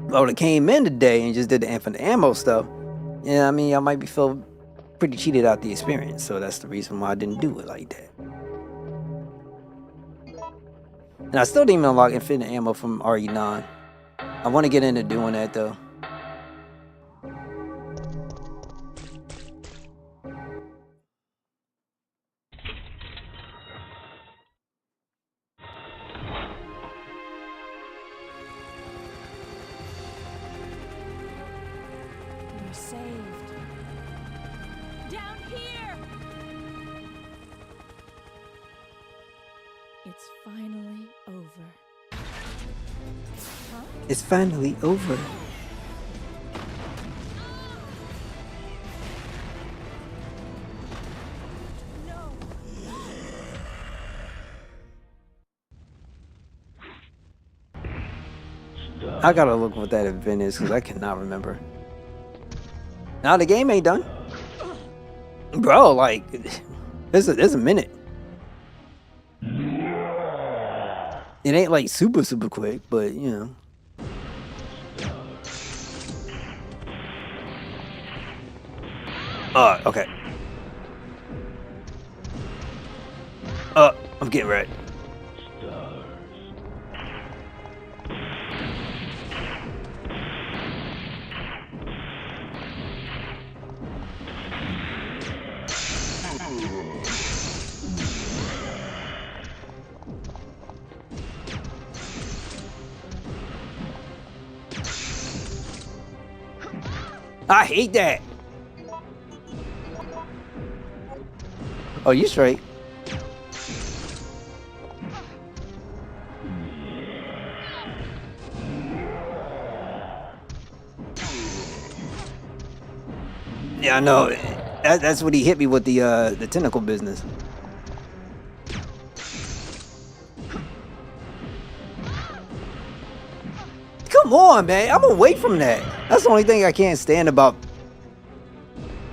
But when it came in today and just did the infinite ammo stuff, yeah, I mean, I might be feel pretty cheated out the experience, so that's the reason why I didn't do it like that. And I still didn't even unlock infinite ammo from RE9. I want to get into doing that though. You're saved. Down here! It's finally over. Huh? It's finally over. No! I gotta look what that event is because I cannot remember. Now the game ain't done, bro. Like, there's a minute. It ain't like super quick, but you know. Okay. I'm getting ready. I hate that. Oh, you straight. Yeah, I know. That's what he hit me with the tentacle business. Come on, man. I'm away from that. That's the only thing I can't stand about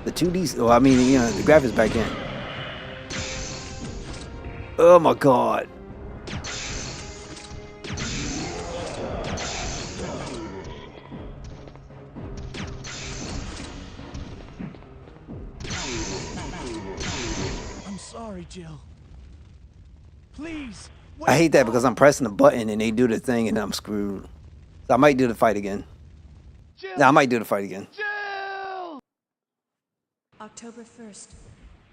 the 2D. Well, I mean, you know, the graphics back in. Oh my god. I'm sorry, Jill. Please. I hate that because I'm pressing the button and they do the thing and I'm screwed. So I might do the fight again. Yeah, I might do the fight again. October 1st,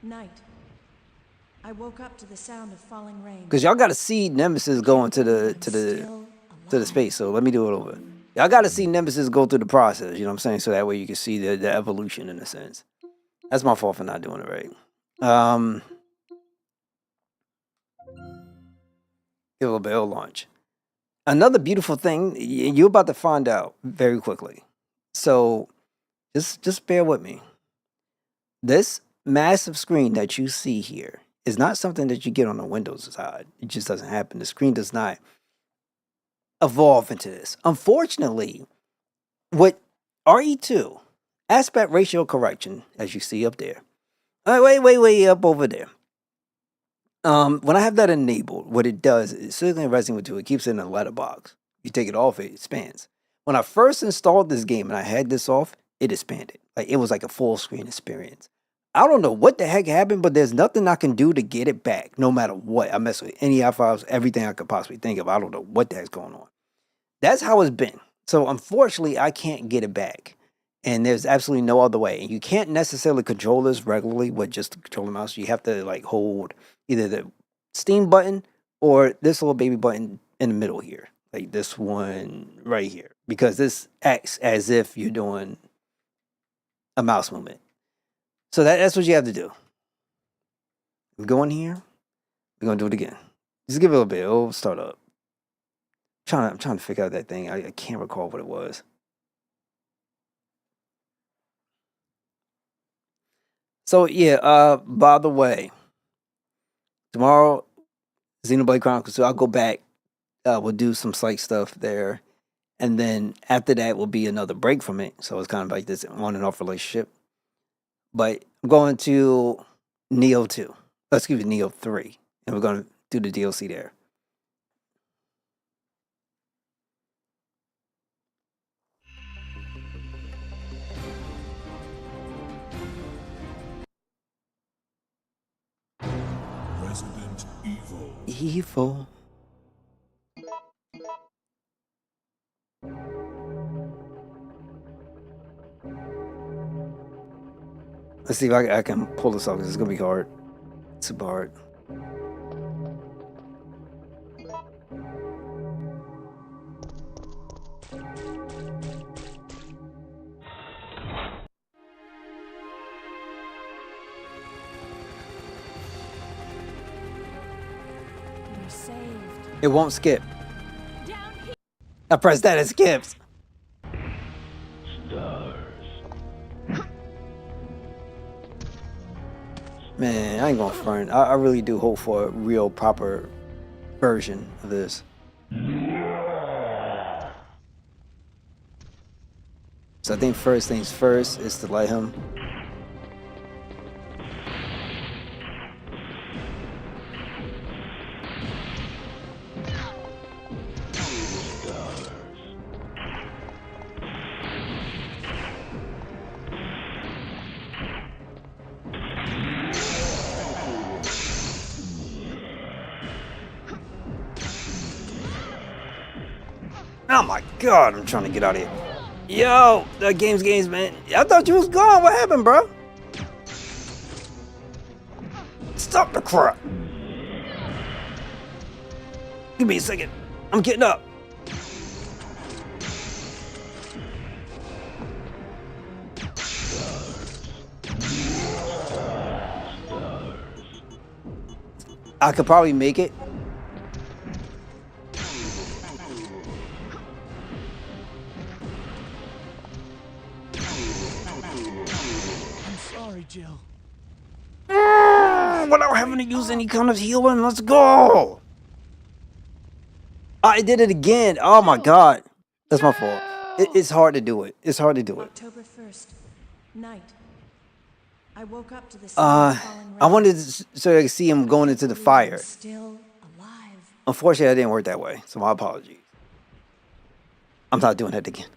night. I woke up to the sound of falling rain. Cause y'all gotta see Nemesis going to the space. So let me do it over. Y'all gotta see Nemesis go through the process. You know what I'm saying? So that way you can see the evolution in a sense. That's my fault for not doing it right. Give a bell launch. Another beautiful thing you're about to find out very quickly. So just bear with me. This massive screen that you see here is not something that you get on the Windows side. It just doesn't happen. The screen does not evolve into this. Unfortunately, with RE2, aspect ratio correction, as you see up there. Way up over there. When I have that enabled, what it does is certainly in Resident Evil 2, it keeps it in a letterbox. You take it off, it expands. When I first installed this game and I had this off, it expanded. Like it was like a full screen experience. I don't know what the heck happened, but there's nothing I can do to get it back, no matter what. I mess with any files, everything I could possibly think of. I don't know what the heck's going on. That's how it's been. So unfortunately, I can't get it back. And there's absolutely no other way. You can't necessarily control this regularly with just the controller mouse. You have to like hold either the Steam button or this little baby button in the middle here. Like this one right here. Because this acts as if you're doing a mouse movement. So that's what you have to do. We go in here. We're going to do it again. Just give it a little bit. It'll start up. I'm trying to figure out that thing. I can't recall what it was. So yeah, by the way, tomorrow, Xenoblade Chronicles 2, I'll go back. We'll do some slight stuff there. And then after that will be another break from it. So it's kind of like this on and off relationship. But I'm going to Neo 2. Excuse me, Neo 3. And we're going to do the DLC there. Resident Evil. Evil. Let's see if I can pull this off because it's gonna be hard. Super hard. We're saved. It won't skip. Down here. I press that, it skips. Man, I ain't gonna front. I really do hope for a real proper version of this. So I think first things first is to let him. Oh my god, I'm trying to get out of here. Yo, the game's man. I thought you was gone. What happened, bro? Stop the crap. Give me a second. I'm getting up. I could probably make it. I'm sorry, Jill. Without having to use any kind of healing, let's go. I did it again. Oh my god. That's my fault. It's hard to do it. It's hard to do it. October 1st, night. I woke up to the sound of falling I rain. wanted to, so I could see him going into the fire. Still alive. Unfortunately, that didn't work that way. So my apologies. I'm not doing that again.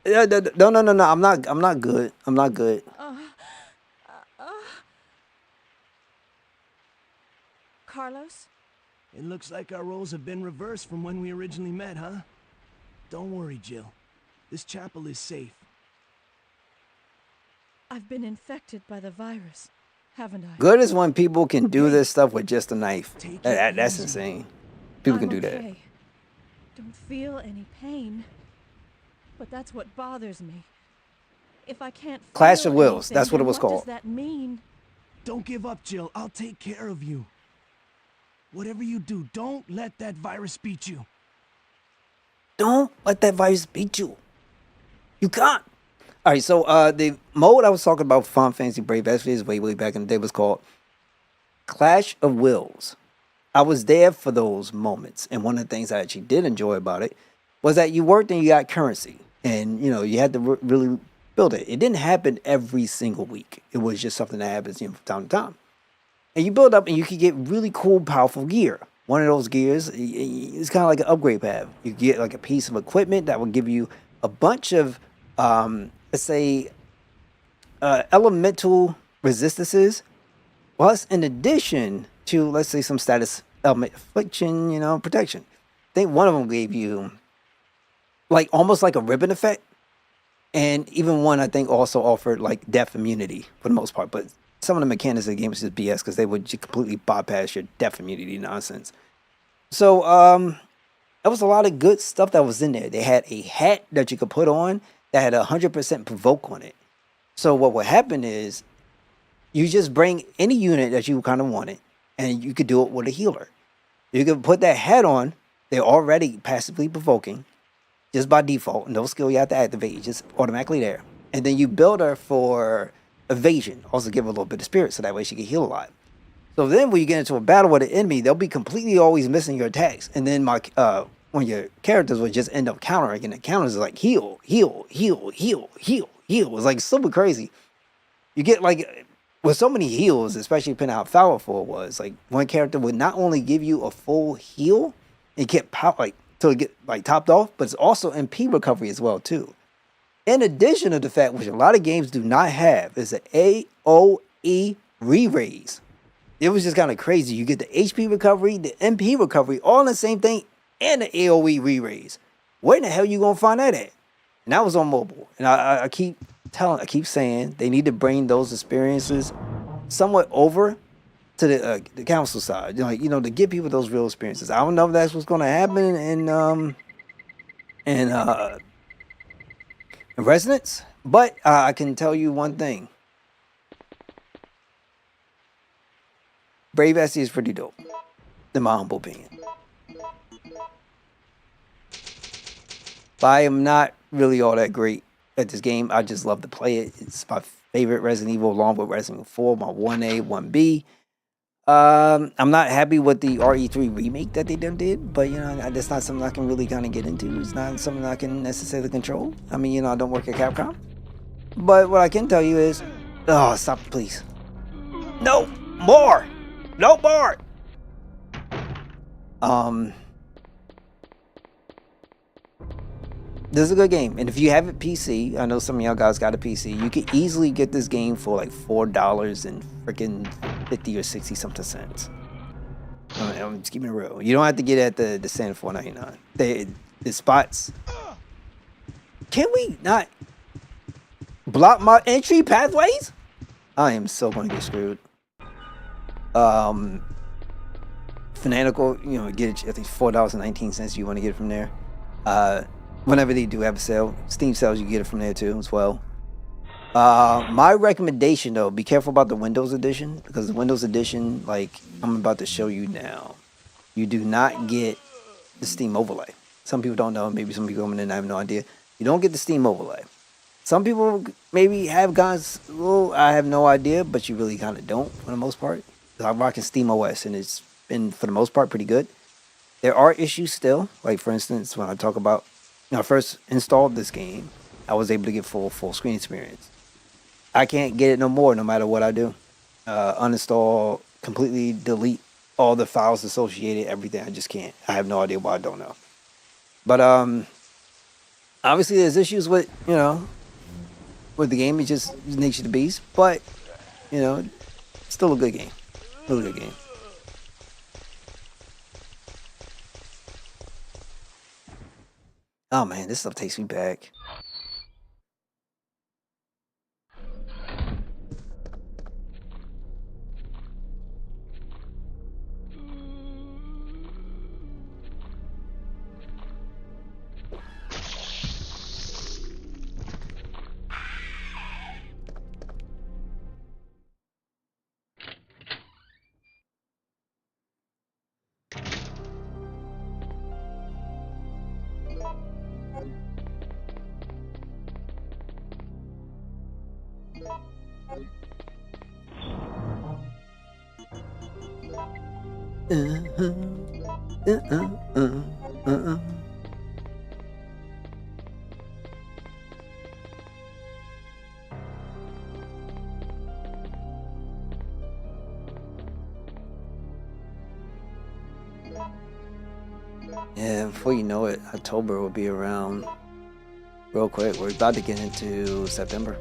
No. I'm not good. I'm not good. Carlos? It looks like our roles have been reversed from when we originally met, huh? Don't worry, Jill. This chapel is safe. I've been infected by the virus, haven't I? Good is when people can do this stuff with just a knife. Take it That's easy. insane. People can I'm do that. okay. Don't feel any pain. But that's what bothers me. If I can't Clash feel of Wills, anything, that's what it then was what called. does that mean? Don't give up, Jill. I'll take care of you. Whatever you do, don't let that virus beat you. Don't let that virus beat you. You can't. All right, so the mode I was talking about, Final Fantasy Brave Exvius, way back in the day, was called Clash of Wills. I was there for those moments, and one of the things I actually did enjoy about it was that you worked and you got currency, and you know you had to really build it. It didn't happen every single week. It was just something that happens, you know, from time to time. And you build up, and you could get really cool, powerful gear. One of those gears is kind of like an upgrade pad. You get like a piece of equipment that will give you a bunch of, let's say, elemental resistances, plus in addition to, let's say, some status element affliction, you know, protection. I think one of them gave you like almost like a ribbon effect, and even one I think also offered like death immunity for the most part. But some of the mechanics of the game was just BS because they would just completely bypass your death immunity nonsense. So there was a lot of good stuff that was in there. They had a hat that you could put on that had 100% provoke on it. So what would happen is you just bring any unit that you kind of wanted, and you could do it with a healer. You could put that hat on. They're already passively provoking, just by default. No skill you have to activate, just automatically there. And then you build her for evasion. Also give her a little bit of spirit, so that way she can heal a lot. So then when you get into a battle with an enemy, they'll be completely always missing your attacks. And then one of your characters would just end up countering, and the counters are like heal. It's like super crazy. You get like with so many heals, especially depending on how powerful it was. Like one character would not only give you a full heal and get till it get like topped off, but it's also MP recovery as well too. In addition to the fact, which a lot of games do not have, is an AOE re-raise. It was just kind of crazy. You get the HP recovery, the MP recovery, all in the same thing, and the AoE re-raise. Where in the hell you gonna find that at? And that was on mobile. And I keep saying they need to bring those experiences somewhat over to the council side. Like, you know, to give people those real experiences. I don't know if that's what's gonna happen in Resonance, but I can tell you one thing. Brave SC is pretty dope, in my humble opinion. But I am not really all that great at this game. I just love to play it. It's my favorite Resident Evil, along with Resident Evil 4, my 1A, 1B. I'm not happy with the RE3 remake that they did, but you know, that's not something I can really kind of get into. It's not something I can necessarily control. I mean, you know, I don't work at Capcom. But what I can tell you is, oh, stop, please. No more. No more. This is a good game, and if you have a PC, I know some of y'all guys got a PC, you can easily get this game for like $4 and freaking 50 or 60 something cents. I'm just keeping it real. You don't have to get it at the standard $4.99. The spots. Can we not block my entry pathways? I am so going to get screwed. Fanatical, you know, get it. I think $4.19. You want to get it from there. Whenever they do have a sale, Steam sales, you get it from there too as well. My recommendation though, be careful about the Windows Edition, because the Windows Edition, like I'm about to show you now, you do not get the Steam overlay. Some people don't know, maybe some people in have no idea. You don't get the Steam overlay. Some people maybe have guys, well, I have no idea, but you really kind of don't for the most part. I'm rocking Steam OS and it's been for the most part pretty good. There are issues still, like for instance, when I talk about, when I first installed this game, I was able to get full screen experience. I can't get it no more, no matter what I do. Uninstall, completely delete all the files associated, everything. I just can't. I have no idea why. I don't know. But obviously there's issues with, you know, with the game. It just nature of the beast. But, you know, still a good game. Still a good game. Oh man, this stuff takes me back. Yeah, before you know it, October will be around real quick. We're about to get into September.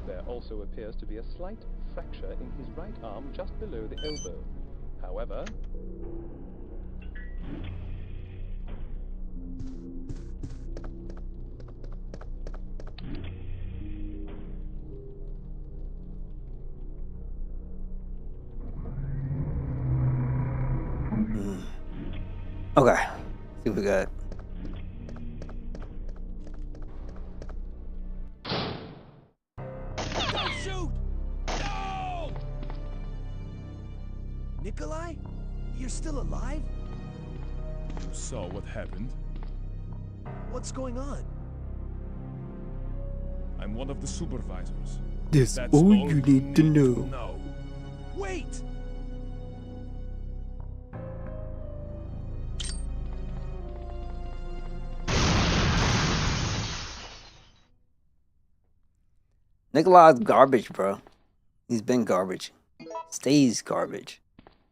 There also appears to be a slight fracture in his right arm just below the elbow. However, Okay, see what we got. Don't shoot! No! Nikolai? You're still alive? You saw what happened? What's going on? I'm one of the supervisors. That's That's all you need to know. know. Wait! Nikolai's garbage, bro. He's been garbage. Stays garbage.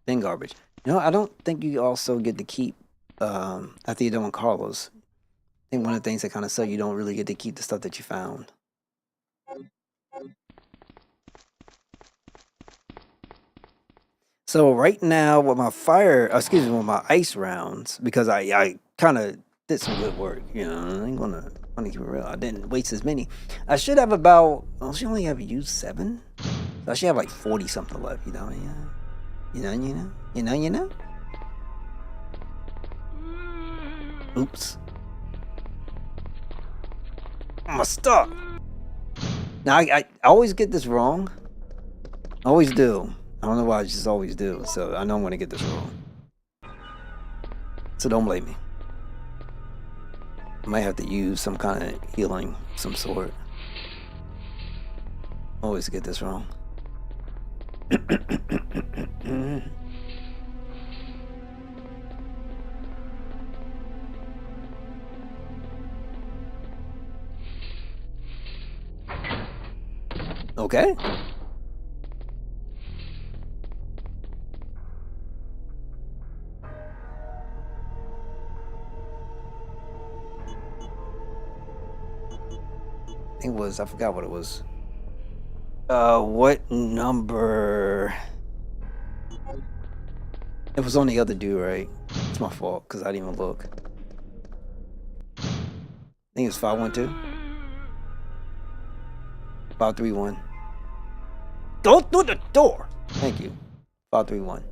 Been garbage. You know, I don't think you also get to keep after you're done with Carlos. I think one of the things that kind of suck, you don't really get to keep the stuff that you found. So right now with my with my ice rounds, because I kind of did some good work, you know, I ain't gonna keep it real. I didn't waste as many. I should have about, I should only have used 7. So I should have like 40 something left, you know, you know. Oops. I'm stuck. Now I always get this wrong. I always do. I don't know why, I just always do. So I know I'm gonna get this wrong. So don't blame me. I might have to use some kind of healing of some sort. Always get this wrong. Okay. It was, I forgot what it was. What number? It was on the other dude, right? It's my fault, because I didn't even look. I think it was 512. 531. Go through the door! Thank you. 531.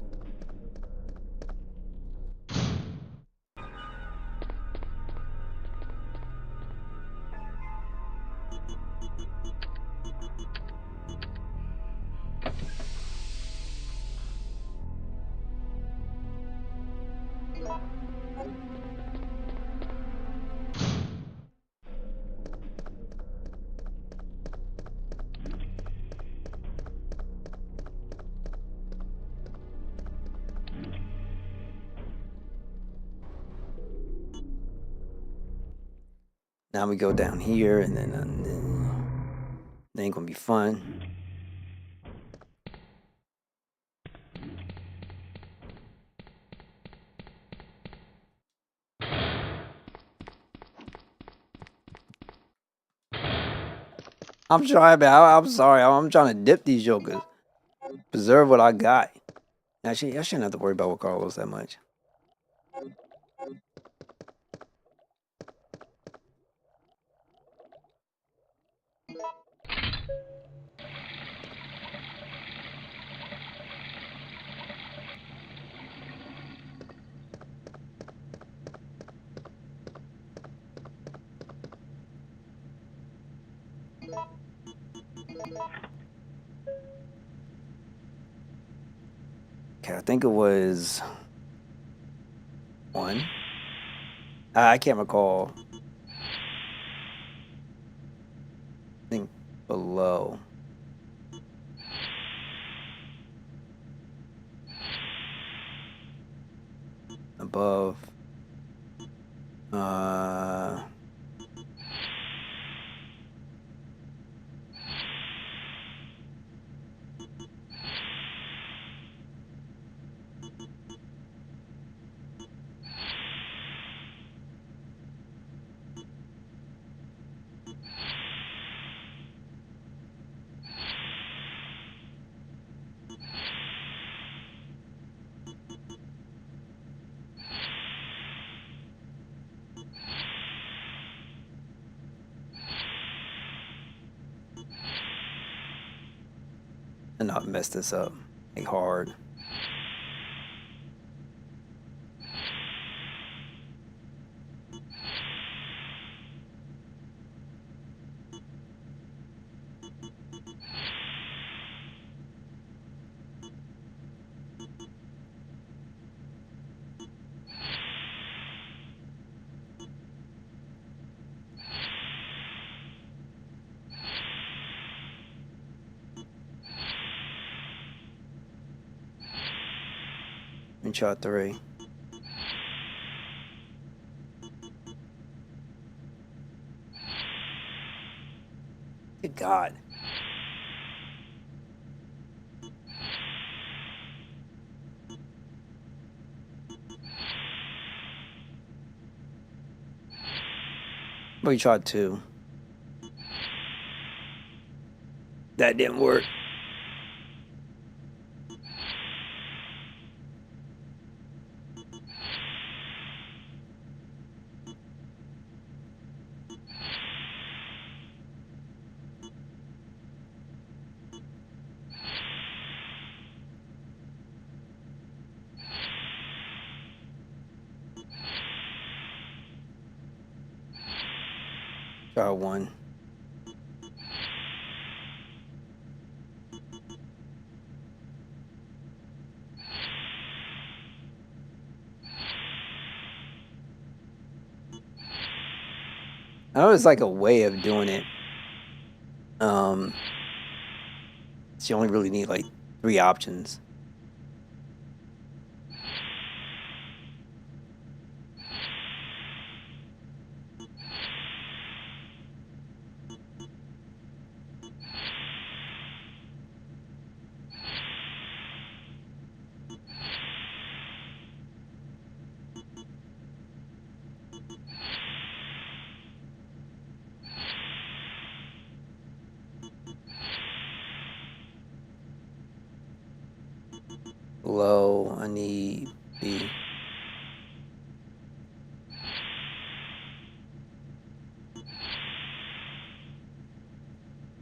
Now we go down here, and then it ain't gonna be fun. I'm trying, man. I'm sorry. I'm trying to dip these jokers. Preserve what I got. Actually, I shouldn't have to worry about with Carlos that much. Okay, I think it was 1. I can't recall. I think below. Above. And not mess this up. Like hard. And shot 3. Good God. We tried 2. That didn't work. Try 1. I know there's like a way of doing it. So you only really need like 3 options. Low, I need B.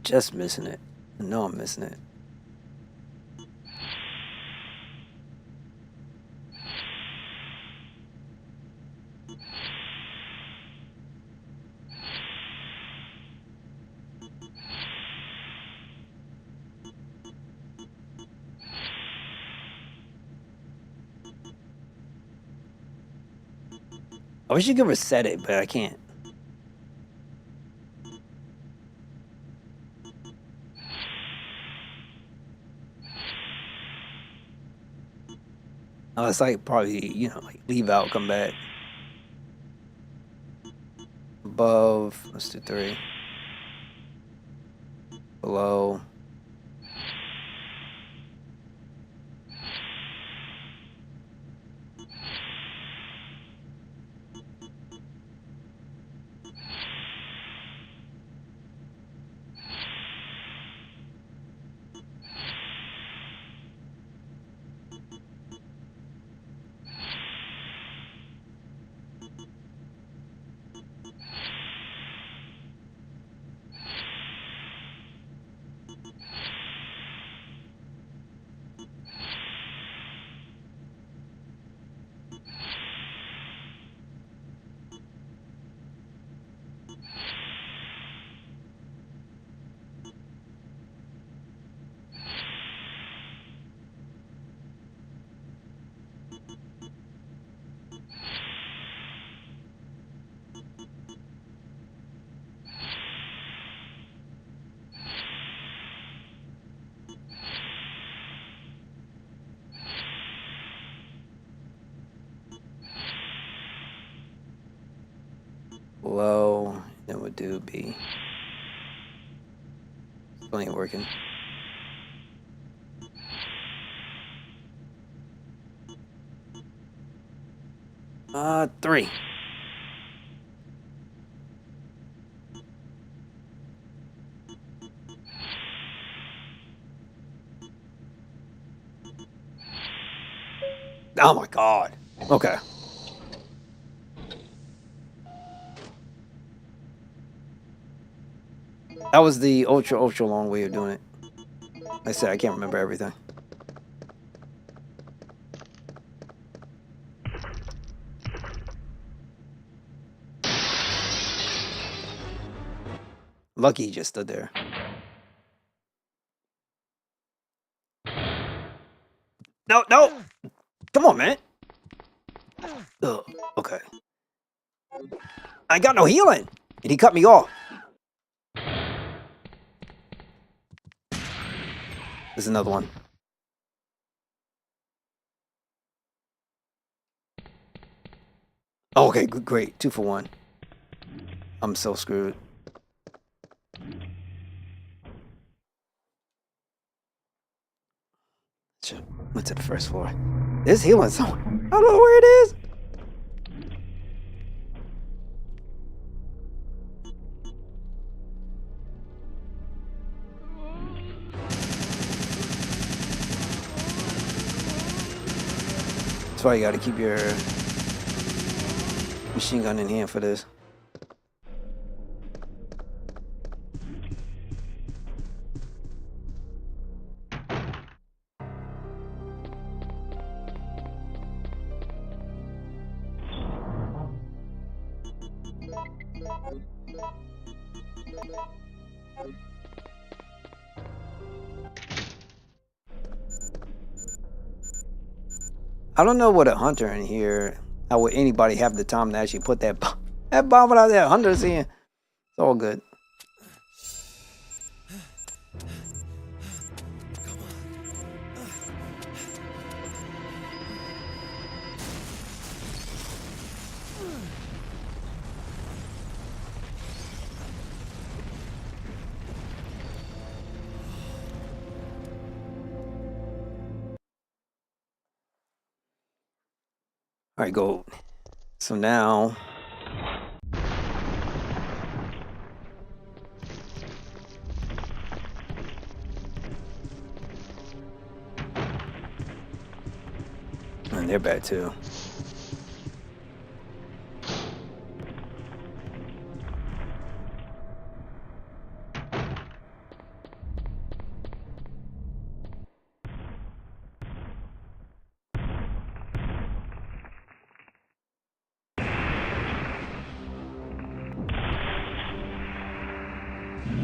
Just missing it. I know I'm missing it. I wish you could reset it, but I can't. Oh, it's like probably, you know, like leave out, come back. Above, let's do 3. Below. Low, then we'll do B. Still ain't working. Three. Oh my God. Okay. That was the ultra long way of doing it. Like I said, I can't remember everything. Lucky he just stood there. No, no! Come on, man! Ugh, okay. I got no healing! And he cut me off. There's another one. Okay, good, great. 2 for 1. I'm so screwed. Shit, went to the first floor. There's healing somewhere. I don't know where it is. That's why you gotta keep your machine gun in hand for this. I don't know what a hunter in here. How would anybody have the time to actually put that bomb out there? Hunters in. It's all good. All right, go. So now, and they're back too.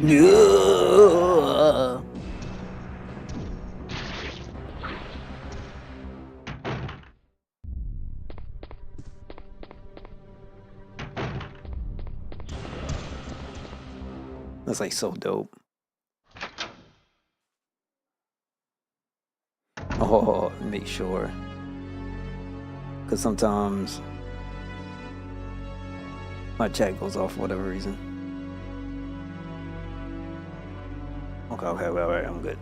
Yeah. That's like so dope. Oh, make sure. Because sometimes my chat goes off for whatever reason. Okay, all right, I'm good.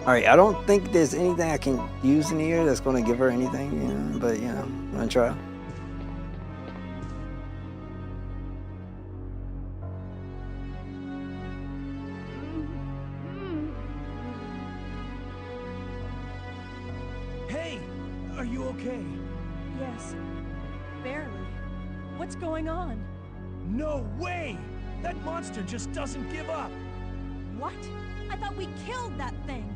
All right, I don't think there's anything I can use in here that's going to give her anything, you know, but, you know, I'm going to try. Hey, are you okay? Yes. Barely. What's going on? No way! That monster just doesn't give up. What? I thought we killed that thing.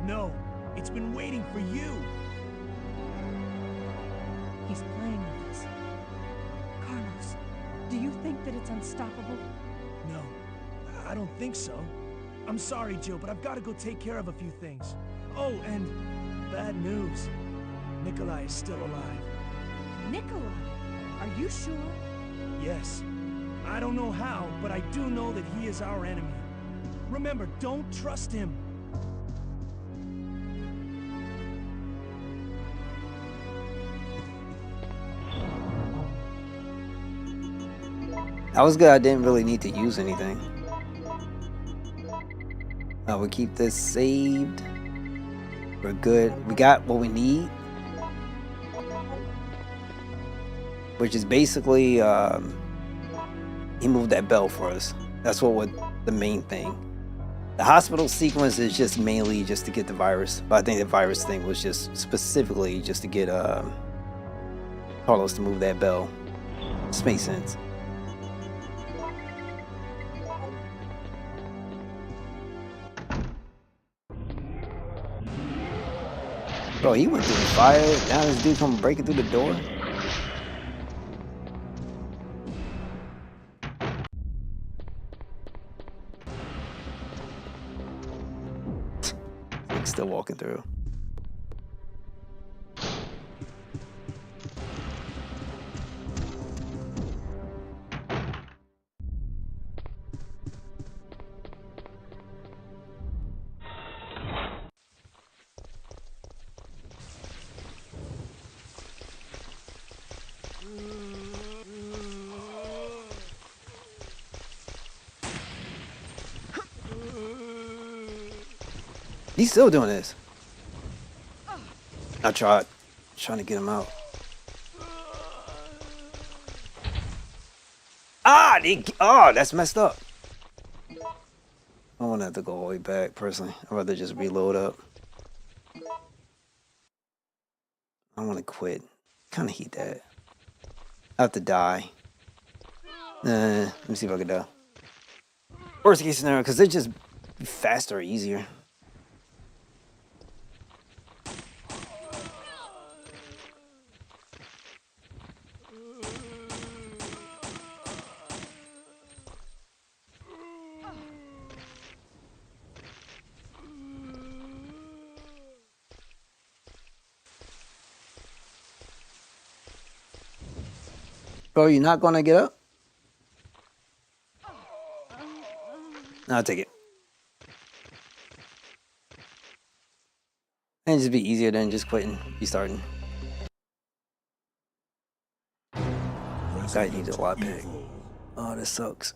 No, it's been waiting for you. He's playing with us. Carlos, do you think that it's unstoppable? No, I don't think so. I'm sorry, Jill, but I've got to go take care of a few things. Oh, and bad news. Nikolai is still alive. Nikolai? Are you sure? Yes. I don't know how, but I do know that he is our enemy. Remember, don't trust him. That was good. I didn't really need to use anything. We keep this saved. We're good. We got what we need. Which is basically, he moved that bell for us. That's what the main thing. The hospital sequence is just mainly just to get the virus. But I think the virus thing was just specifically just to get Carlos to move that bell. This makes sense. Bro, he went through the fire. Now this dude come breaking through the door. He's still walking through. He's still doing this. I tried. Trying to get him out. Oh, that's messed up. I won't have to go all the way back, personally. I'd rather just reload up. I want to quit. Kind of hate that. I have to die. Let me see if I can die. Worst case scenario, because they're just faster or easier. Bro, you're not gonna get up? No, I'll take it. And just be easier than just quitting, restarting. Guy needs a lot pick. Oh, this sucks.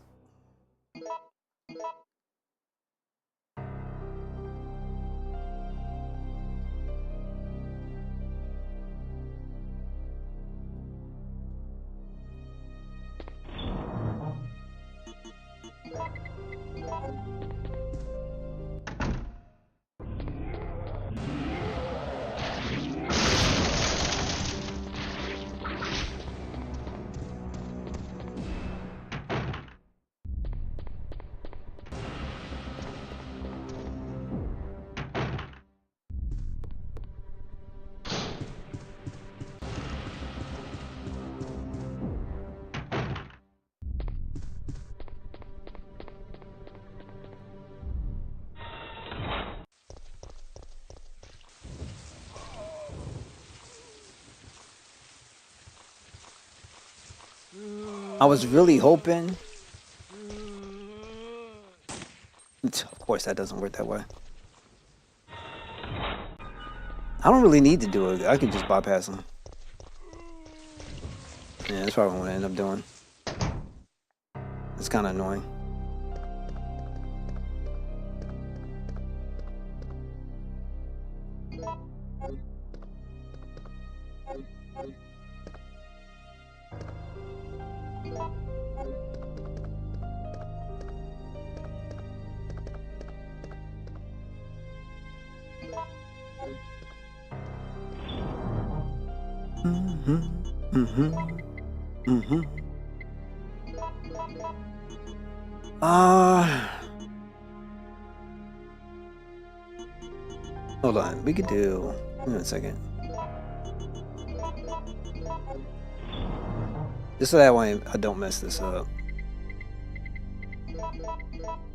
I was really hoping. Of course, that doesn't work that way. I don't really need to do it. I can just bypass them. Yeah, that's probably what I end up doing. It's kind of annoying. Hold on, we could do. Wait a second. Just so that way I don't mess this up.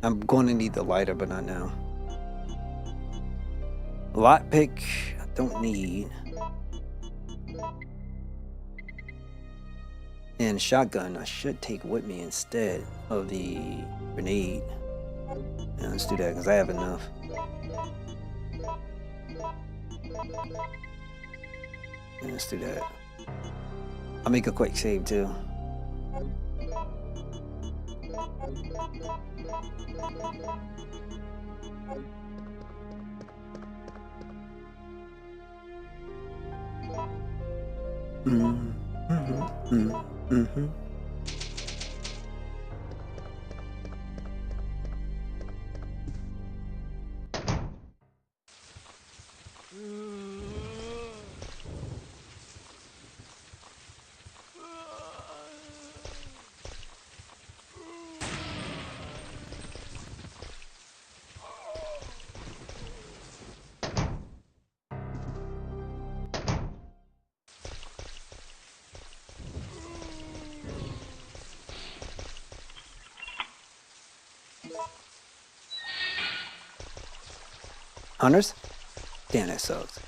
I'm going to need the lighter, but not now. Lockpick, I don't need. And shotgun, I should take with me instead of the grenade. Yeah, let's do that because I have enough. Yeah, let's do that. I'll make a quick save too. Hunters? Damn, that sucks.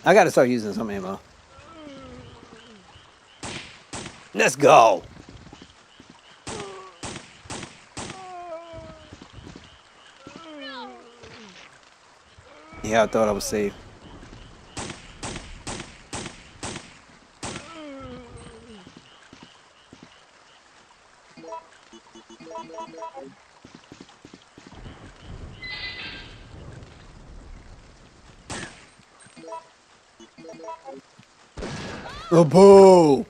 I gotta start using some ammo. Let's go! Yeah, I thought I was safe. Oh, boo!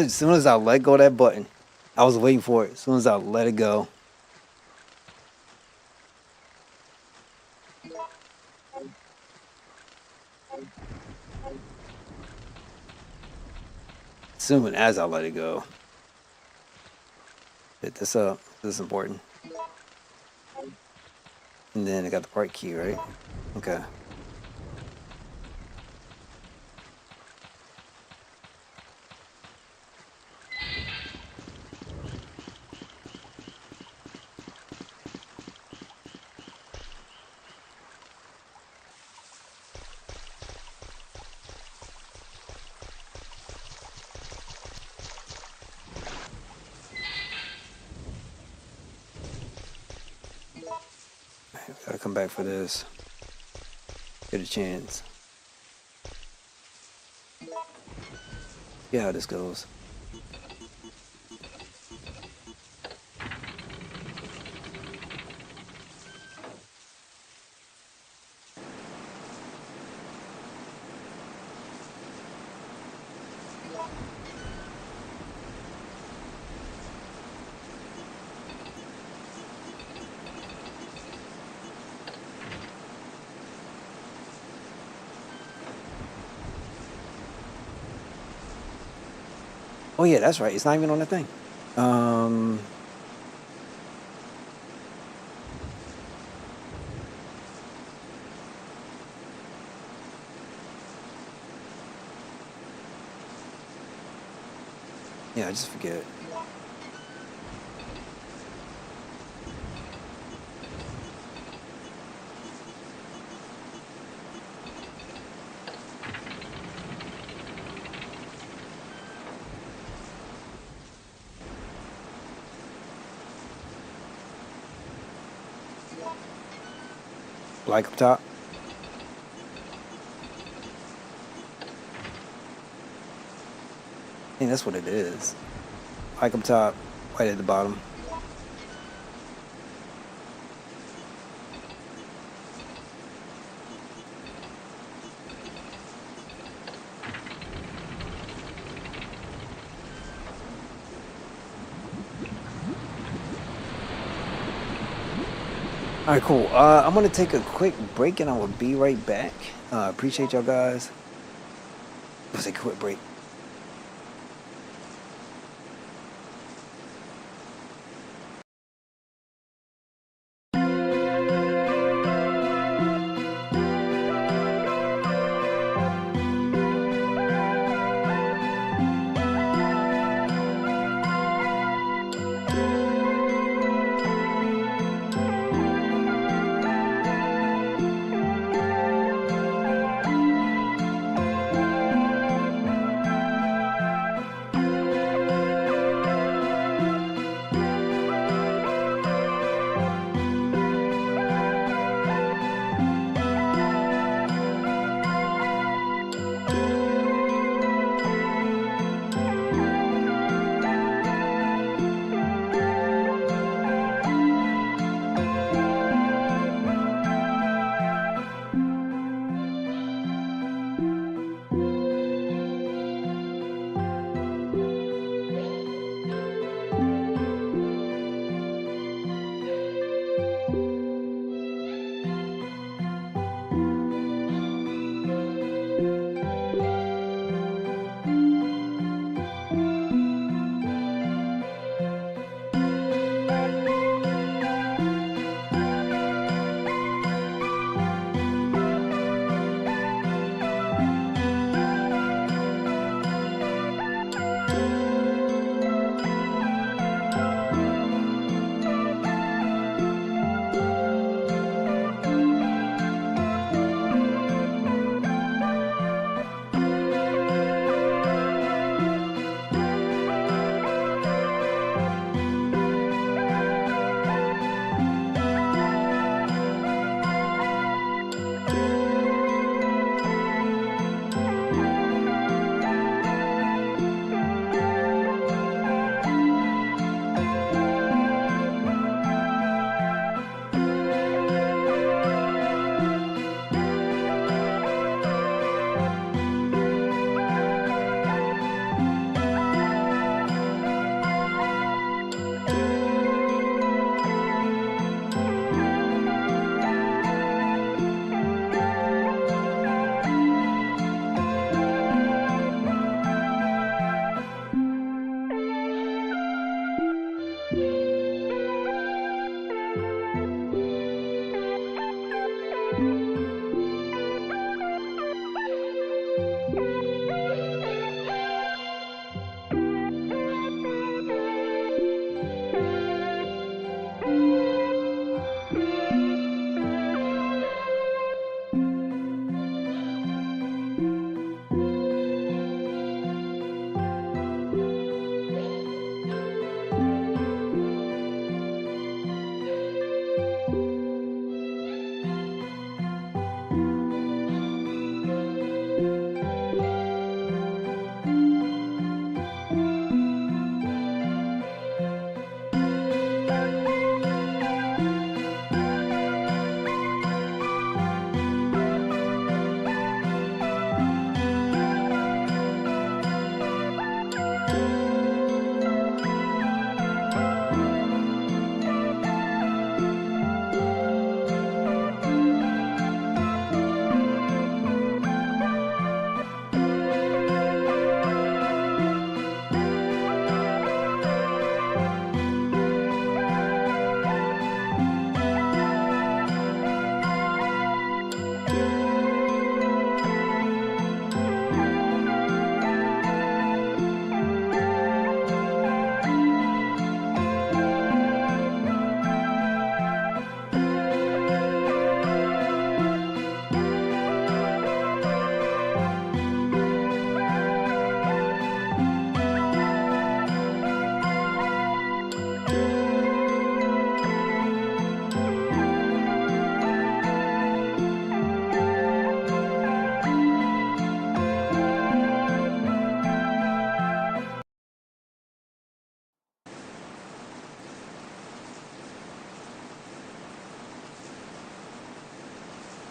Soon as I let go of that button, I was waiting for it. As soon as I let it go. Soon as I let it go. Hit this up. This is important. And then I got the right key, right? Okay. Gotta come back for this. Get a chance. Yeah, how this goes. Oh yeah, that's right. It's not even on the thing. Yeah, I just forget. Like up top. I think that's what it is. Like up top, right at the bottom. All right, cool. I'm gonna take a quick break and I will be right back. Appreciate y'all guys. It was a quick break.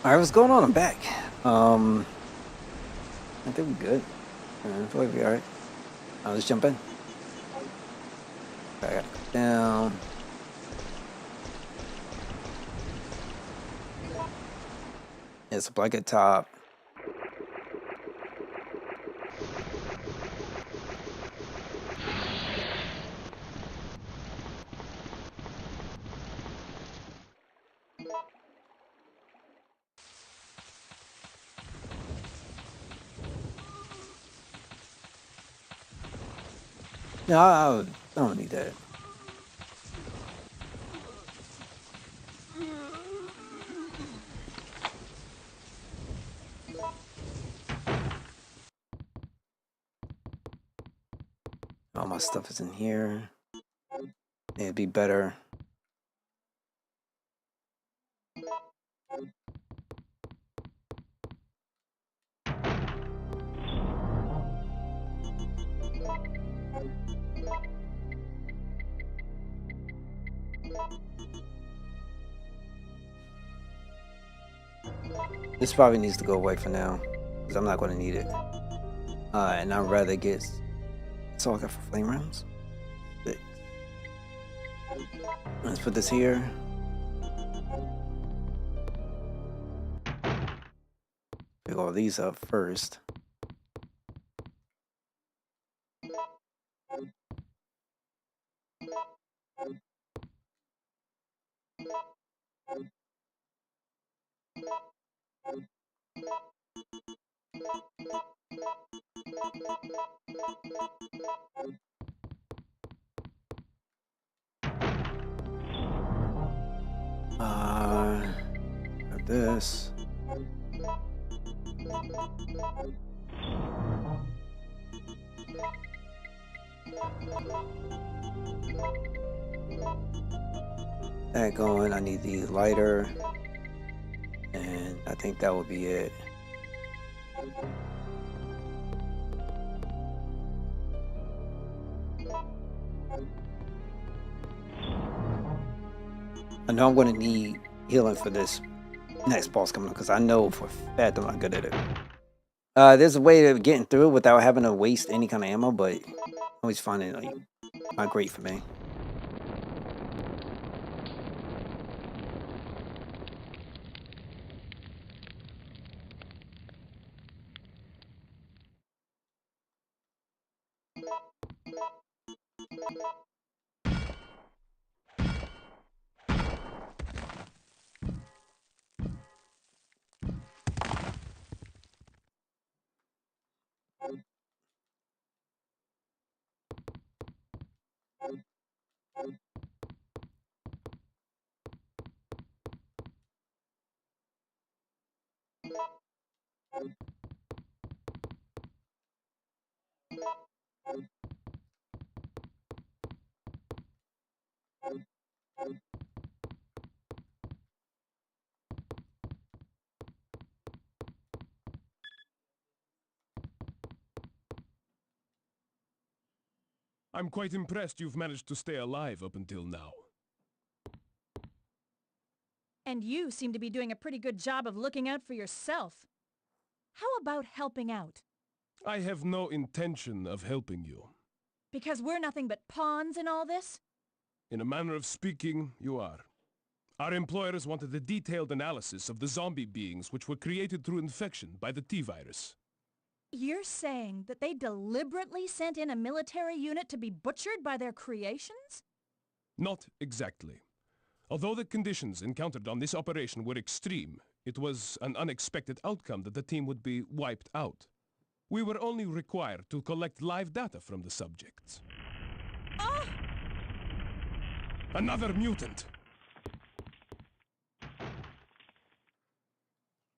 Alright, what's going on? I'm back. I think we're good. I feel like we're alright. Let's jump in. I gotta go down. It's a blanket top. No, I don't need that. All my stuff is in here. It'd be better. This probably needs to go away for now, because I'm not going to need it. And I'd rather get... That's all I got for flame rounds? 6. Let's put this here. Pick all these up first. Got this. That going, I need the lighter, and I think that would be it. I know I'm going to need healing for this next boss coming up, because I know for a fact I'm not good at it. There's a way of getting through it without having to waste any kind of ammo, but I always find it like not great for me. I'm quite impressed you've managed to stay alive up until now. And you seem to be doing a pretty good job of looking out for yourself. How about helping out? I have no intention of helping you. Because we're nothing but pawns in all this? In a manner of speaking, you are. Our employers wanted a detailed analysis of the zombie beings which were created through infection by the T-virus. You're saying that they deliberately sent in a military unit to be butchered by their creations? Not exactly. Although the conditions encountered on this operation were extreme, it was an unexpected outcome that the team would be wiped out. We were only required to collect live data from the subjects. Ah! Another mutant!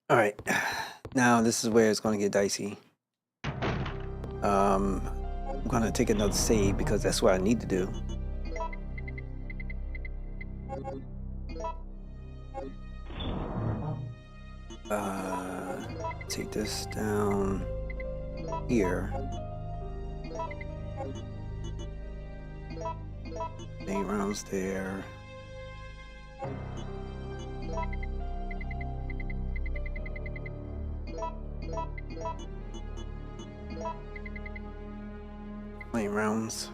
Alright, now this is where it's going to get dicey. I'm going to take another save because that's what I need to do. Take this down here. 8 rounds there. Flame rounds.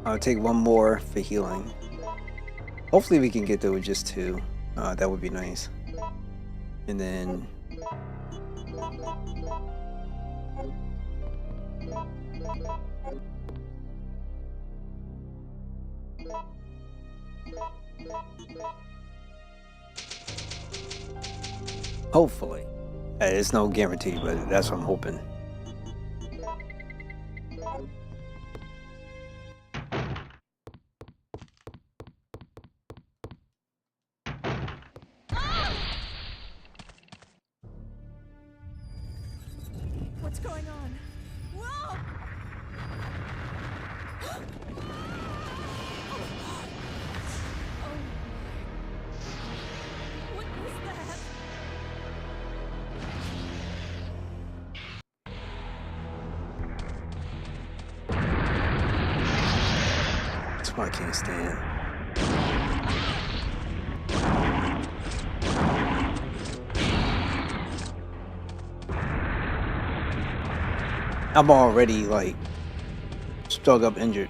I'll take one more for healing. Hopefully we can get there with just 2. That would be nice. And then hopefully. It's no guarantee, but that's what I'm hoping. What's going on? Whoa! What was that? That's why I can't stand. I'm already like struck up injured.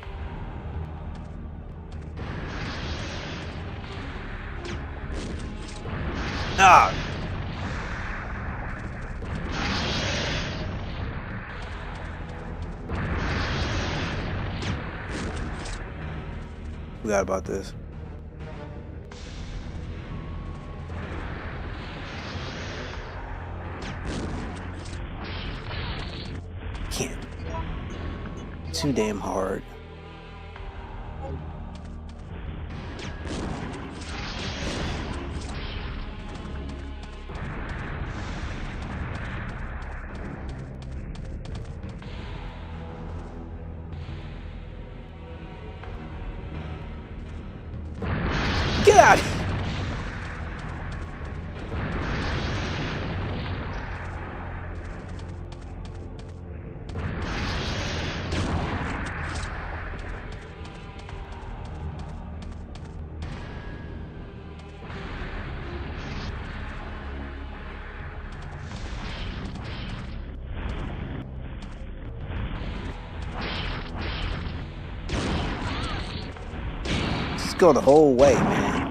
Ah! Forgot about this. Can't. Too damn hard. Get out! Just go the whole way, man.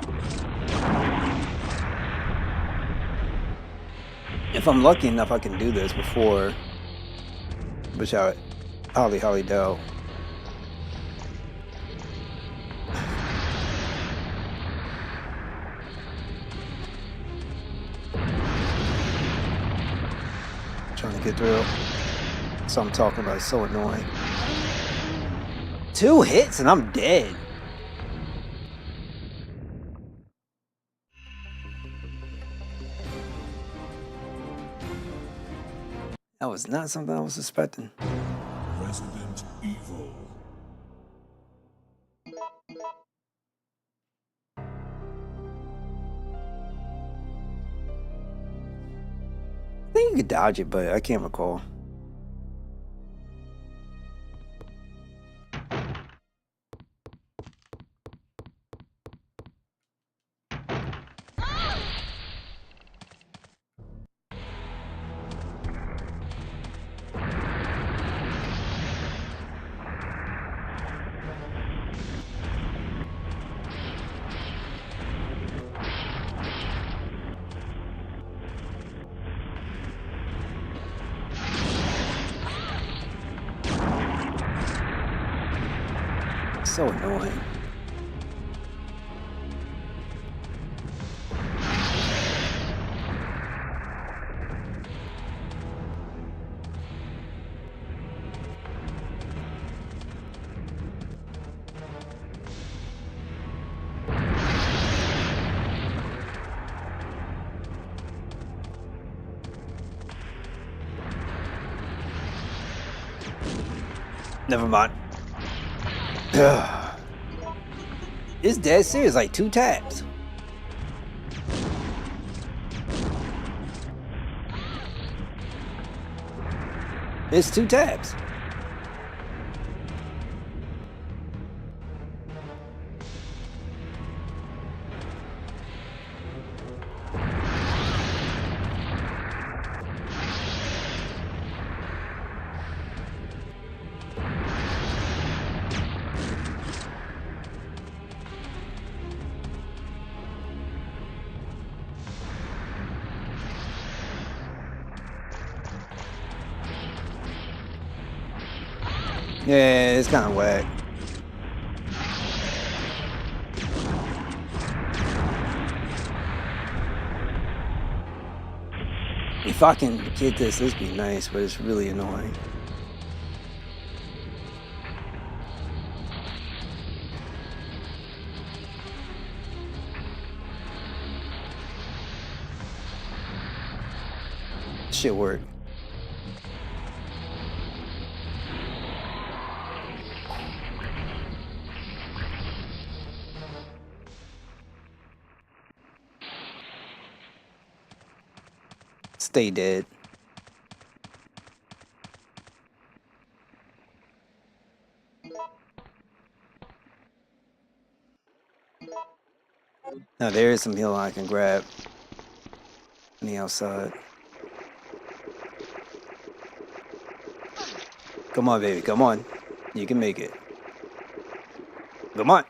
If I'm lucky enough, I can do this before, which I highly doubt. Trying to get through. So I'm talking about, it's so annoying. 2 hits and I'm dead. That was not something I was expecting. Resident Evil. I think you could dodge it, but I can't recall. So annoying. Never mind. It's dead serious, like 2 taps. It's 2 taps. Yeah, it's kind of whack. If I can get this be nice, but it's really annoying. Shit work. Stay dead. Now there is some healing I can grab on the outside. Come on, baby. Come on. You can make it. Come on.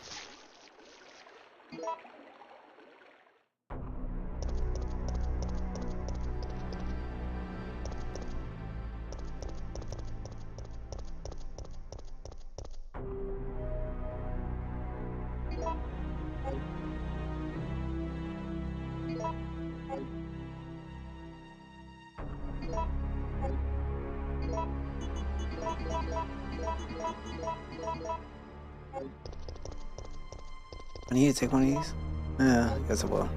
I need to take one of these? Yeah, I guess I will.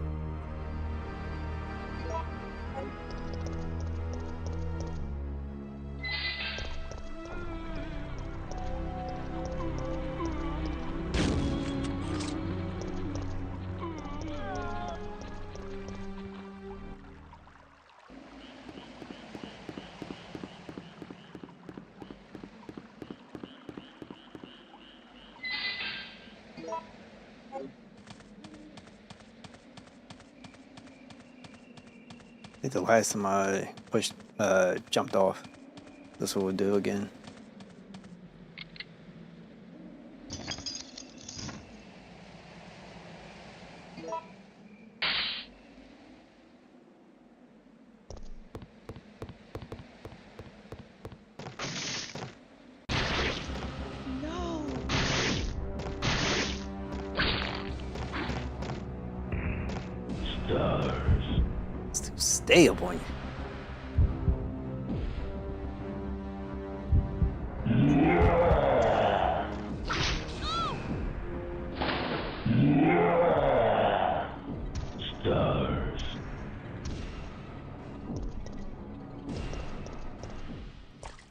I think the last time I jumped off. That's what we'll do again. Stay up on you. Stars.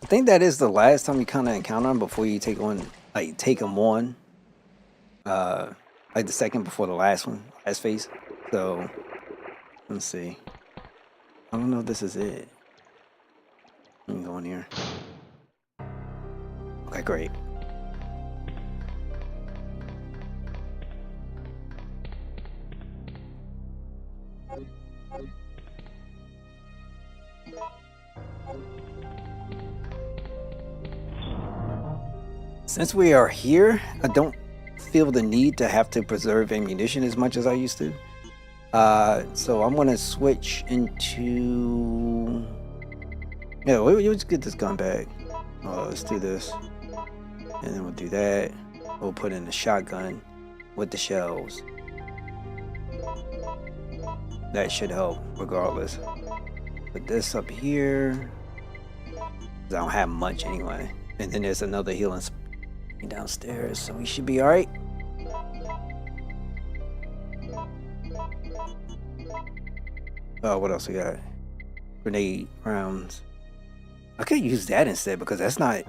I think that is the last time you kind of encounter them before you take them on. Like the second before the last phase. So let's see. I don't know if this is it. Let me go in here. Okay, great. Since we are here, I don't feel the need to have to preserve ammunition as much as I used to. So I'm gonna switch into... Yeah, let's get this gun back. Let's do this. And then we'll do that. We'll put in the shotgun with the shells. That should help regardless. Put this up here. 'Cause I don't have much anyway. And then there's another healing downstairs, so we should be alright. Oh, what else we got? Grenade rounds. I could use that instead because that's not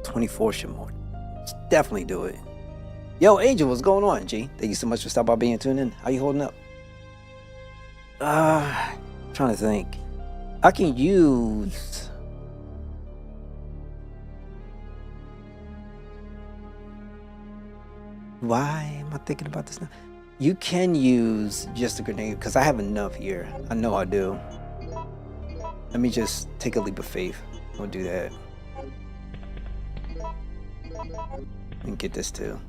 24 should more. Definitely do it. Yo, Angel, what's going on, G? Thank you so much for stopping by being tuned in. How you holding up? Trying to think. I can use... Why am I thinking about this now? You can use just a grenade because I have enough here. I know I do. Let me just take a leap of faith. We'll do that. And get this too.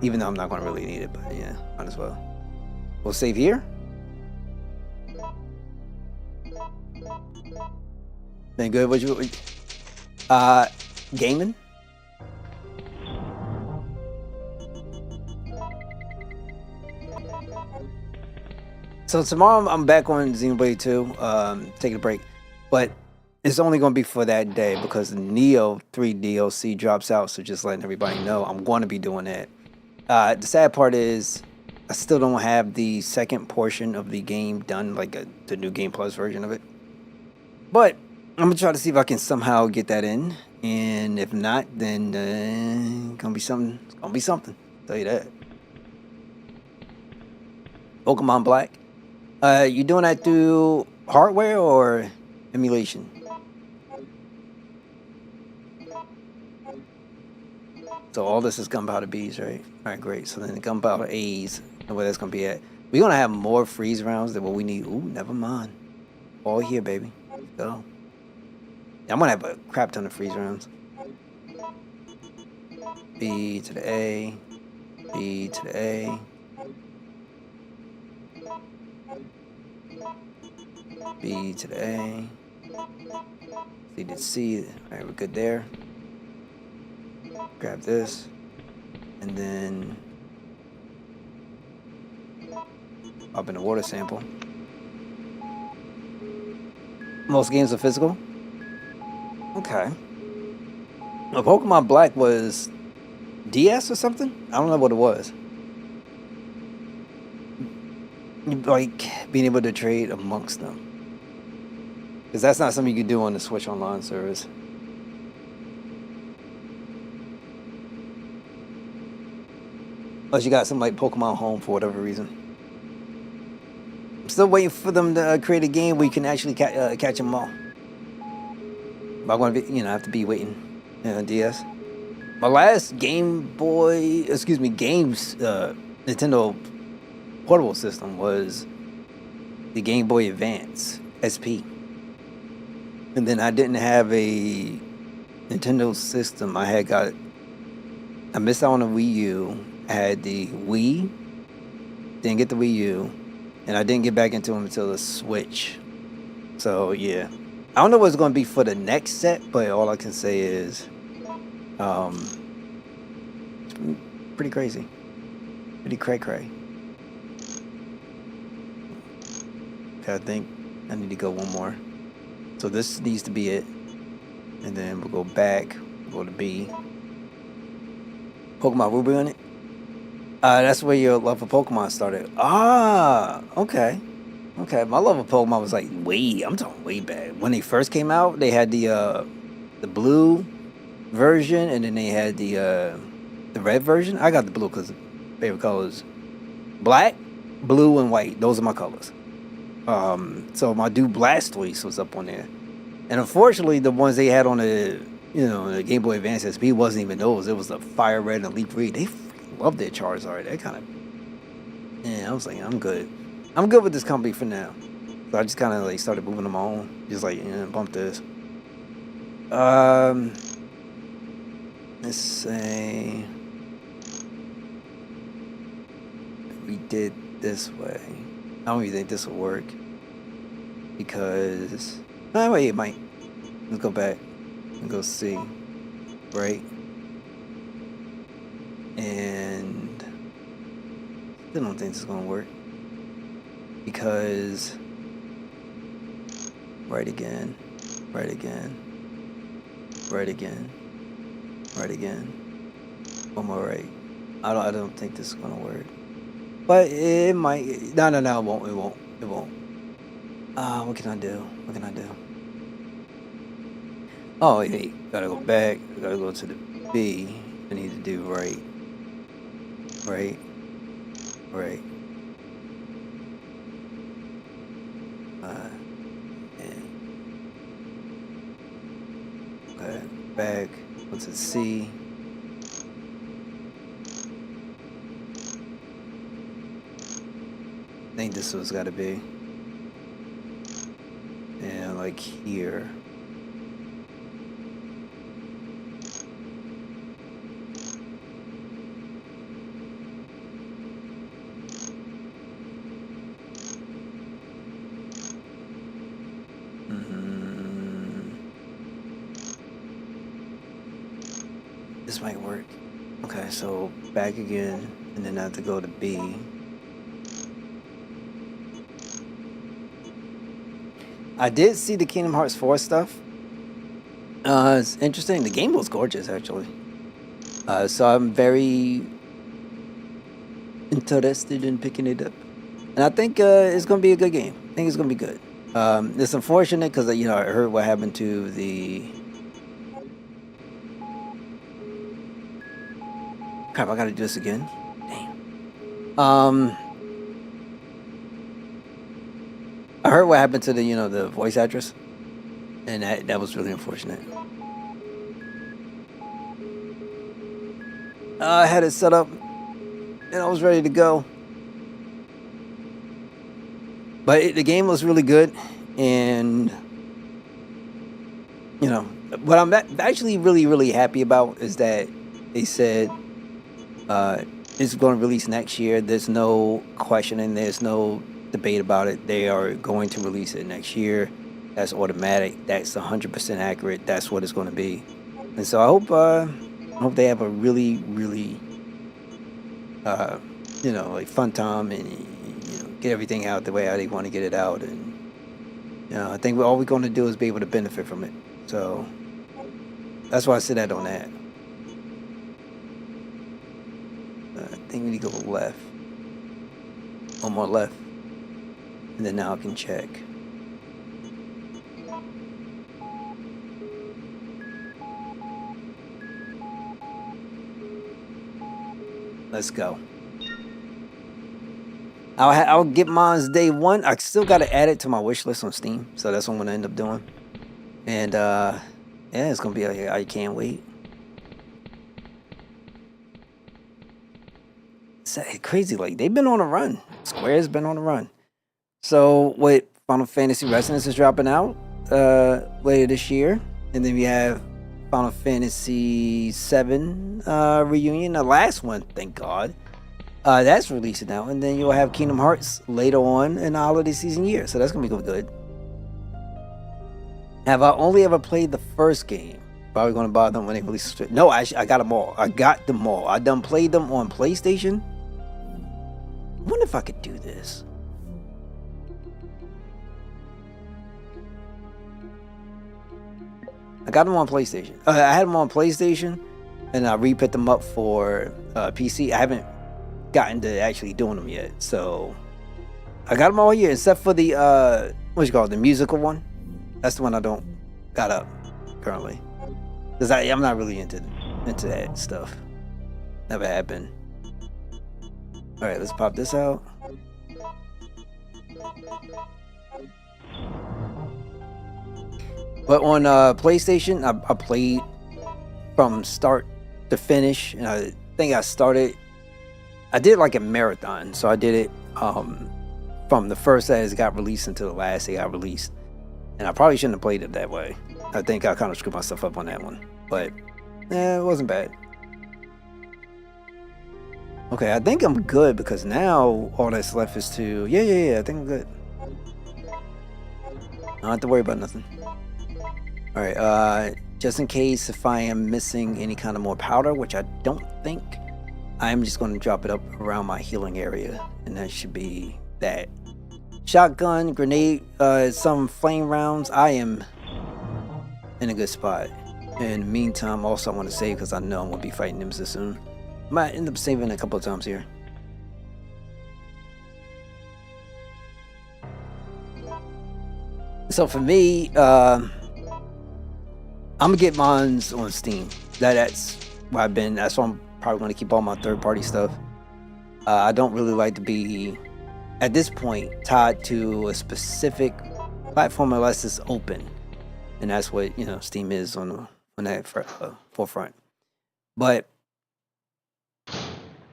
Even though I'm not going to really need it, but yeah, might as well. We'll save here. Been good. gaming. So tomorrow I'm back on Xenoblade 2, taking a break, but it's only going to be for that day because the Neo 3 DLC drops out. So just letting everybody know, I'm going to be doing that. The sad part is I still don't have the second portion of the game done, like the new Game Plus version of it. But I'm gonna try to see if I can somehow get that in, and if not, then it's gonna be something. It's gonna be something. I'll tell you that. Pokemon Black. You doing that through hardware or emulation? So all this is Gunpowder B's, right? All right, great. So then the Gunpowder A's, and where that's gonna be at. We're gonna have more freeze rounds than what we need. Ooh, never mind. All here, baby. Let's go. I'm gonna have a crap ton of freeze rounds. B to the A, B to the A. B to the A. C to C. Alright, we're good there. Grab this. And then up in the water sample. Most games are physical. Okay. Well, Pokemon Black was DS or something? I don't know what it was. Like being able to trade amongst them. Because that's not something you can do on the Switch Online service. Unless you got something like Pokemon Home for whatever reason. I'm still waiting for them to create a game where you can actually catch them all. But I'm going to be, have to be waiting on DS. My last games, Nintendo portable system was the Game Boy Advance SP. And then I didn't have a Nintendo system. I missed out on the Wii U. I had the Wii, didn't get the Wii U, and I didn't get back into them until the Switch. So yeah, I don't know what it's going to be for the next set, but all I can say is, it's pretty crazy, pretty cray-cray. Okay, I think I need to go one more. So this needs to be it, and then we'll go back, go to B. Pokemon Ruby on it. That's where your love for Pokemon started. Ah, okay. Okay, my love of Pokemon was like I'm talking way back. When they first came out, they had the blue version, and then they had the red version. I got the blue because favorite colors: black, blue, and white. Those are my colors. So my dude Blastoise was up on there, and unfortunately, the ones they had on the the Game Boy Advance SP wasn't even those. It was the Fire Red and Leaf Green. They love their Charizard. That kind of, I was like, I'm good with this company for now. So I just kind of like started moving them on, just like bump this. Let's say we did this way. I don't even think this will work because wait, it might. Let's go back and go see, right? And I don't think this is gonna work because right again, right again, right again, right again. One more right. I don't think this is gonna work, but it might. No, it won't. What can I do? What can I do? Oh, wait, gotta go back. Gotta go to the B. I need to do right. Right. Okay, back. Go to C. I think this was gotta be. And like here. This might work. Okay, so back again, and then I have to go to B. I did see the Kingdom Hearts 4 stuff. It's interesting. The game was gorgeous, actually. So I'm very interested in picking it up. And I think it's going to be a good game. I think it's going to be good. It's unfortunate because, I heard what happened to the... Crap, I got to do this again. Damn. I heard what happened to the, the voice actress. And that was really unfortunate. I had it set up and I was ready to go. But the game was really good. And, what I'm actually really, really happy about is that they said it's going to release next year. There's no questioning. There's no debate about it. They are going to release it next year. That's automatic. That's 100% accurate. That's what it's going to be. And so I hope they have a really, really, like fun time and get everything out the way how they want to get it out. And I think all we're going to do is be able to benefit from it. So that's why I said that on that. I think we need to go left. One more left. And then now I can check. Let's go. I'll get mine's day one. I still got to add it to my wish list on Steam. So that's what I'm going to end up doing. And yeah, it's going to be I can't wait. It's crazy. Like, they've been on a run. Square's been on a run. So with Final Fantasy Resonance is dropping out later this year. And then we have Final Fantasy VII Reunion, the last one, thank God. That's releasing now. And then you'll have Kingdom Hearts later on in the holiday season year. So that's going to be good. Have I only ever played the first game? Probably going to buy them when they release it. No, I got them all. I got them all. I done played them on PlayStation. I wonder if I could do this. I got them on PlayStation. I had them on PlayStation, and I re-picked them up for PC. I haven't gotten to actually doing them yet, so I got them all here except for the the musical one. That's the one I don't got up currently because I'm not really into that stuff. Never have been. All right, let's pop this out. But on PlayStation, I played from start to finish, and I think I did like a marathon. So I did it from the first that it got released until the last it got released. And I probably shouldn't have played it that way. I think I kind of screwed myself up on that one. But, it wasn't bad. Okay, I think I'm good because now all that's left is to... Yeah, I think I'm good. I don't have to worry about nothing. Alright, just in case if I am missing any kind of more powder, which I don't think, I'm just going to drop it up around my healing area. And that should be that. Shotgun, grenade, some flame rounds. I am in a good spot. In the meantime, also I want to save because I know I'm going to be fighting Nemesis soon. Might end up saving a couple of times here. So for me, I'm gonna get mines on Steam. That's where I've been. That's why I'm probably gonna keep all my third-party stuff. I don't really like to be, at this point, tied to a specific platform unless it's open, and that's what Steam is on that forefront. But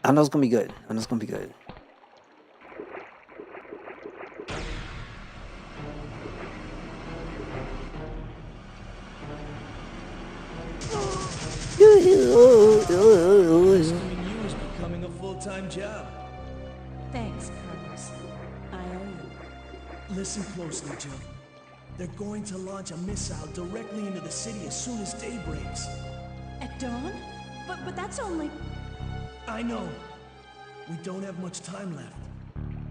I know it's gonna be good. I know it's gonna be good. Rescuing you is becoming a full-time job. Thanks, Carlos. I owe you. Listen closely, Jill. They're going to launch a missile directly into the city as soon as day breaks. At dawn? But that's only... I know. We don't have much time left.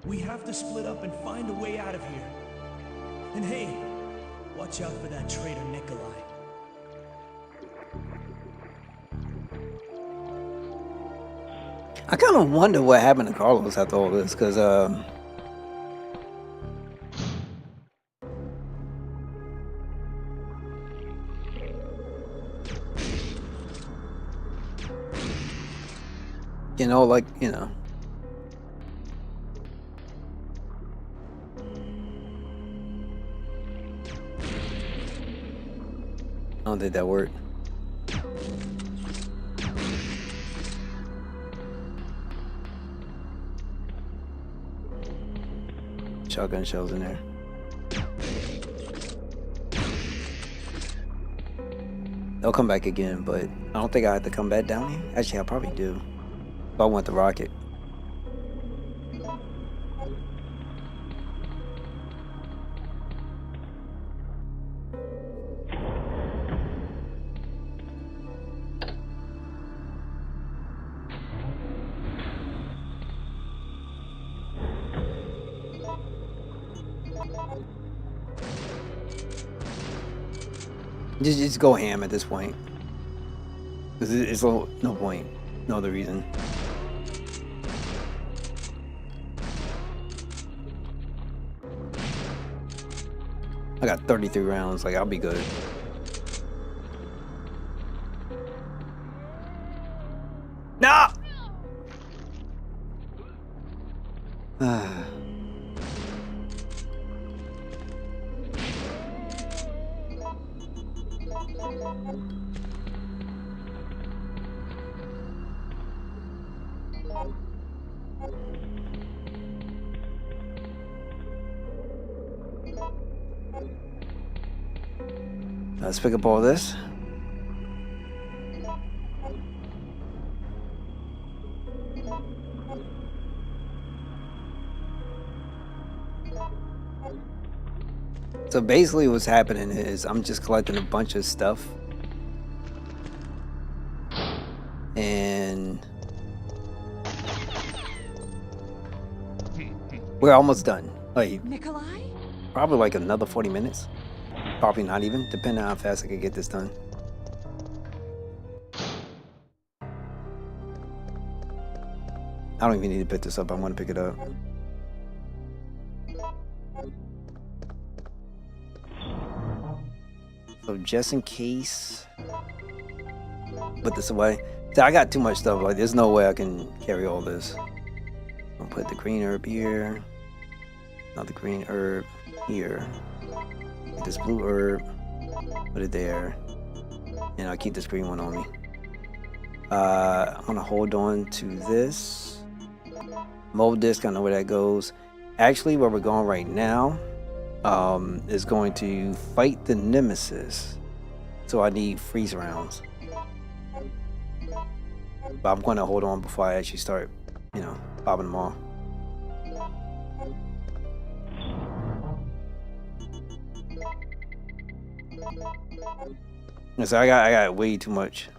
We have to split up and find a way out of here. And hey, watch out for that traitor Nikolai. I kind of wonder what happened to Carlos after all this, because you know, like, you know. I don't think that worked. Shotgun shells in there. They'll come back again, but I don't think I have to come back down here. Actually, I probably do. If I want the rocket. Just go ham at this point. It's no point. No other reason. I got 33 rounds. Like, I'll be good. No! Let's pick up all this. So basically what's happening is I'm just collecting a bunch of stuff. And we're almost done. Like, Nikolai? probably like another 40 minutes. Probably not even, depending on how fast I can get this done. I don't even need to pick this up. I want to pick it up. So just in case, put this away. So I got too much stuff. Like, there's no way I can carry all this. I'll put the green herb here. Not the green herb here. Get this blue herb. Put it there. And I'll keep this green one on me. I'm gonna hold on to this. Mold disc, I know where that goes. Actually, where we're going right now is going to fight the Nemesis. So I need freeze rounds. But I'm gonna hold on before I actually start, you know, popping them off. And so I got way too much.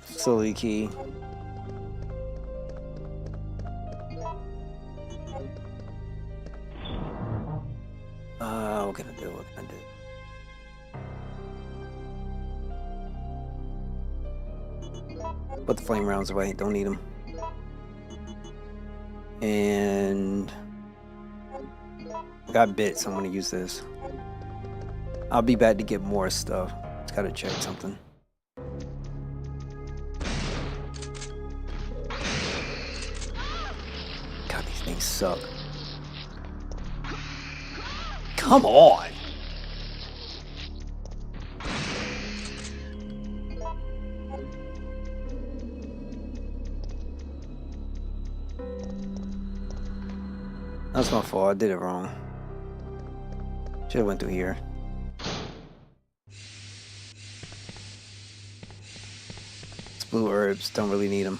Facility key. What can I do? What can I do? Put the flame rounds away. Don't need them. And I got bits. I'm gonna use this. I'll be back to get more stuff. Just gotta check something. God, these things suck. Come on! That's my fault. I did it wrong. Should have went through here. It's blue herbs. Don't really need them.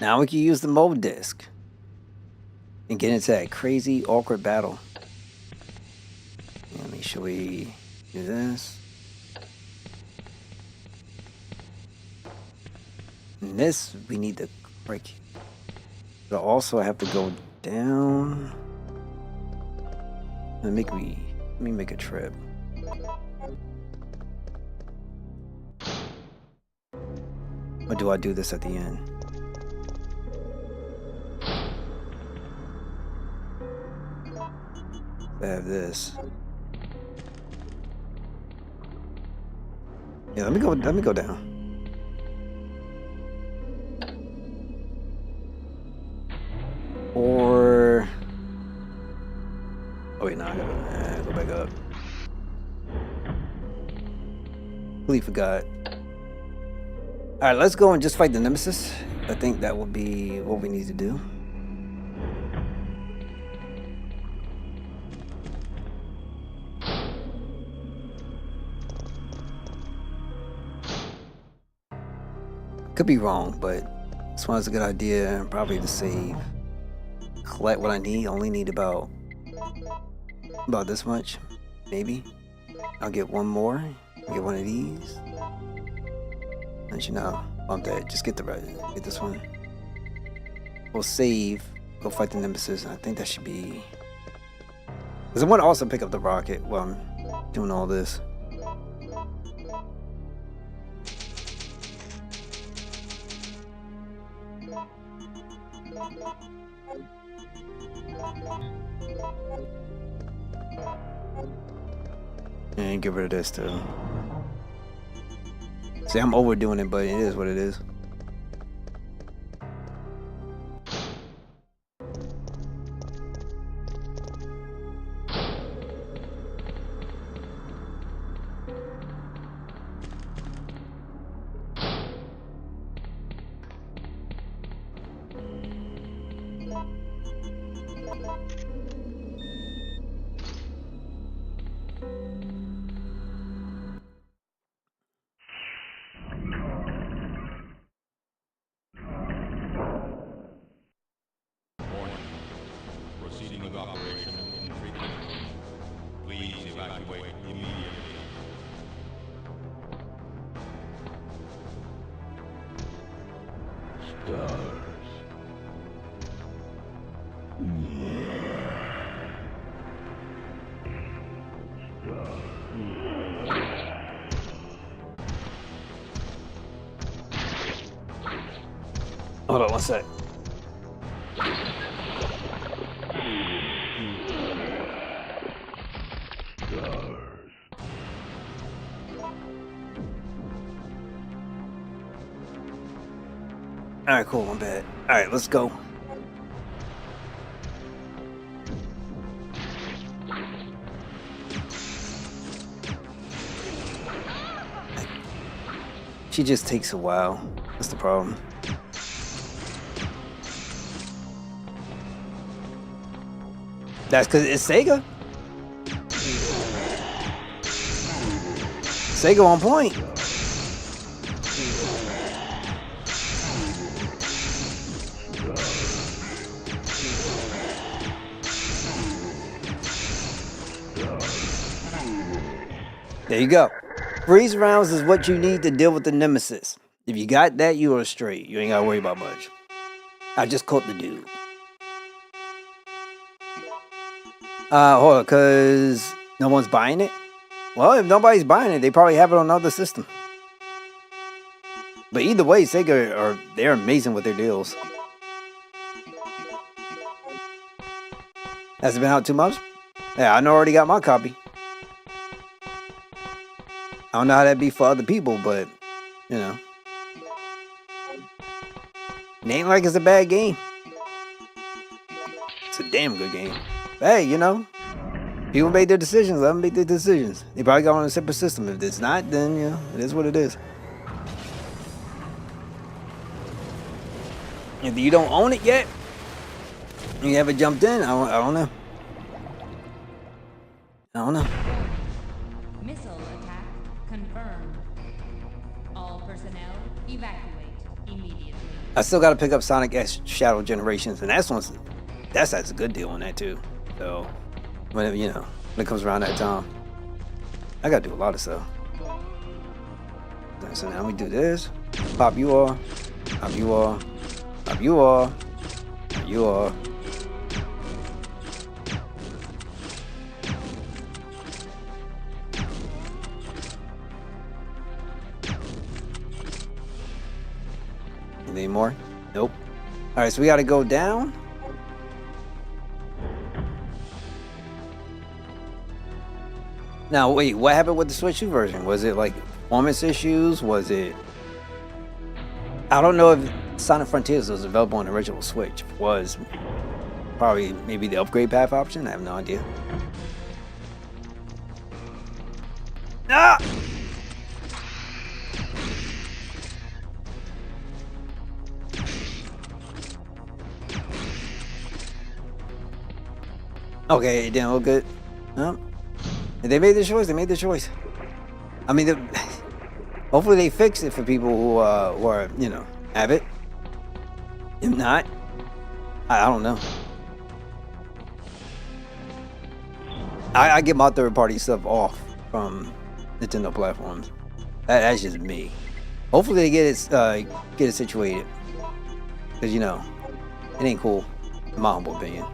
Now we can use the mode disc and get into that crazy, awkward battle. Let me show we do this. And this we need to break. But also I have to go down. Let me make a trip. Or do I do this at the end? I have this. Yeah, let me go down. Or oh wait, no, I gotta go back up. Completely forgot. Alright, let's go and just fight the Nemesis. I think that will be what we need to do. Could be wrong, but this one's a good idea. Probably to save. Collect what I need. Only need about this much, maybe. I'll get one more. I'll get one of these. And you know, bump that. Just get get this one. We'll save. Go fight the Nemesis. I think that should be. Because I want to also pick up the rocket while I'm doing all this. And get rid of this too. See, I'm overdoing it, but it is what it is. Proceeding with operation in 3 minutes. Please evacuate immediately. Stars. Hold on one sec. Alright, cool, I'm bad. Alright, let's go. She just takes a while. That's the problem. That's because it's Sega. Sega on point. There you go. Freeze rounds is what you need to deal with the Nemesis. If you got that, you are straight. You ain't gotta worry about much. I just caught the dude. Hold on, cause no one's buying it? Well, if nobody's buying it, they probably have it on another system. But either way, Sega they're amazing with their deals. Has it been out 2 months? Yeah, I already got my copy. I don't know how that'd be for other people, but you know. It ain't like it's a bad game. It's a damn good game. Hey, you know, people make their decisions. Let them make their decisions. They probably got on a separate system. If it's not, then, you know, it is what it is. If you don't own it yet, you haven't jumped in, I don't know. I don't know. Missile attack confirmed. All personnel, evacuate immediately. I still got to pick up Sonic X Shadow Generations, and that's a good deal on that too. So whenever when it comes around that time, I got to do a lot of stuff. So now we do this: pop you all, pop you all, pop you all, pop you all. Any more? Nope. All right, so we got to go down. Now, wait, what happened with the Switch 2 version? Was it like performance issues? Was it... I don't know if Sonic Frontiers was available on the original Switch. If it was, probably maybe the upgrade path option. I have no idea. Ah! Okay, it didn't look good. No. They made the choice. They made the choice. I mean, hopefully they fix it for people who are, have it. If not, I don't know. I get my third-party stuff off from Nintendo platforms. That's just me. Hopefully they get it situated, because it ain't cool, in my humble opinion,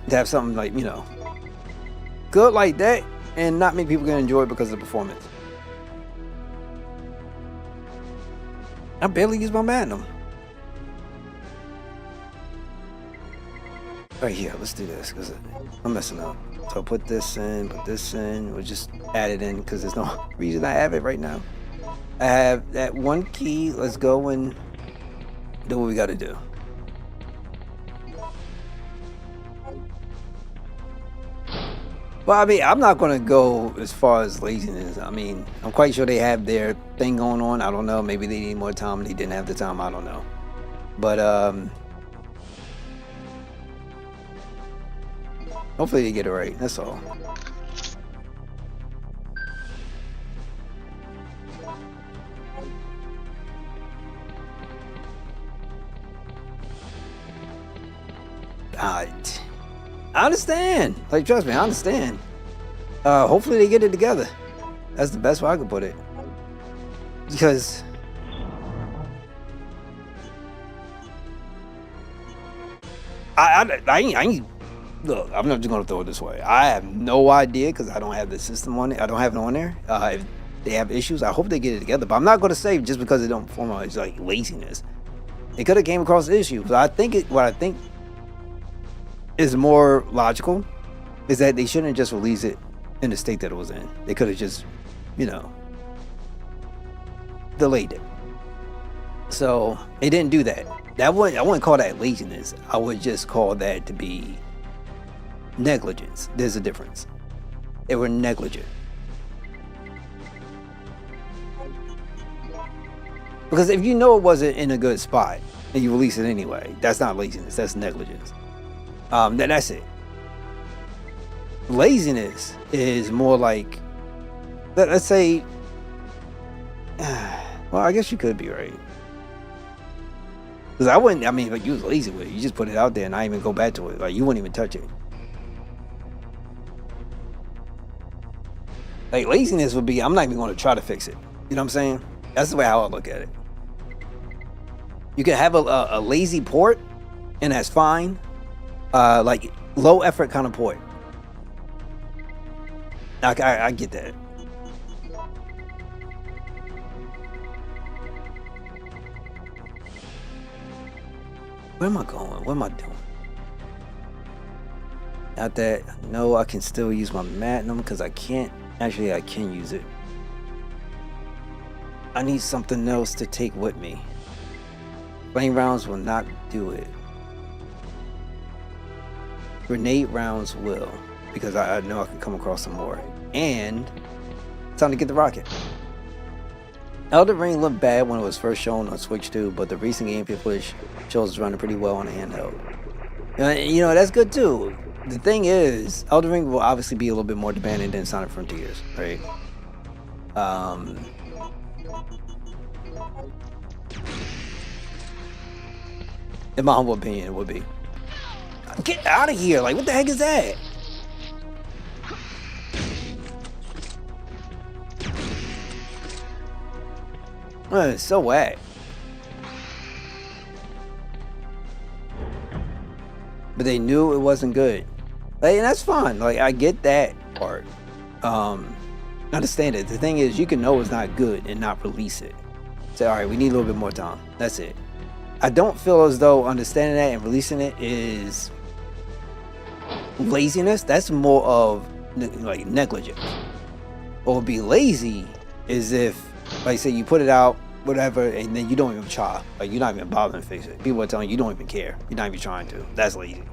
to have something like good like that and not many people can enjoy it because of the performance. I barely use my Magnum. Right here, let's do this because I'm messing up. So put this in, we'll just add it in because there's no reason I have it right now. I have that one key. Let's go and do what we got to do. Well, I mean, I'm not going to go as far as laziness. I mean, I'm quite sure they have their thing going on. I don't know. Maybe they need more time. They didn't have the time. I don't know. But hopefully they get it right. That's all. I understand. Like, trust me, I understand. Hopefully they get it together. That's the best way I could put it. Because I ain't look, I'm not just gonna throw it this way. I have no idea because I don't have the system on it. I don't have it on there. If they have issues, I hope they get it together. But I'm not gonna say just because it don't perform, it's like laziness. It could have came across issues. But what I think is more logical is that they shouldn't just release it in the state that it was in. They could have just, delayed it. So they didn't do that. I wouldn't call that laziness. I would just call that to be negligence. There's a difference. They were negligent. Because if you know it wasn't in a good spot and you release it anyway, that's not laziness. That's negligence. That's it. Laziness is more like, let's say, well, I guess you could be right. Because if you was lazy with it, you just put it out there and not even go back to it. Like, you wouldn't even touch it. Like, laziness would be, I'm not even going to try to fix it. You know what I'm saying? That's the way how I look at it. You can have a lazy port, and that's fine. Like low effort kind of port. I get that. Where am I going? What am I doing? Not that. No, I can still use my Magnum because I can't. Actually, I can use it. I need something else to take with me. Flame rounds will not do it. Grenade rounds will, because I know I can come across some more. And it's time to get the rocket. Elden Ring looked bad when it was first shown on Switch 2, but the recent gameplay footage shows it's running pretty well on a handheld. That's good too. The thing is, Elden Ring will obviously be a little bit more demanding than Sonic Frontiers, right? In my humble opinion, it would be. Get out of here! Like, what the heck is that? It's so whack. But they knew it wasn't good. Like, and that's fine. Like, I get that part. Understand it. The thing is, you can know it's not good and not release it. Say, all right, we need a little bit more time. That's it. I don't feel as though understanding that and releasing it is laziness. That's more of like negligence. What would be lazy is if, like, say you put it out, whatever, and then you don't even try. Like, you're not even bothering to fix it. People are telling you don't even care. You're not even trying to. That's lazy.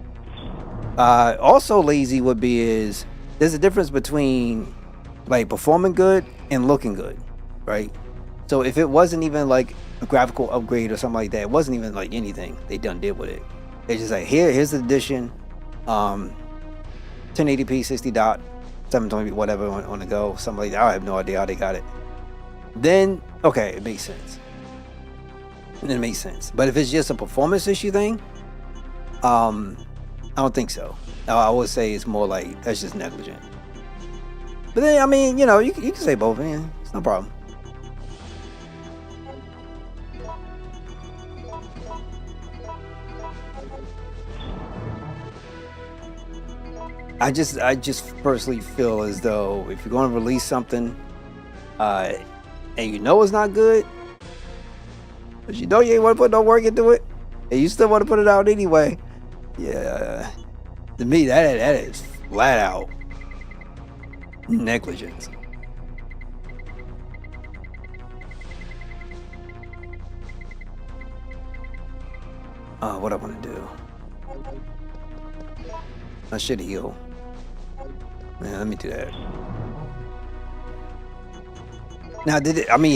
Also lazy would be is there's a difference between like performing good and looking good, right? So if it wasn't even like a graphical upgrade or something like that, it wasn't even like anything they done did with it. They just like, here's the edition, 1080p 60 dot 720p whatever on the go, something like that. I have no idea how they got it. Then okay, it makes sense. And it makes sense. But if it's just a performance issue thing, I don't think so. I would say it's more like that's just negligent. But then, I mean, you know, you can say both. Man. It's no problem. I just personally feel as though if you're going to release something, and you know it's not good, but you know you ain't want to put no work into it, and you still want to put it out anyway. Yeah, to me that is flat out negligence. What I want to do? I should heal. Yeah, let me do that. Now,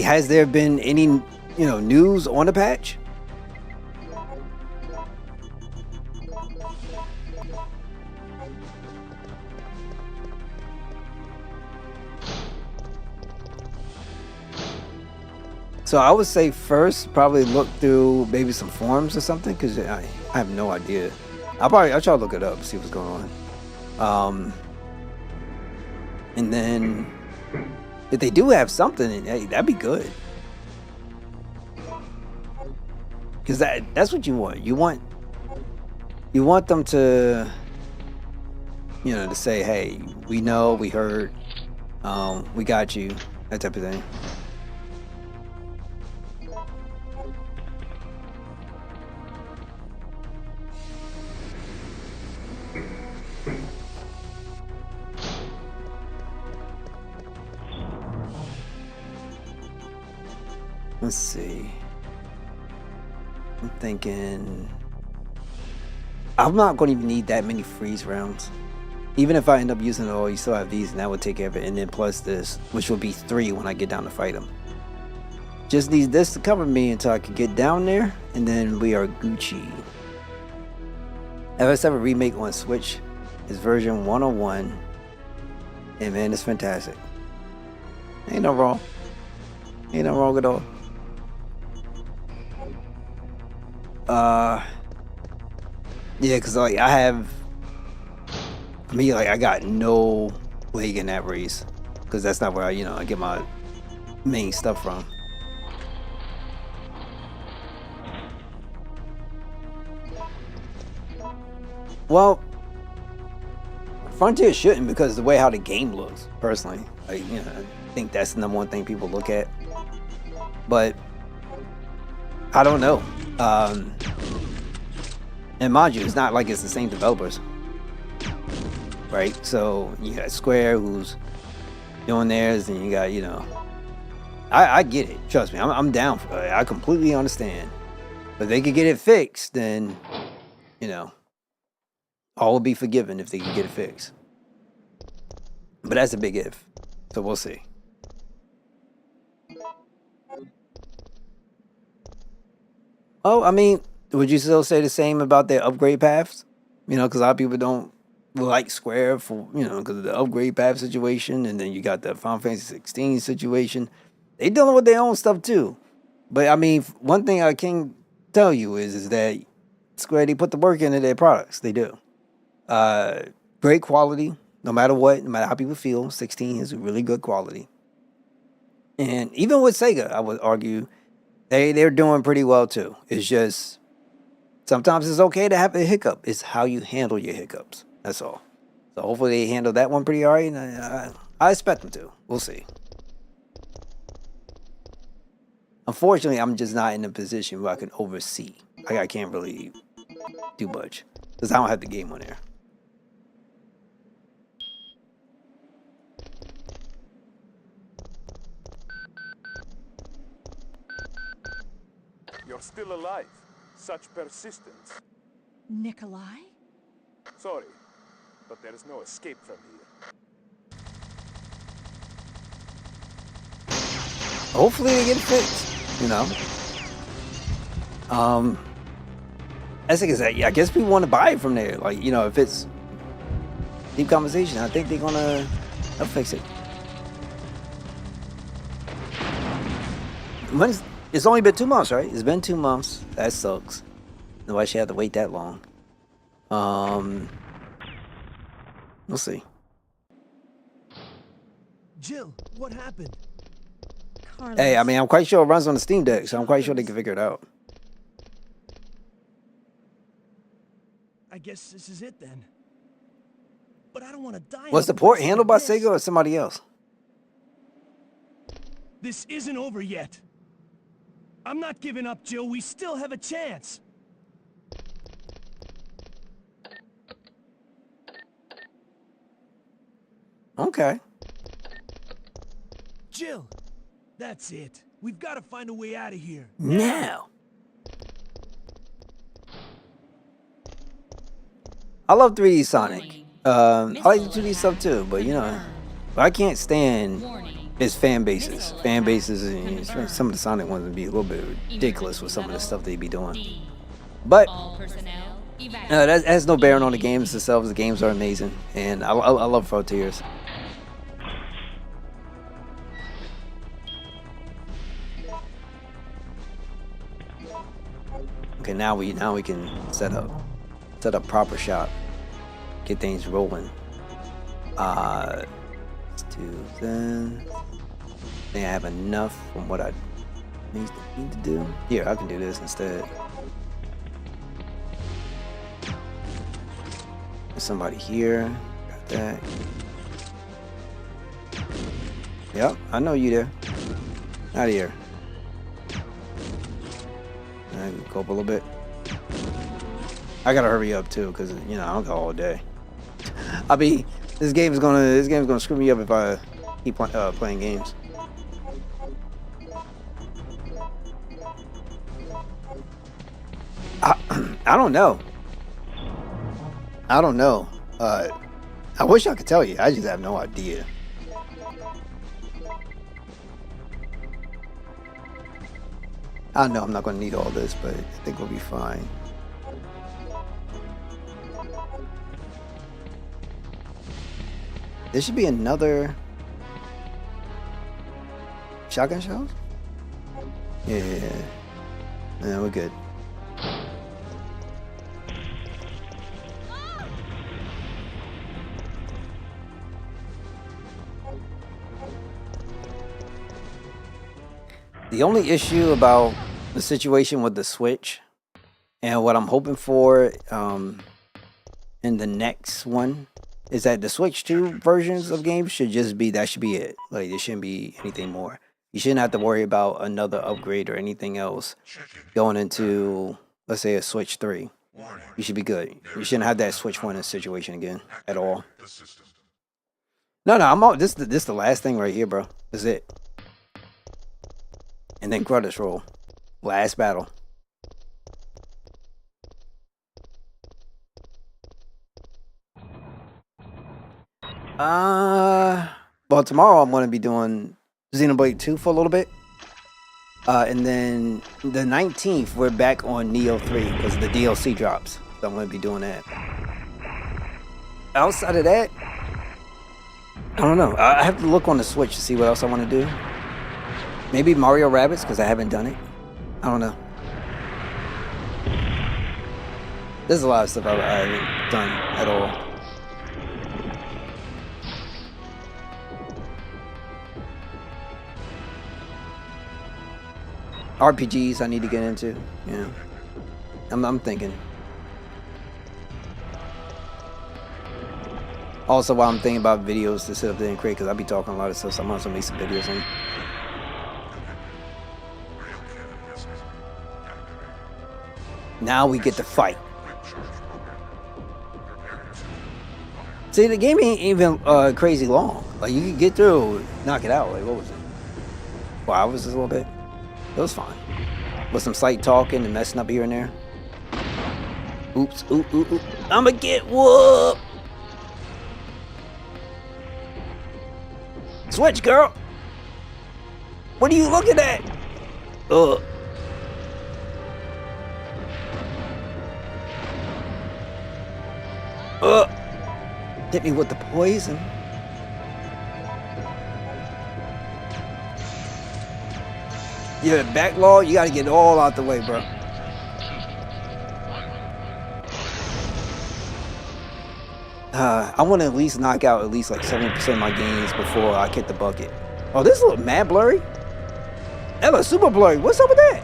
has there been any, news on the patch? So I would say first, probably look through maybe some forums or something, because I have no idea. I'll try to look it up, see what's going on. And then if they do have something, hey, that'd be good. Because that's what you want. You want them to, to say, hey, we know, we heard, we got you, that type of thing. Let's see. I'm thinking I'm not going to even need that many freeze rounds. Even if I end up using it all, you still have these, and that would take care of it. And then plus this, which will be 3 when I get down to fight them. Just need this to cover me until I can get down there, and then we are Gucci. FS7 Remake on Switch is version 101, and man, it's fantastic. Ain't no wrong. Ain't no wrong at all. Yeah, because like I got no leg in that race, because that's not where I get my main stuff from. Well, Frontier shouldn't, because the way how the game looks, personally, I think that's the #1 thing people look at. But I don't know. And mind you, it's not like it's the same developers, right? So you got Square who's doing theirs, and you got I get it. Trust me, I'm down for it. I completely understand. But if they could get it fixed, then all will be forgiven if they can get it fixed. But that's a big if. So we'll see. Oh, I mean, would you still say the same about their upgrade paths? Because a lot of people don't like Square for, because of the upgrade path situation, and then you got the Final Fantasy 16 situation. they dealing with their own stuff too. But I mean, one thing I can tell you is that Square, they put the work into their products. They do. Great quality, no matter what, no matter how people feel. 16 is really good quality. And even with Sega, I would argue they're doing pretty well too. It's just sometimes it's okay to have a hiccup. It's how you handle your hiccups. That's all. So hopefully they handle that one pretty alright. And I expect them to. We'll see. Unfortunately, I'm just not in a position where I can oversee. Like I can't really do much because I don't have the game on there. You're still alive. Such persistence. Nikolai? Sorry, but there is no escape from here. Hopefully they get it fixed, you know. As I said, I guess people want to buy it from there. Like, you know, if it's deep conversation, I think they're gonna fix it. It's only been 2 months, right? It's been 2 months. That sucks. Why she had to wait that long? We'll see. Jill, what happened? Carlos. Hey, I mean, I'm quite sure it runs on the Steam Deck, so I'm quite sure they can figure it out. I guess this is it then. But I don't want to die. Was the port handled by Sega or somebody else? This isn't over yet. I'm not giving up, Jill. We still have a chance. Okay. Jill, that's it. We've got to find a way out of here. Now. I love 3D Sonic. I like the 2D stuff too, but you know, I can't stand his fan bases. Fan bases, and some of the Sonic ones would be a little bit ridiculous with some of the stuff they be doing. But that has no bearing on the games themselves. The games are amazing, and I love Frontiers. Okay, now we can set up proper shop, get things rolling. Let's do that. I think I have enough from what I need to do. Here, I can do this instead. There's somebody here. Got that. Yep, I know you there. Out of here. I can go up a little bit. I gotta hurry up too, cause you know I don't go all day. This game's gonna screw me up if I keep playing games. I don't know. I don't know. I wish I could tell you. I just have no idea. I know I'm not going to need all this, but I think we'll be fine. There should be another shotgun shells? Yeah, we're good. The only issue about the situation with the Switch and what I'm hoping for in the next one is that the Switch 2 versions of games should be it. Like, there shouldn't be anything more. You shouldn't have to worry about another upgrade or anything else going into, let's say, a Switch 3. You should be good. You shouldn't have that Switch 1 situation again at all. No, I'm all, this the last thing right here, bro. This is it. And then credits roll. Last battle. Well, tomorrow I'm going to be doing Xenoblade 2 for a little bit. And then the 19th, we're back on Neo 3 because the DLC drops. So I'm going to be doing that. Outside of that, I don't know. I have to look on the Switch to see what else I want to do. Maybe Mario Rabbids, because I haven't done it. I don't know. There's a lot of stuff I haven't done at all. RPGs I need to get into. Yeah. I'm thinking. Also, while I'm thinking about videos to sit up there and create, because I'll be talking a lot of stuff, so I might as well make some videos on. Now we get to fight. See, the game ain't even crazy long. Like, you can get through, knock it out. Like, what was it? 4 hours a little bit? It was fine. With some slight talking and messing up here and there. Oops, oop. I'ma get whooped! Switch, girl! What are you looking at? Ugh. Hit me with the poison. Yeah, backlog, you gotta get it all out the way, bro. I want to at least knock out at least like 70% of my games before I hit the bucket. Oh, this looks mad blurry. That looks super blurry. What's up with that?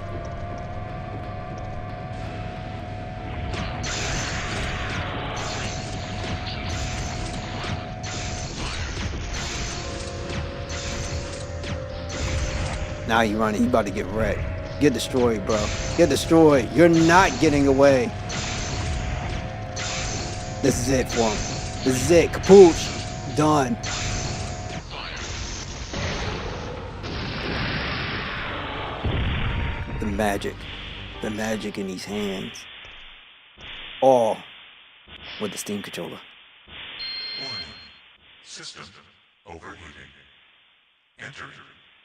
Now you running, you about to get wrecked. Get destroyed, bro. Get destroyed. You're not getting away. This is it for him. This is it. Kapooch. Done. The magic. The magic in these hands. All with the Steam controller. Warning. System overheating. Enter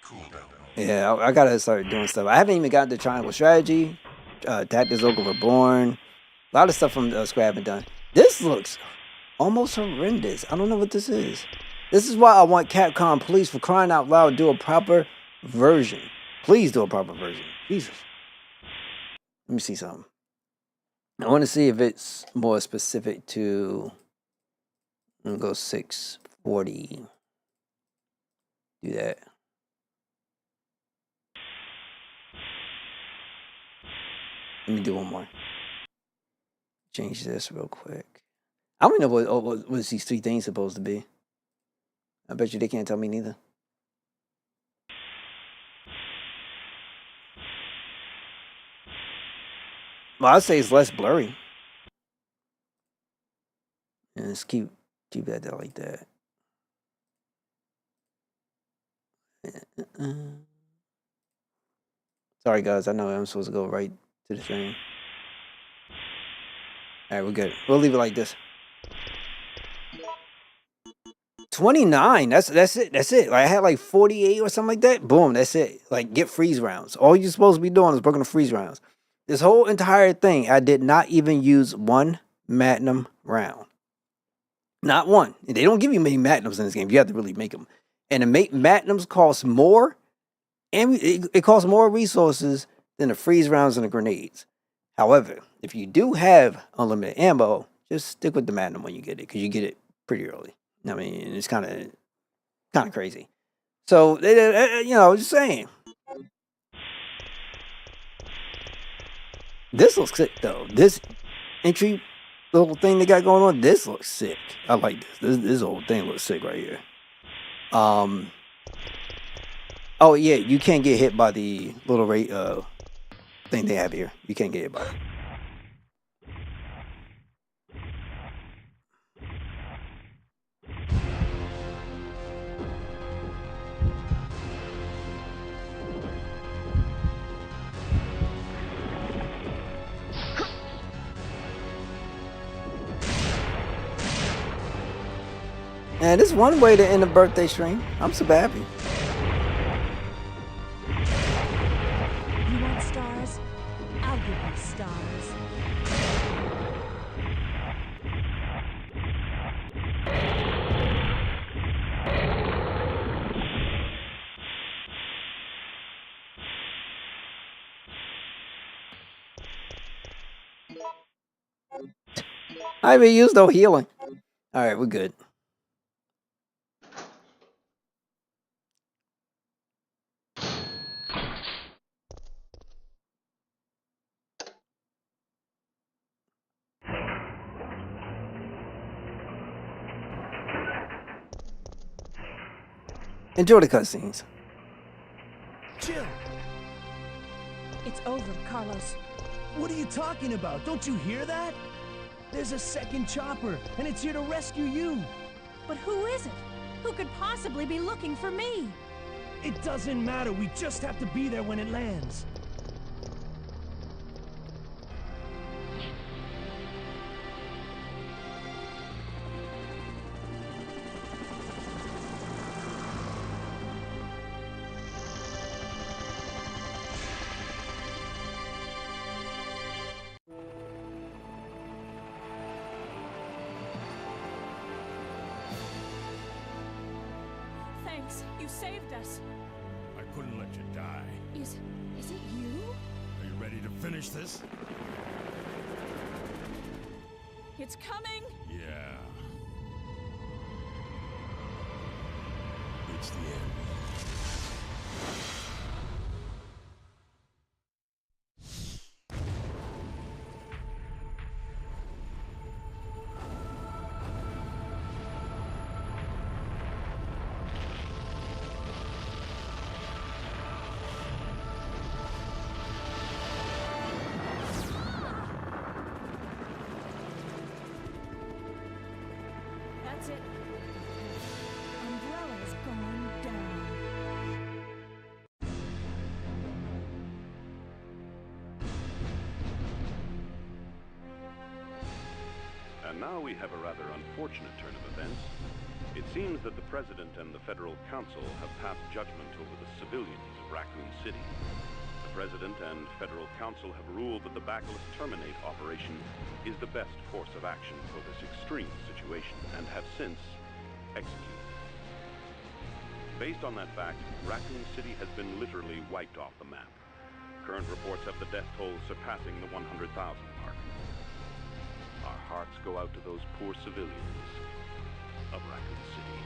cooldown mode. Yeah, I gotta start doing stuff. I haven't even gotten to Triangle Strategy, Tactics Ogre Reborn. A lot of stuff from Square I haven't done. This looks almost horrendous. I don't know what this is. This is why I want Capcom, please, for crying out loud, do a proper version. Please do a proper version. Jesus. Let me see something. I want to see if it's more specific to... I'm going to go 640. Do that. Let me do one more. Change this real quick. I don't know what these 3 things supposed to be. I bet you they can't tell me neither. Well, I'd say it's less blurry. And let's keep that there like that. Sorry guys, I know I'm supposed to go right to the thing. Alright, we're good. We'll leave it like this. 29. That's it. That's it. Like, I had like 48 or something like that. Boom, that's it. Like, get freeze rounds. All you're supposed to be doing is working the freeze rounds. This whole entire thing, I did not even use one Magnum round. Not one. They don't give you many Magnums in this game. You have to really make them. And to make Magnums cost more, and it costs more resources than the freeze rounds and the grenades. However, if you do have unlimited ammo, just stick with the Magnum when you get it, because you get it pretty early. I mean, it's kind of crazy. So, you know, just saying. This looks sick, though. This entry little thing they got going on, this looks sick. I like this. This whole thing looks sick right here. Oh, yeah, you can't get hit by the little thing they have here. You can't get hit by it. And this is one way to end a birthday stream. I'm so happy. You want stars? I'll give you stars. I haven't used no healing. Alright, we're good. Enjoy the cutscenes. Chill. It's over, Carlos. What are you talking about? Don't you hear that? There's a second chopper, and it's here to rescue you. But who is it? Who could possibly be looking for me? It doesn't matter. We just have to be there when it lands. Thanks. You saved us. I couldn't let you die. Is it you? Are you ready to finish this? It's coming. Yeah. It's the end. That's it. Umbrella's going down. And now we have a rather unfortunate turn of events. It seems that the President and the Federal Council have passed judgment over the civilians of Raccoon City. The President and Federal Council have ruled that the Bacillus Terminate operation is the best course of action for this extreme situation, and have since executed. Based on that fact, Raccoon City has been literally wiped off the map. Current reports have the death toll surpassing the 100,000 mark. Our hearts go out to those poor civilians of Raccoon City.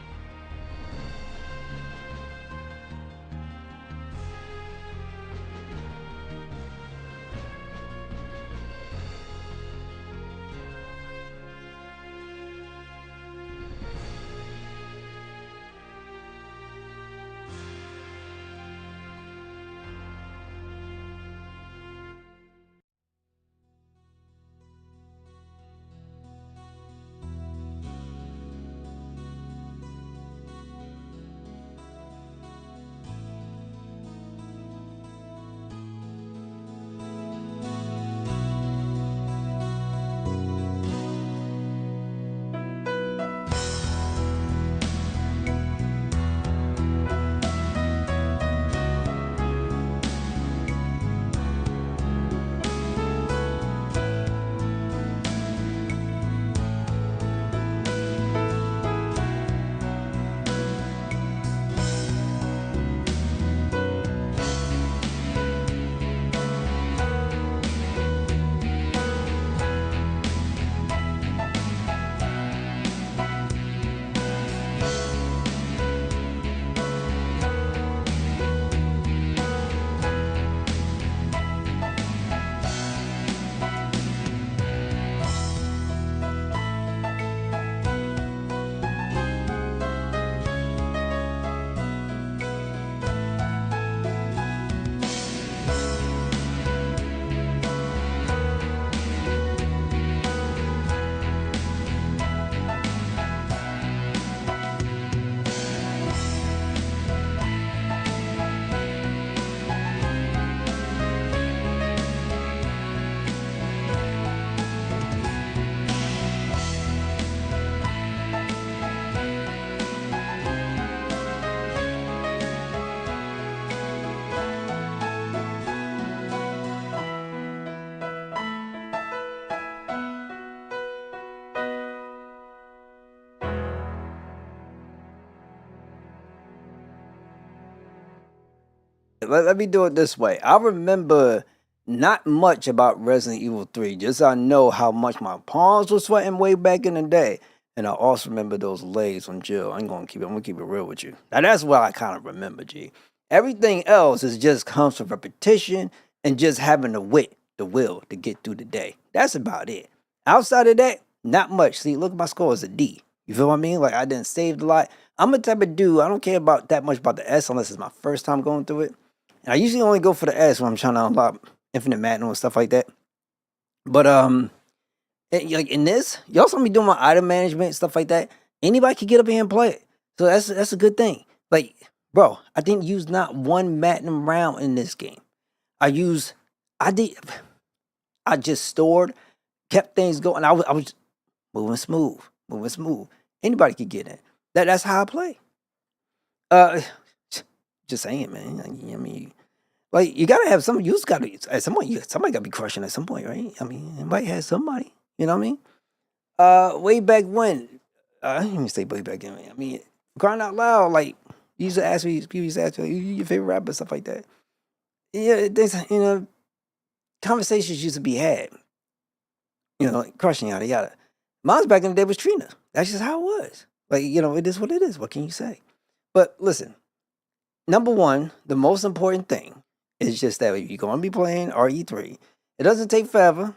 Let me do it this way. I remember not much about Resident Evil 3. Just I know how much my palms were sweating way back in the day. And I also remember those legs on Jill. I'm gonna keep it real with you. Now that's what I kind of remember, G. Everything else is just comes from repetition and just having the will to get through the day. That's about it. Outside of that, not much. See, look at my score, it's a D. You feel what I mean? Like I didn't save a lot. I'm a type of dude, I don't care about that much about the S unless it's my first time going through it. And I usually only go for the S when I'm trying to unlock Infinite Madness and stuff like that. But like in this, y'all saw me doing my item management and stuff like that. Anybody can get up here and play it. So that's a good thing. Like, bro, I didn't use not one Magnum round in this game. I just stored, kept things going. I was moving smooth. Anybody could get in. That's how I play. Just saying, man. I mean, like you gotta have some. You just gotta at some point. Somebody gotta be crushing at some point, right? I mean, everybody has somebody. You know what I mean? Way back when. I didn't even say way back then. I mean, crying out loud, like you used to ask me. People used to ask me, your favorite rapper, stuff like that. Yeah, there's conversations used to be had. Like crushing yada yada. Mine's back in the day was Trina. That's just how it was. Like, it is what it is. What can you say? But listen, number one, the most important thing is just that if you're going to be playing RE3, it doesn't take forever.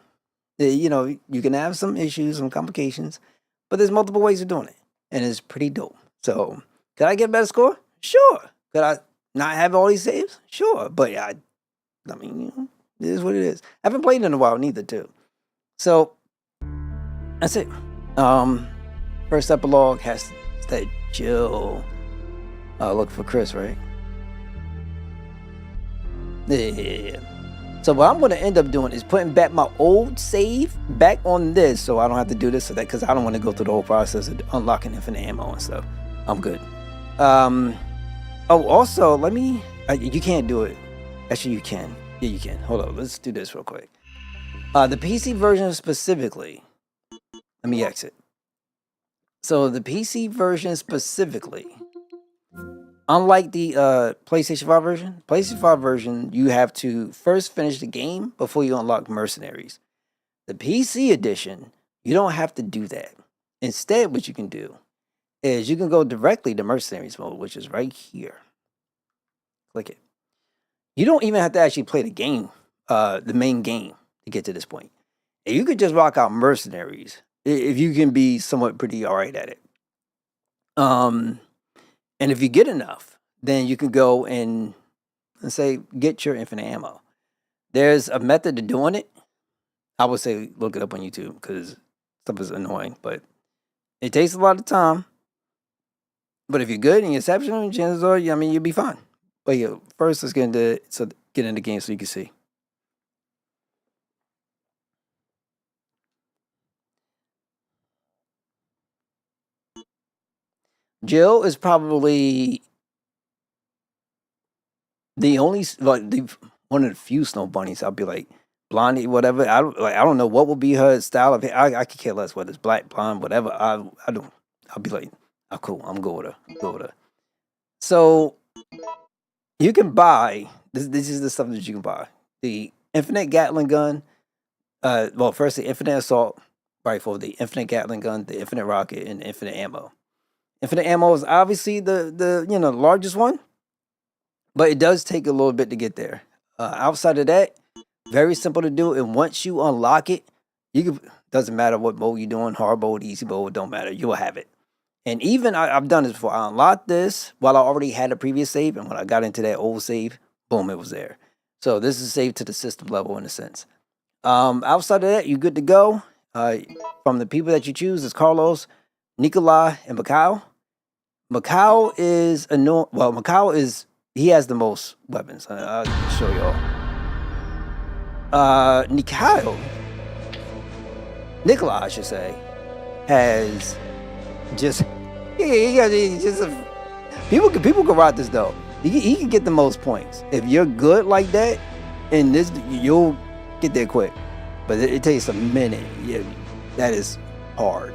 You can have some issues, some complications, but there's multiple ways of doing it. And it's pretty dope. So, could I get a better score? Sure. Could I not have all these saves? Sure. But yeah, I mean, it is what it is. I haven't played in a while neither, too. So, that's it. First epilogue has that Jill looking for Chris, right? Yeah. So what I'm going to end up doing is putting back my old save back on this, so I don't have to do this or that, because I don't want to go through the whole process of unlocking infinite ammo and stuff. I'm good. Also, let me. You can't do it. Actually, you can. Yeah, you can. Hold on. Let's do this real quick. The PC version specifically. Let me exit. So the PC version specifically, unlike the PlayStation 5 version, PlayStation 5 version, you have to first finish the game before you unlock Mercenaries. The PC edition, you don't have to do that. Instead, what you can do is you can go directly to Mercenaries mode, which is right here. Click it. You don't even have to actually play the game, the main game, to get to this point. And you could just rock out Mercenaries if you can be somewhat pretty all right at it. And if you get enough, then you can go and say, get your infinite ammo. There's a method to doing it. I would say look it up on YouTube because stuff is annoying, but it takes a lot of time. But if you're good and you're exceptional, chances are, you'll be fine. But yeah, first let's get into the game so you can see. Jill is probably the only one of the few snow bunnies. I'll be like blondie, whatever. I don't know what will be her style of hair. I could care less whether it's black, blonde, whatever. I don't. I'll be like, oh, cool. I'm good with her. So you can buy this is the stuff that you can buy: the infinite Gatling gun. First the infinite assault rifle, the infinite Gatling gun, the infinite rocket, and the infinite ammo. Infinite ammo is obviously the largest one, but it does take a little bit to get there. Outside of that, very simple to do. And once you unlock it, doesn't matter what mode you're doing, hard mode, easy mode, it don't matter. You'll have it. And even I've done this before. I unlocked this while I already had a previous save, and when I got into that old save, boom, it was there. So this is saved to the system level in a sense. Outside of that, you're good to go. From the people that you choose, it's Carlos, Nikolai, and Mikhail. Mikhail is he has the most weapons. I'll show y'all. Nikolai, I should say, has just people can ride this though. He can get the most points if you're good like that. In this, you'll get there quick, but it takes a minute. Yeah, that is hard.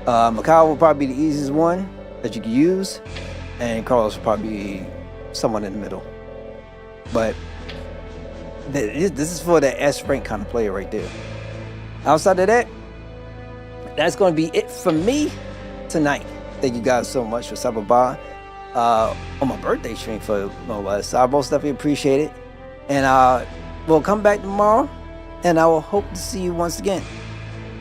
Mikhail will probably be the easiest one that you can use, and Carlos will probably be someone in the middle. But This is for the S rank kind of player right there. Outside of that, that's going to be it for me tonight. Thank you guys so much for stopping by on my birthday stream for no less. I most definitely appreciate it. And we'll come back tomorrow, and I will hope to see you once again.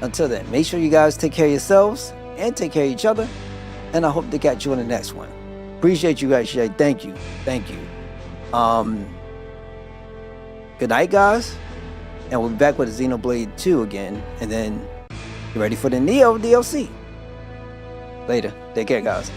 Until then, make sure you guys take care of yourselves and take care of each other. And I hope to catch you on the next one. Appreciate you guys, Shay. Thank you. Thank you. Good night, guys. And we'll be back with Xenoblade 2 again. And then get ready for the Neo DLC. Later. Take care, guys.